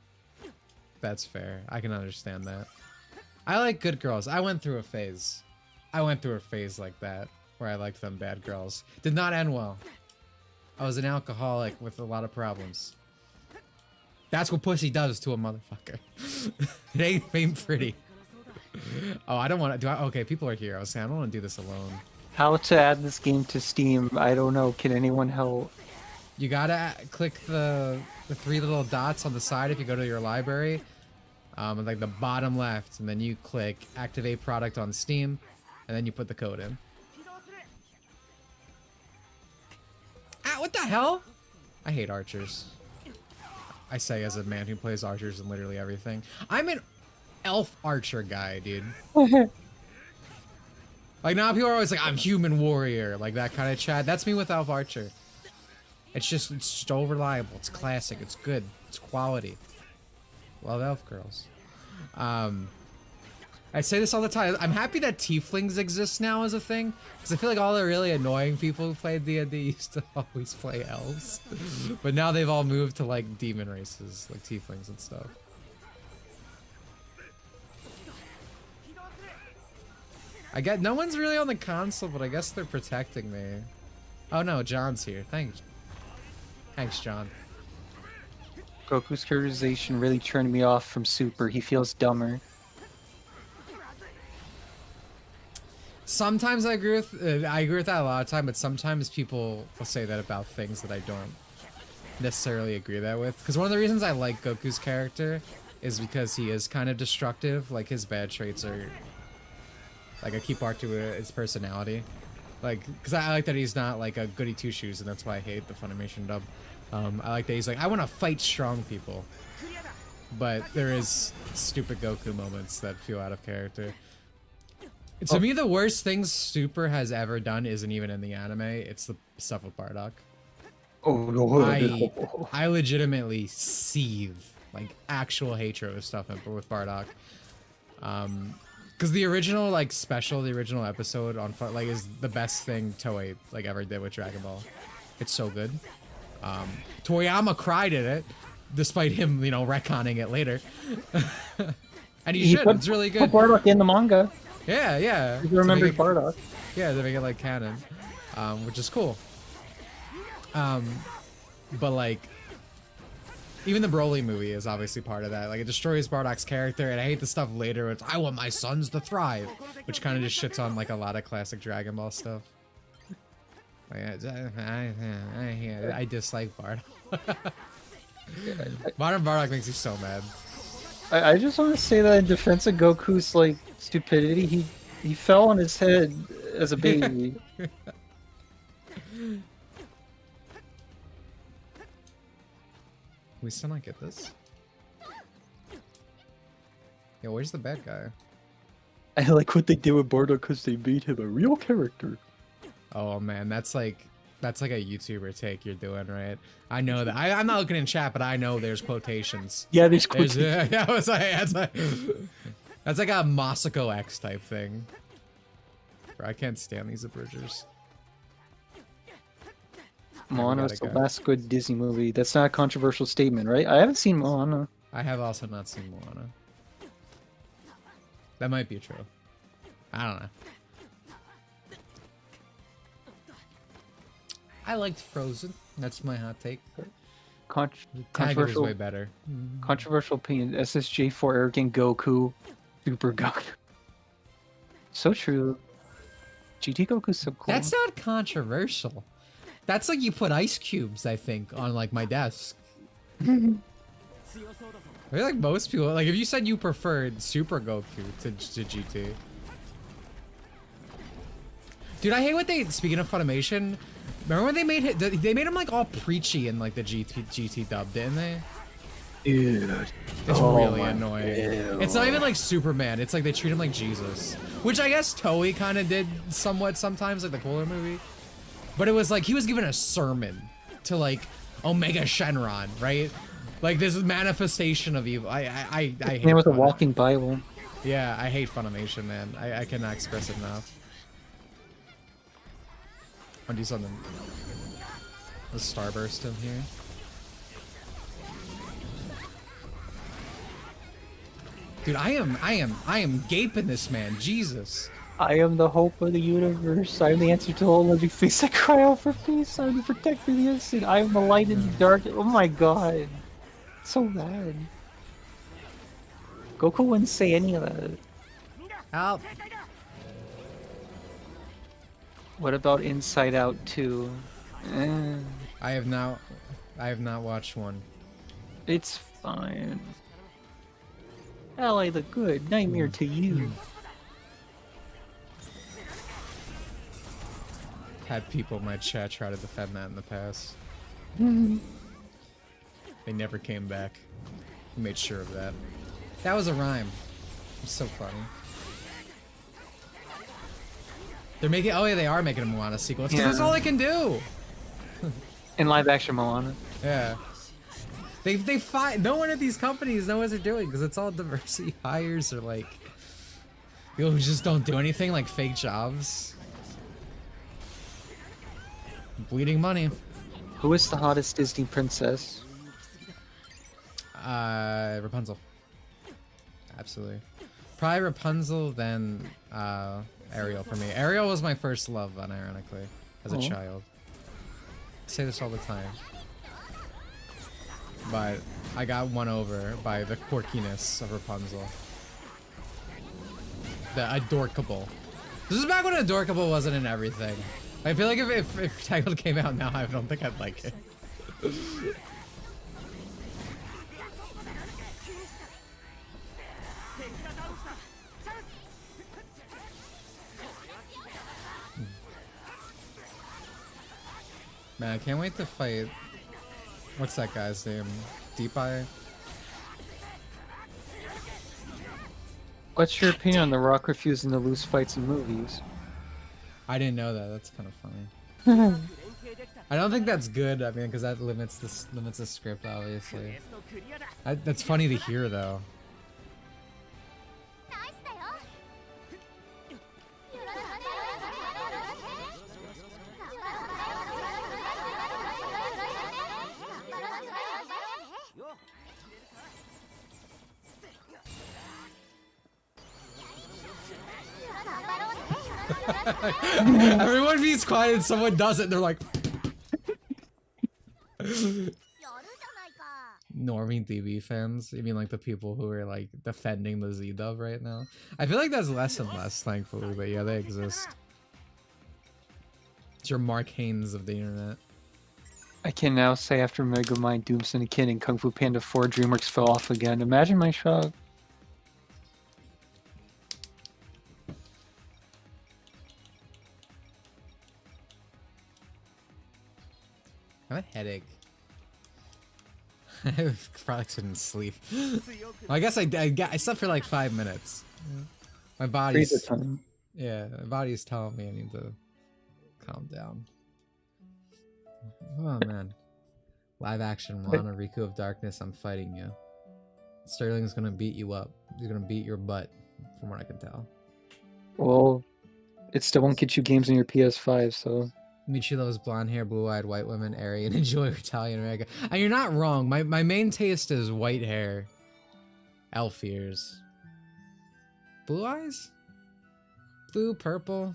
That's fair. I can understand that. I like good girls. I went through a phase. Like that, where I liked them bad girls. Did not end well. I was an alcoholic with a lot of problems. That's what pussy does to a motherfucker. It ain't pretty. Oh, I don't want to. Okay, people are here. I was saying I don't want to do this alone. How to add this game to Steam? I don't know. Can anyone help? You gotta click the 3 little dots on the side if you go to your library, like the bottom left, and then you click activate product on Steam, and then you put the code in. Ah, what the hell? I hate archers. I say as a man who plays archers in literally everything. I'm an elf archer guy, dude. Like, now people are always like, I'm human warrior, like that kind of chat. That's me with elf archer. It's just so reliable. It's classic. It's good. It's quality. Love elf girls. I say this all the time. I'm happy that tieflings exist now as a thing, because I feel like all the really annoying people who played D&D used to always play elves. But now they've all moved to like demon races, like tieflings and stuff. I get no one's really on the console, but I guess they're protecting me. Oh no, John's here. Thanks, John. Goku's characterization really turned me off from Super. He feels dumber. Sometimes I agree with that a lot of time, but sometimes people will say that about things that I don't necessarily agree that with. Because one of the reasons I like Goku's character is because he is kind of destructive. Like, his bad traits are like a key part to his personality. Like, because I like that he's not like a goody two shoes, and that's why I hate the Funimation dub. I like that he's like, I want to fight strong people, but there is stupid Goku moments that feel out of character. To me, the worst thing Super has ever done isn't even in the anime. It's the stuff with Bardock. Oh no! I legitimately seethe, like actual hatred with stuff with Bardock. Because the original like special, the original episode on like is the best thing Toei like ever did with Dragon Ball. It's so good. Toriyama cried at it, despite him, you know, retconning it later. And he should. It's really good. Put Bardock in the manga. Yeah, yeah. You remember Bardock? Yeah, they make it like canon, which is cool. But like, even the Broly movie is obviously part of that. Like, it destroys Bardock's character, and I hate the stuff later. Where it's, I want my sons to thrive, which kind of just shits on like a lot of classic Dragon Ball stuff. Like, I dislike Bardock. Modern Bardock makes me so mad. I just want to say that in defense of Goku's like stupidity, he fell on his head as a baby. We still not get this? Yo, where's the bad guy? I like what they did with Bardock because they made him a real character. Oh man, that's like a YouTuber take you're doing, right? I know that. I'm not looking in chat, but I know there's quotations. Yeah, there's quotations. Yeah, that's like a Masako X type thing. Bro, I can't stand these abridgers. Moana's the last good Disney movie. That's not a controversial statement, right? I haven't seen Moana. I have also not seen Moana. That might be true. I don't know. I liked Frozen. That's my hot take. Tiger was Controversial way better. Controversial opinion. SSJ for arrogant Goku. Super Goku. So true. GT Goku's so cool. That's not controversial. That's like you put ice cubes, I think, on like my desk. I feel like most people, like if you said you preferred Super Goku to GT. Dude, I hate what they, speaking of Funimation, Remember when they made him like all preachy in like the GT dub, didn't they? Dude. It's really annoying. Ew. It's not even like Superman. It's like they treat him like Jesus, which I guess Toei kind of did somewhat sometimes, like the Cooler movie. But it was like he was giving a sermon to like Omega Shenron, right? Like this manifestation of evil. I hate Man with a Fun- walking Bible. Yeah, I hate Funimation, man. I cannot express it enough. I'll do something. A starburst in here. Dude, I am gaping this man. Jesus. I am the hope of the universe. I am the answer to all living things that cry out for peace. I am the protector of the innocent. I am the light in the dark. Oh my god. It's so bad. Goku wouldn't say any of that. Help. What about Inside Out 2? I have not watched one. It's fine. Ally the good, nightmare to you. Had people in my chat try to defend that in the past. They never came back. We made sure of that. That was a rhyme. It's so funny. They're making. Oh yeah, they are making a Moana sequel. It's 'cause that's all they can do. In live action Moana. Yeah. They find no one at these companies knows what they're doing because it's all diversity hires or like people who just don't do anything, like fake jobs. Bleeding money. Who is the hottest Disney princess? Rapunzel. Absolutely. Probably Rapunzel, then Ariel for me. Ariel was my first love, unironically, as a child. I say this all the time. But I got won over by the quirkiness of Rapunzel. The adorkable. This is back when adorkable wasn't in everything. I feel like if Tangled came out now, I don't think I'd like it. Man, I can't wait to fight. What's that guy's name? Deep Eye? What's your opinion on The Rock refusing to lose fights in movies? I didn't know that. That's kind of funny. I don't think that's good. I mean, because that limits the script, obviously. That's funny to hear, though. Everyone beats quiet and someone does it and they're like normie DB fans. You mean like the people who are like defending the Z dub right now? I feel like that's less and less, thankfully, but yeah, they exist. It's your Mark Haynes of the internet. I can now say after Megamind, Doomson and Kin and Kung Fu Panda 4, DreamWorks fell off again. Imagine my shock. I have a headache. I probably shouldn't sleep. Well, I guess I slept for like 5 minutes. My body's my body's telling me I need to calm down. Oh man, live action Lana Riku of Darkness. I'm fighting you. Sterling's gonna beat you up. He's gonna beat your butt, from what I can tell. Well, it still won't get you games on your PS5, so. Michi loves blonde hair, blue-eyed white women, airy, and enjoy Italian America. And you're not wrong. My main taste is white hair, elf ears, blue eyes, blue, purple.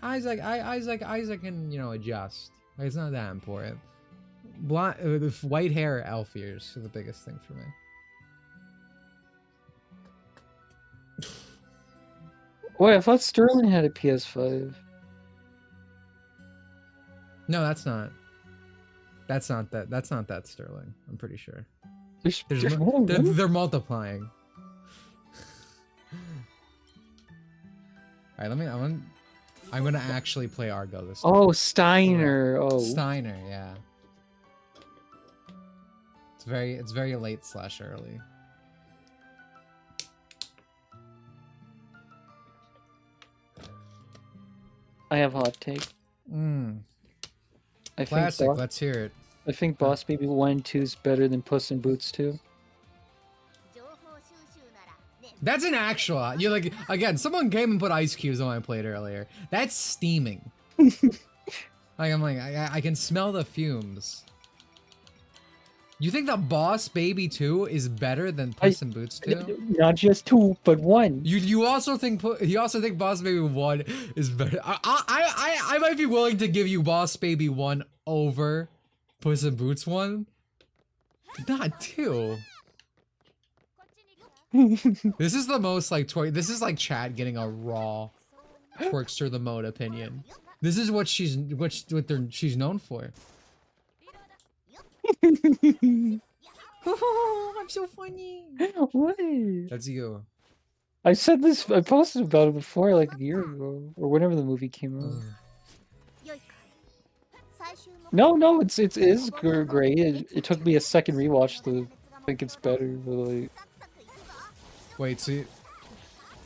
Isaac can adjust. Like, it's not that important. Blonde, white hair, elf ears are the biggest thing for me. Wait, I thought Sterling had a PS5. No, that's not. That's not that Sterling. I'm pretty sure. They're multiplying. All right, I want I'm gonna actually play Argo this time. Oh, Steiner. Oh. Steiner, yeah. It's very late / early. I have a hot take. I Classic. think Let's hear it. I think Boss Baby 1 and 2 is better than Puss in Boots 2. That's an actual. You're like again. Someone came and put ice cubes on my plate earlier. That's steaming. I'm like I can smell the fumes. You think the Boss Baby 2 is better than Puss in Boots 2? Not just 2, but 1. You also think Boss Baby 1 is better? I might be willing to give you Boss Baby 1 over Puss in Boots 1. Not 2. This is the most like this is like Chad getting a raw Twerkster the Mode opinion. This is what she's known for. Oh, I'm so funny. What? That's you. I said this. I posted about it before, like a year ago, or whenever the movie came out. No, it is great. It took me a second rewatch to think it's better. But like, wait, see.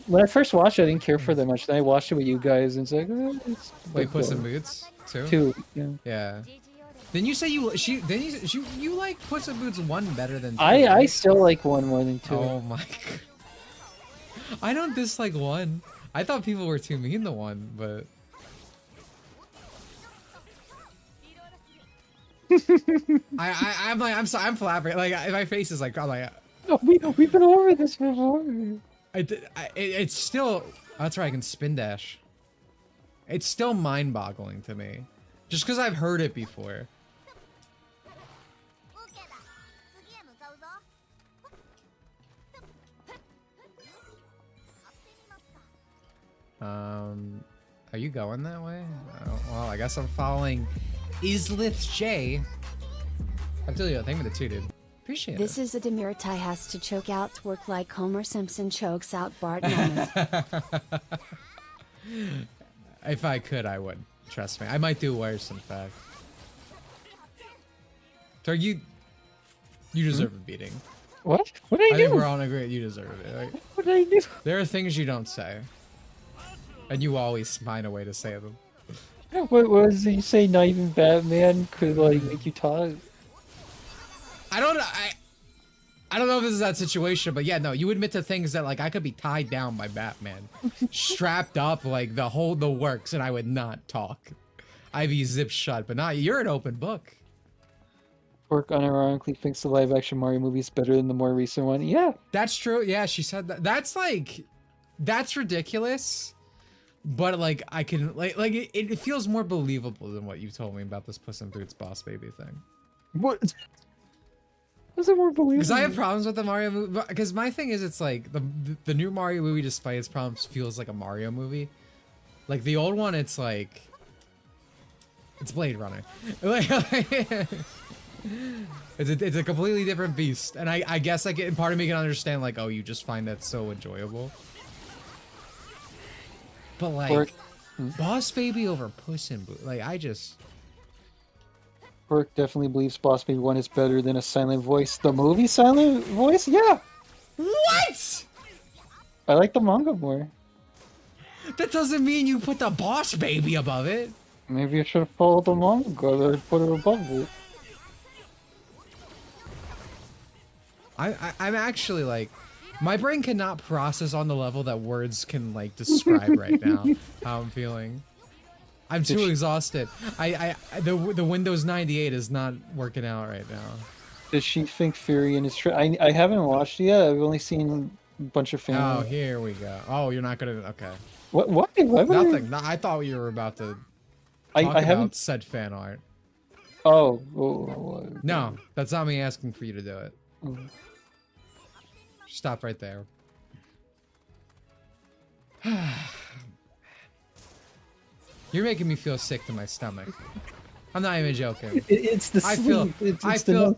When I first watched it, I didn't care for that much. Then I watched it with you guys, and it's like, it's wait, Puss in Boots 2? 2, yeah. Yeah. Then you say you like Puss in Boots 1 better than 2? I still like 1 more than 2. Oh my god. I don't dislike 1. I thought people were too mean to 1, but I'm like I'm flapping. Like my face is like I'm like. Oh, we've been over this before. It's still. That's right. I can spin dash. It's still mind-boggling to me, just because I've heard it before. Are you going that way? Oh, well, I guess I'm following Islith J. Abdulio, thank you for the 2, dude. Appreciate This it. is a Demirtai has to choke out Twerk like Homer Simpson chokes out Bart moment. If I could, I would. Trust me. I might do worse, in fact. Twerk, you deserve a beating. What? What did I do? think we're all in agreement. You deserve it. Like, What did I do? there are things you don't say. And you always find a way to say them. What was it you say? Not even Batman could like make you talk. I don't know if this is that situation, but yeah, no, you admit to things that like I could be tied down by Batman, strapped up like the works, and I would not talk. I'd be zipped shut, but not you're an open book. Twerk unironically thinks the live-action Mario movie is better than the more recent one. Yeah, That's true. Yeah, she said that. That's ridiculous. But like I can it feels more believable than what you told me about this Puss in Boots Boss Baby thing. what? Was it more believable? Because I have problems with the Mario movie. Because my thing is, it's like the new Mario movie, despite its problems, feels like a Mario movie. Like the old one, it's like it's Blade Runner. It's a completely different beast, and I guess part of me can understand like, oh, you just find that so enjoyable. But like, Boss Baby over Puss in Boots, like I just. Twerk definitely believes Boss Baby 1 is better than a silent voice. The movie silent voice? Yeah. What? I like the manga more. That doesn't mean you put the Boss Baby above it. Maybe I should have followed the manga or put it above it. I'm actually like, my brain cannot process on the level that words can like describe right now how I'm feeling. I'm too exhausted. The Windows 98 is not working out right now. Does she think Furion is true? I haven't watched it yet. I've only seen a bunch of fan. Oh, here we go. Oh, you're not gonna. Okay. What? Why would Nothing. No, I thought you were about to talk about haven't said fan art. Oh. No, that's not me asking for you to do it. Mm. Stop right there. You're making me feel sick to my stomach. I'm not even joking. It's the sleep.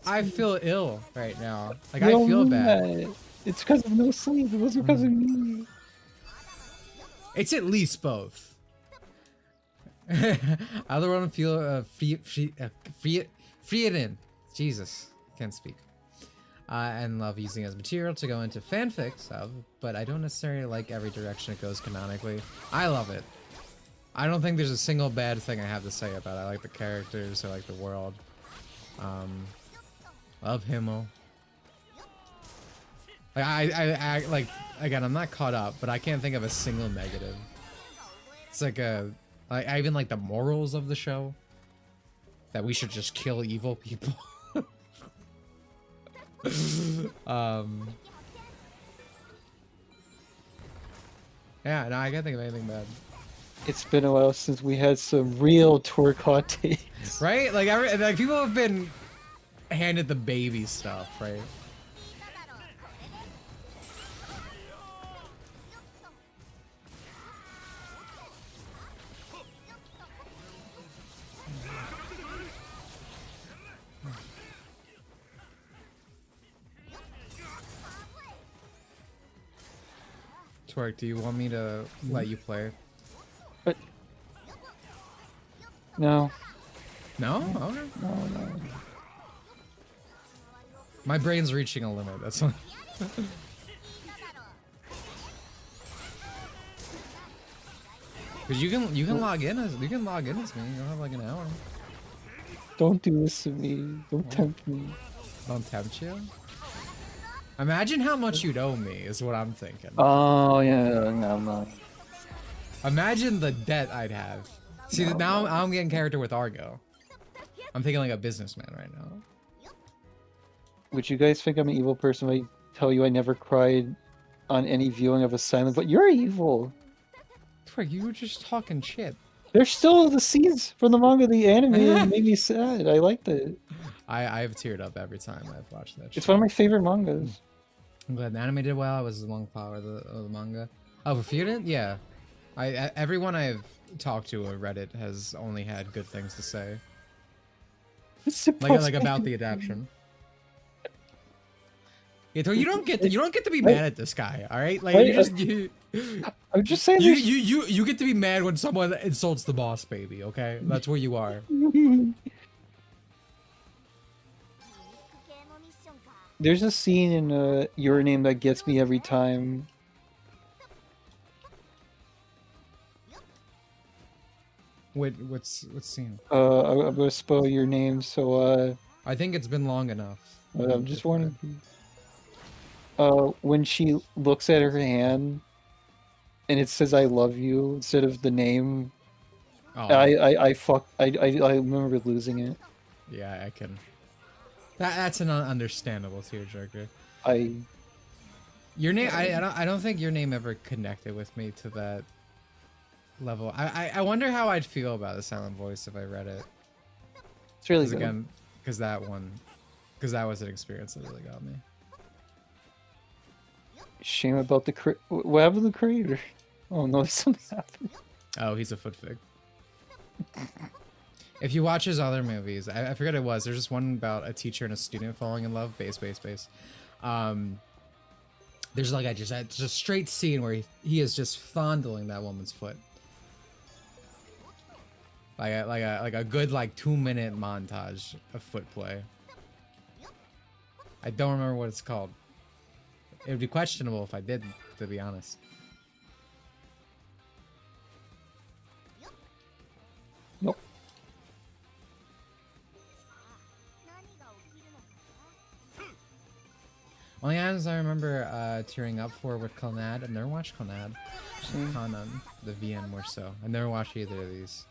I feel ill right now. Like I feel bad. It's because of no sleep. It wasn't because of me. It's at least both. Other one feel Frieden. Jesus, can't speak. And love using as material to go into fanfics of, but I don't necessarily like every direction it goes canonically. I love it. I don't think there's a single bad thing I have to say about it. I like the characters, I like the world. Love Himmel. Like, I like, again, I'm not caught up, but I can't think of a single negative. It's like I even like the morals of the show. That we should just kill evil people. Yeah, no, I can't think of anything bad. It's been a while since we had some real twerk hot takes. Right? Like people have been handed the baby stuff, right? Twerk, do you want me to let you play? But no. No? Okay. No. My brain's reaching a limit, that's all. Cause you can log in as me. You'll have like an hour. Don't do this to me. Don't tempt me. Don't tempt you? Imagine how much you'd owe me, is what I'm thinking. Oh yeah, no. Imagine the debt I'd have. See, now I'm getting character with Argo. I'm thinking like a businessman right now. Would you guys think I'm an evil person if I tell you I never cried on any viewing of a silent? But you're evil. Twerk, you were just talking shit. There's still the scenes from the manga, the anime, and it made me sad. I liked it. I've teared up every time I've watched that. It's one of my favorite mangas. I'm glad the anime did well. I was a long follower of the manga. Oh, for Frieden? Yeah. Everyone I've talked to on Reddit has only had good things to say. Like about the adaptation. Yeah, you don't get to be mad at this guy, all right? Like I'm just saying. You get to be mad when someone insults the boss baby, okay? That's where you are. There's a scene in Your Name that gets me every time. What's scene? I'm gonna spoil your name, so I think it's been long enough. I'm just warning you. When she looks at her hand and it says "I love you" instead of the name, Oh. I remember losing it. Yeah, I can. That's an understandable tearjerker. Your name, I don't think Your Name ever connected with me to that level. I wonder how I'd feel about the silent voice if I read it. It's really good. Again, because that was an experience that really got me. Shame about the what happened to the creator? Oh no, something happened. Oh, he's a foot fig. If you watch his other movies, I forget it was. There's just one about a teacher and a student falling in love. Base. There's like just a straight scene where he is just fondling that woman's foot. Like a good 2-minute montage of foot play. I don't remember what it's called. It would be questionable if I did, to be honest. Nope. Only items I remember tearing up for with Conad. I've never watched Conad. Conan, the VN more so. I've never watched either of these.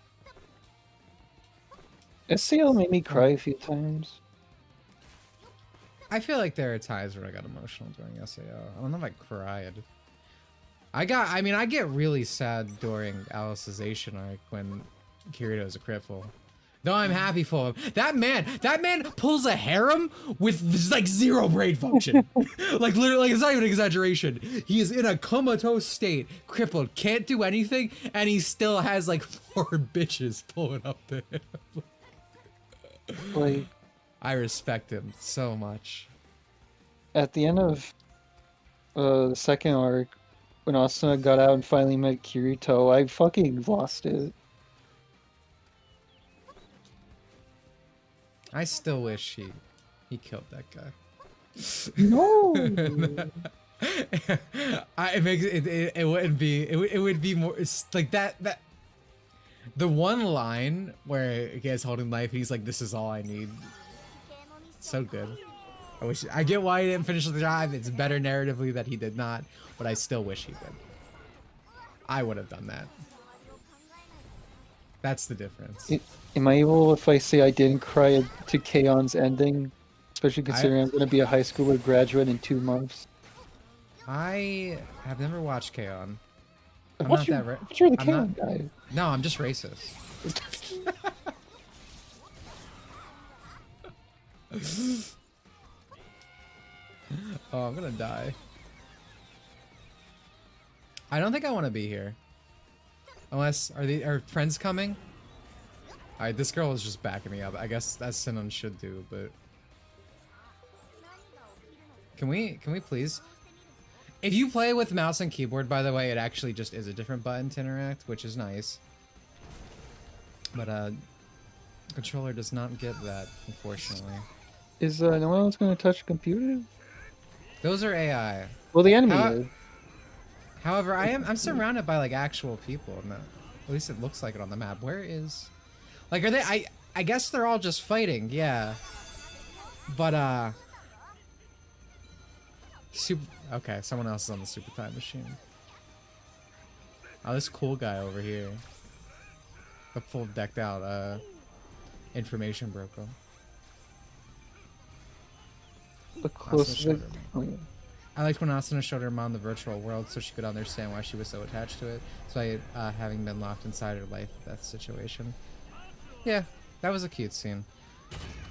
SCL made me cry a few times. I feel like there are times where I got emotional during SAO. I don't know if I cried. I get really sad during Alice's Asian arc when Kirito's a cripple. Though I'm happy for him. That man pulls a harem with zero brain function. Literally, it's not even an exaggeration. He is in a comatose state, crippled, can't do anything, and he still has 4 bitches pulling up to him. I respect him so much. At the end of the second arc, when Asuna got out and finally met Kirito, I fucking lost it. I still wish he killed that guy. No. It makes it wouldn't be it would be more it's like that the one line where he guy's holding life, he's like, "This is all I need." So good. I get why he didn't finish the job. It's better narratively that he did not, but I still wish he did. I would have done that. That's the difference. Am I able if I say I didn't cry to K-on's ending? Especially considering I'm going to be a high schooler graduate in 2 months. I have never watched K-On! I'm What's not your, that what's your the I'm K-on not- guy? No, I'm just racist. Oh, I'm gonna die. I don't think I want to be here. Unless, are friends coming? Alright, this girl is just backing me up. I guess that's Sinon should do, but... Can we please? If you play with mouse and keyboard, by the way, it actually just is a different button to interact, which is nice. But, controller does not get that, unfortunately. Is no one else going to touch the computer? Those are AI. Well, the enemy is. However, I'm surrounded by like actual people. No, at least it looks like it on the map. Where is, like, are they? I guess they're all just fighting. Yeah. But okay, someone else is on the super time machine. Oh, this cool guy over here. The full decked out information broker. The closest. I liked when Asuna showed her mom the virtual world so she could understand why she was so attached to it. So having been locked inside her life death situation. Yeah, that was a cute scene.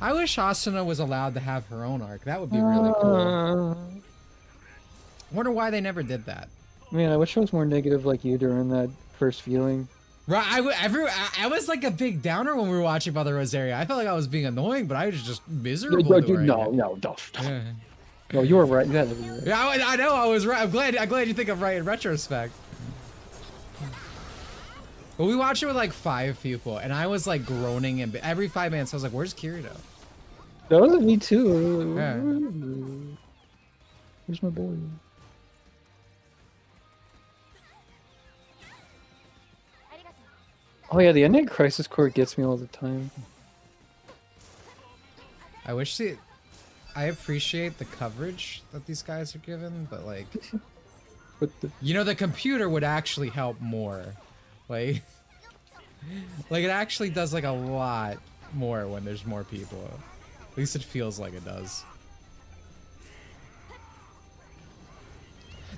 I wish Asuna was allowed to have her own arc. That would be really cool. Wonder why they never did that. Man, I wish I was more negative like you during that first viewing. Right, I was like a big downer when we were watching Mother Rosaria. I felt like I was being annoying, but I was just miserable. No, don't. Yeah. No, you were right. You had to be right. Yeah, I know I was right. I'm glad you think I'm right in retrospect. But we watched it with like 5 people, and I was like groaning, and every 5 minutes I was like, "Where's Kirito?" That wasn't me too. Yeah. Where's my boy? Oh yeah, the ending Crisis Core gets me all the time. I wish I appreciate the coverage that these guys are given, but like, you know, the computer would actually help more. Like it actually does like a lot more when there's more people. At least it feels like it does.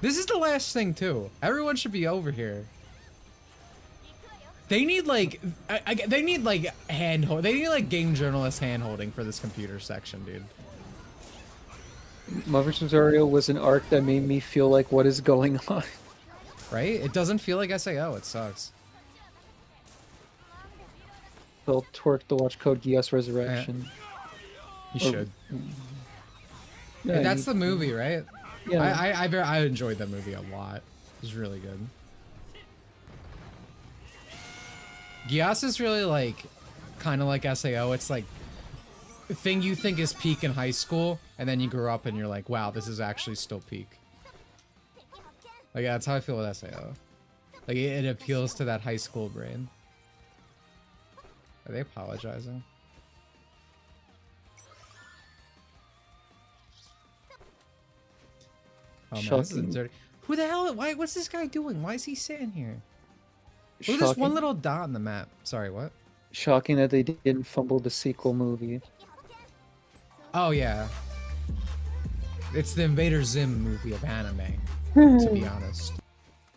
This is the last thing too. Everyone should be over here. They need like, they need like they need like game journalist hand holding for this computer section, dude. Mother Rosario was an arc that made me feel like what is going on. Right? It doesn't feel like SAO. It sucks. They'll twerk to watch Code Geass Resurrection. You should. Yeah, That's the movie, right? Yeah. I enjoyed that movie a lot. It was really good. Geass is really like, kind of like SAO. It's like the thing you think is peak in high school, and then you grow up and you're like, wow, this is actually still peak. Like, that's how I feel with SAO. Like, it appeals to that high school brain. Are they apologizing? Oh man, this is dirty. Who the hell? What's this guy doing? Why is he sitting here? Look at this one little dot on the map. Sorry, what? Shocking that they didn't fumble the sequel movie. Oh yeah. It's the Invader Zim movie of anime, to be honest.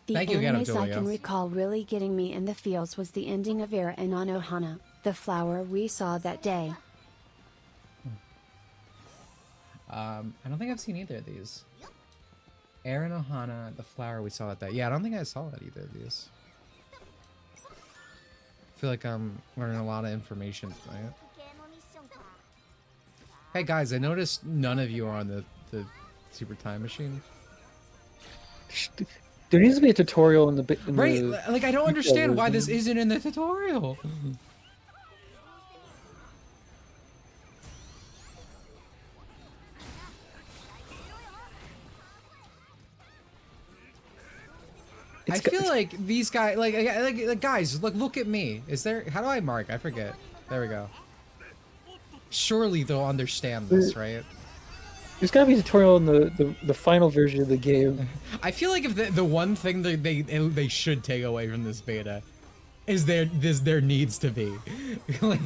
The Thank you again, animes I Abdulio. can recall really getting me in the feels was the ending of Era and Anohana, the flower we saw that day. I don't think I've seen either of these. Aaron Ohana, the flower we saw that day. Yeah, I don't think I saw that either of these. I feel like I'm learning a lot of information tonight. Hey guys, I noticed none of you are on the Super Time Machine. There needs to be a tutorial in the Right, like I don't understand why this isn't in the tutorial. I feel like these guys, like guys, look at me. Is there? How do I mark? I forget. There we go. Surely they'll understand this, right? There's gotta be a tutorial in the final version of the game. I feel like if the one thing that they should take away from this beta is there needs to be like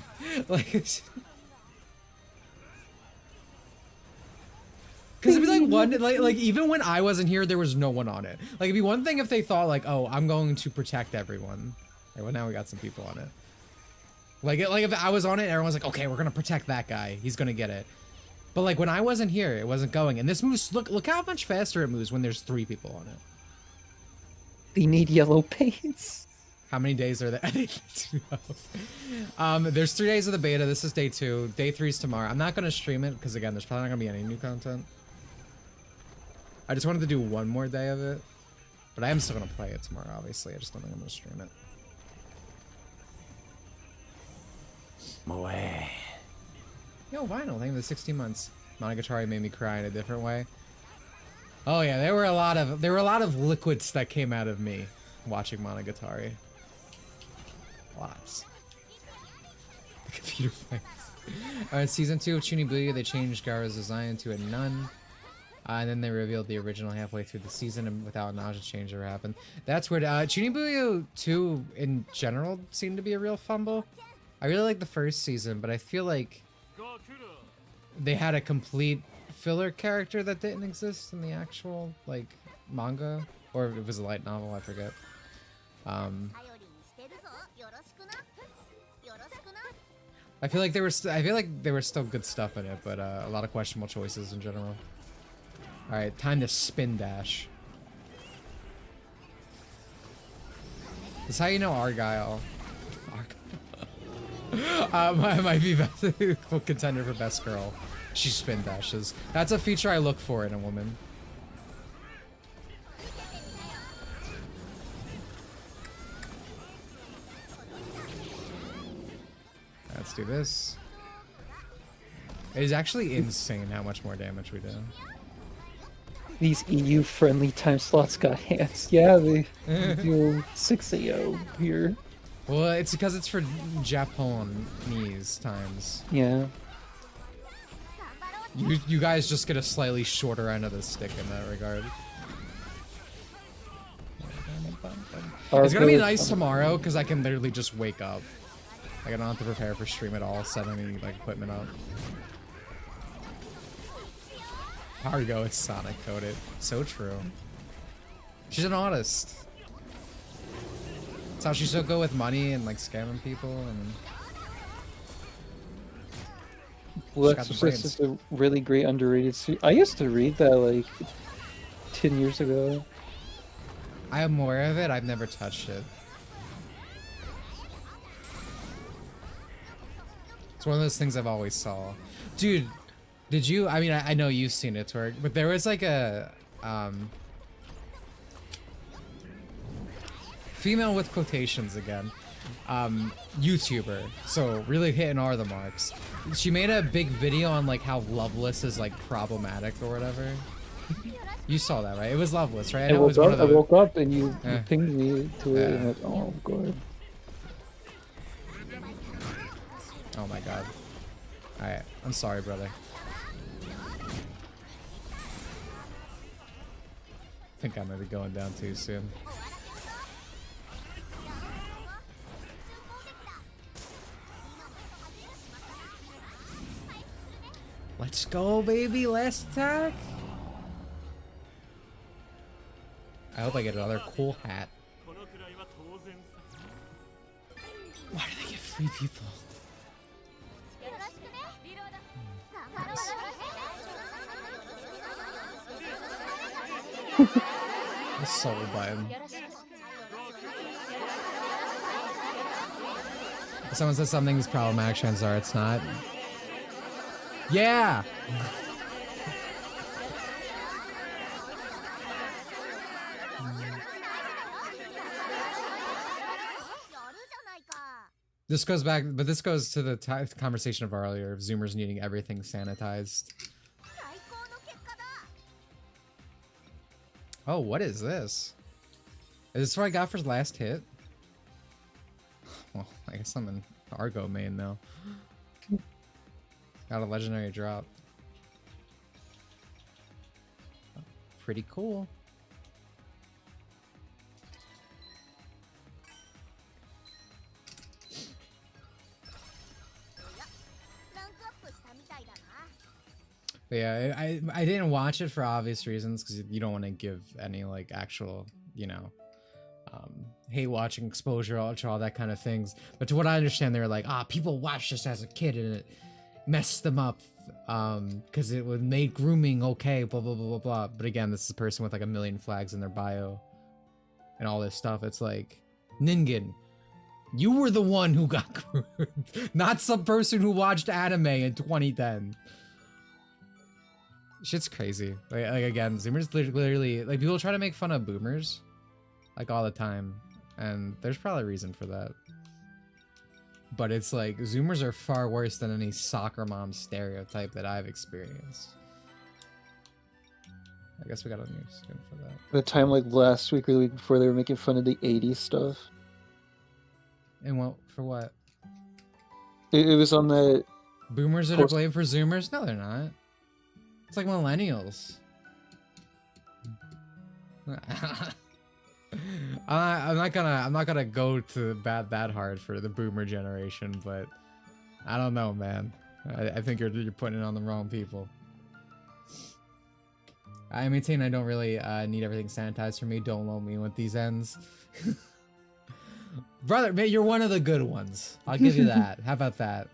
because it'd be like one like even when I wasn't here there was no one on it. Like it'd be one thing if they thought like, oh, I'm going to protect everyone. Okay, well now we got some people on it. Like if I was on it, everyone's like, okay, we're gonna protect that guy. He's gonna get it. But like when I wasn't here, it wasn't going. And this moves. Look how much faster it moves when there's 3 people on it. They need yellow paints. How many days are there? There's 3 days of the beta. This is day 2. Day 3 is tomorrow. I'm not gonna stream it because again, there's probably not gonna be any new content. I just wanted to do one more day of it, but I am still gonna play it tomorrow. Obviously, I just don't think I'm gonna stream it. Moe. Yo, Vinyl, thank you for the 16 months. Monogatari made me cry in a different way. Oh yeah, there were a lot of liquids that came out of me watching Monogatari. Lots. The computer fights. Alright, season 2 of Chunibuya, they changed Gaara's design to a nun. And then they revealed the original halfway through the season, and without knowledge, a change ever happened. That's weird. Chunibuya 2 in general seemed to be a real fumble. I really like the first season, but I feel like they had a complete filler character that didn't exist in the actual like manga, or it was a light novel, I forget. I feel like there was still good stuff in it, but a lot of questionable choices in general. All right, time to spin dash. That's how you know Argyle. Might be best contender for best girl. She spin dashes. That's a feature I look for in a woman. Let's do this. It is actually insane how much more damage we do. These EU-friendly time slots got hands. Yeah, they do 6 AO here. Well, it's because it's for Japanese times. Yeah. You guys just get a slightly shorter end of the stick in that regard. It's gonna be nice tomorrow because I can literally just wake up. Like I don't have to prepare for stream at all, set any like equipment up. Argo is Sonic coded. So true. She's an artist. That's how she's so good with money and like scamming people and. Well, Exorcist is a really great underrated series. I used to read that like 10 years ago. I am aware of it. I've never touched it. It's one of those things I've always saw. Dude, did you? I mean, I know you've seen it, Twerk, but there was like a female with quotations again. YouTuber, so really hitting all the marks. She made a big video on like how Loveless is like problematic or whatever. You saw that, right? It was Loveless, right? I woke up and you pinged me to it, and oh god. Oh my god. Alright, I'm sorry, brother. I think I might be going down too soon. Let's go, baby. Last attack. I hope I get another cool hat. Why do they get free people? I'm sold by him. If someone says something's problematic, chances are it's not. Yeah! This goes back, but this goes to the conversation of earlier of Zoomers needing everything sanitized. Oh, what is this? Is this what I got for last hit? Well, I guess I'm an Argo main now. Got a legendary drop. Pretty cool. But yeah, I didn't watch it for obvious reasons, because you don't want to give any like actual, you know, hate watching exposure to all that kind of things. But to what I understand, they were like, people watched this as a kid and it messed them up because it would make grooming okay, blah blah blah blah blah. But again, this is a person with like 1 million flags in their bio and all this stuff. It's like, Ningen, you were the one who got groomed, not some person who watched anime in 2010. Shit's crazy. Like again, Zoomers literally, like, people try to make fun of boomers like all the time, and there's probably a reason for that. But it's like, Zoomers are far worse than any soccer mom stereotype that I've experienced. I guess we got a new skin for that. The time like last week or the week before, they were making fun of the 80s stuff. And what, for what? It was on the... Boomers that are blamed for Zoomers? No, they're not. It's like millennials. I'm not gonna go to that hard for the boomer generation, but I don't know, man. I think you're putting it on the wrong people. I maintain I don't really need everything sanitized for me. Don't load me with these ends. Brother, man, you're one of the good ones. I'll give you that. How about that?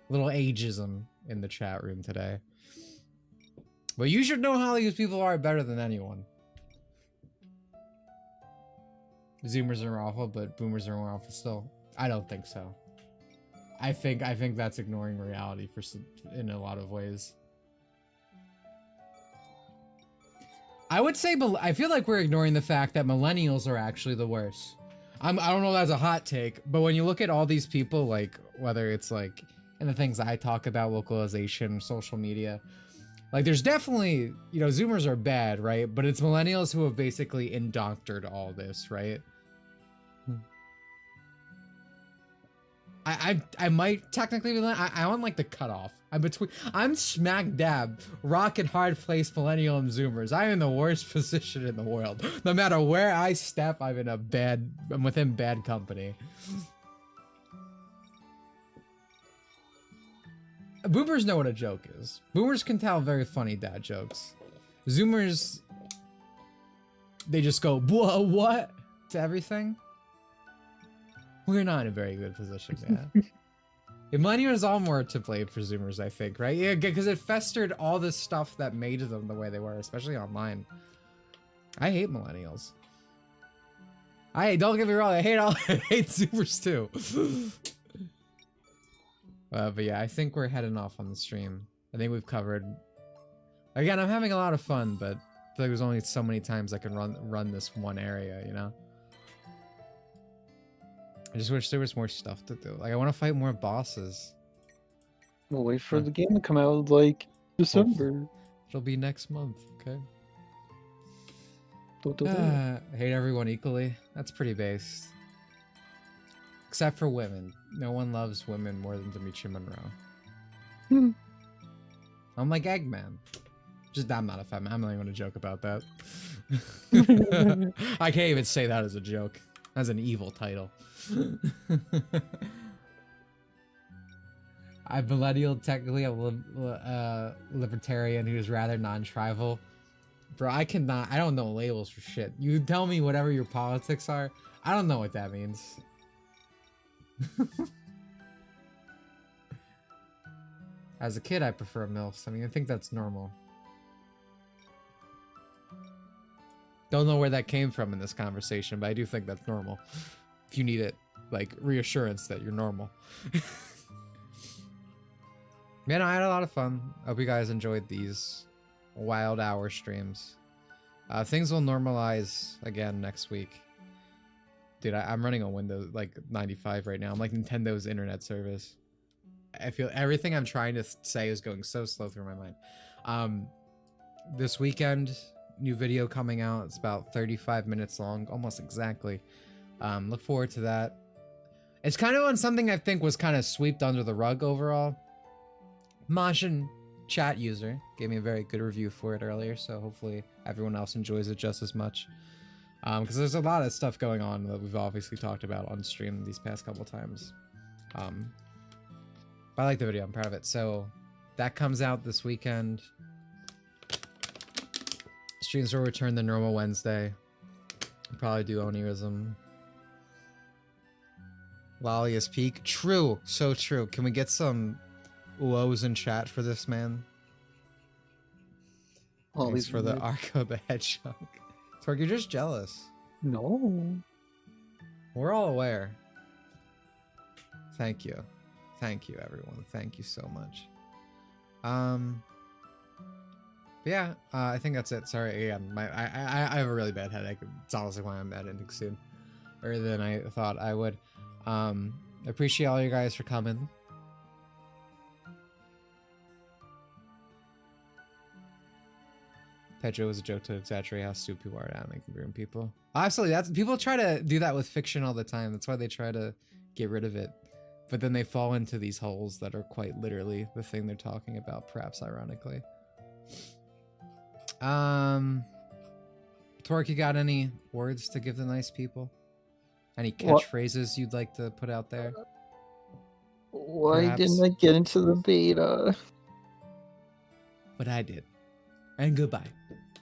Little ageism in the chat room today. But you should know how these people are better than anyone. Zoomers are awful, but boomers are more awful still. I don't think so. I think that's ignoring reality in a lot of ways. I would say, I feel like we're ignoring the fact that millennials are actually the worst. I don't know if that's a hot take, but when you look at all these people, like, whether it's like, and the things I talk about, localization, social media, like, there's definitely, you know, Zoomers are bad, right? But it's millennials who have basically indoctored all this, right? I might technically be, I want like the cutoff. I'm smack dab, rocket hard place millennial and Zoomers. I am in the worst position in the world. No matter where I step, I'm within bad company. Boomers know what a joke is. Boomers can tell very funny dad jokes. Zoomers, they just go, what? To everything. We're not in a very good position, man. Millennials is all more to blame for Zoomers, I think, right? Yeah, because it festered all this stuff that made them the way they were, especially online. I hate millennials. Don't get me wrong, I hate Zoomers too. But yeah, I think we're heading off on the stream. I think we've covered. Again, I'm having a lot of fun, but I feel like there's only so many times I can run this one area, you know? I just wish there was more stuff to do. Like, I want to fight more bosses. We'll wait for the game to come out, like, December. It'll be next month, okay? I hate everyone equally. That's pretty based. Except for women. No one loves women more than Dimitri Monroe. I'm like Eggman. I'm not a fan. I'm not even gonna joke about that. I can't even say that as a joke. That's an evil title. I'm millennial, technically a libertarian who's rather non-tribal. Bro, I don't know labels for shit. You tell me whatever your politics are, I don't know what that means. As a kid, I prefer MILFs. I mean, I think that's normal. Don't know where that came from in this conversation, but I do think that's normal. If you need it, like, reassurance that you're normal. Man, I had a lot of fun. I hope you guys enjoyed these wild hour streams. Things will normalize again next week. Dude, I'm running on Windows, like, 95 right now. I'm like Nintendo's internet service. I feel everything I'm trying to say is going so slow through my mind. This weekend, new video coming out. It's about 35 minutes long, almost exactly. Look forward to that. It's kind of on something I think was kind of swept under the rug overall. Majin chat user gave me a very good review for it earlier, so hopefully everyone else enjoys it just as much. Because there's a lot of stuff going on that we've obviously talked about on stream these past couple times. But I like the video, I'm proud of it. So that comes out this weekend. Streams will return the normal Wednesday. I'll probably do Onirism. Lolliest Peak. True. So true. Can we get some lows in chat for this man? Thanks for the Arco the Hedgehog. Twerk, you're just jealous. No. We're all aware. Thank you. Thank you, everyone. Thank you so much. Yeah, I think that's it. Sorry, again, I have a really bad headache. It's honestly why I'm bad ending soon. Earlier than I thought I would. I appreciate all you guys for coming. Pedro was a joke to exaggerate how stupid people are at anime comparing people. Absolutely, that's people try to do that with fiction all the time. That's why they try to get rid of it. But then they fall into these holes that are quite literally the thing they're talking about, perhaps ironically. Torque, you got any words to give the nice people? Any catchphrases you'd like to put out there? Why Perhaps? didn't I get into the beta? But I did. And goodbye.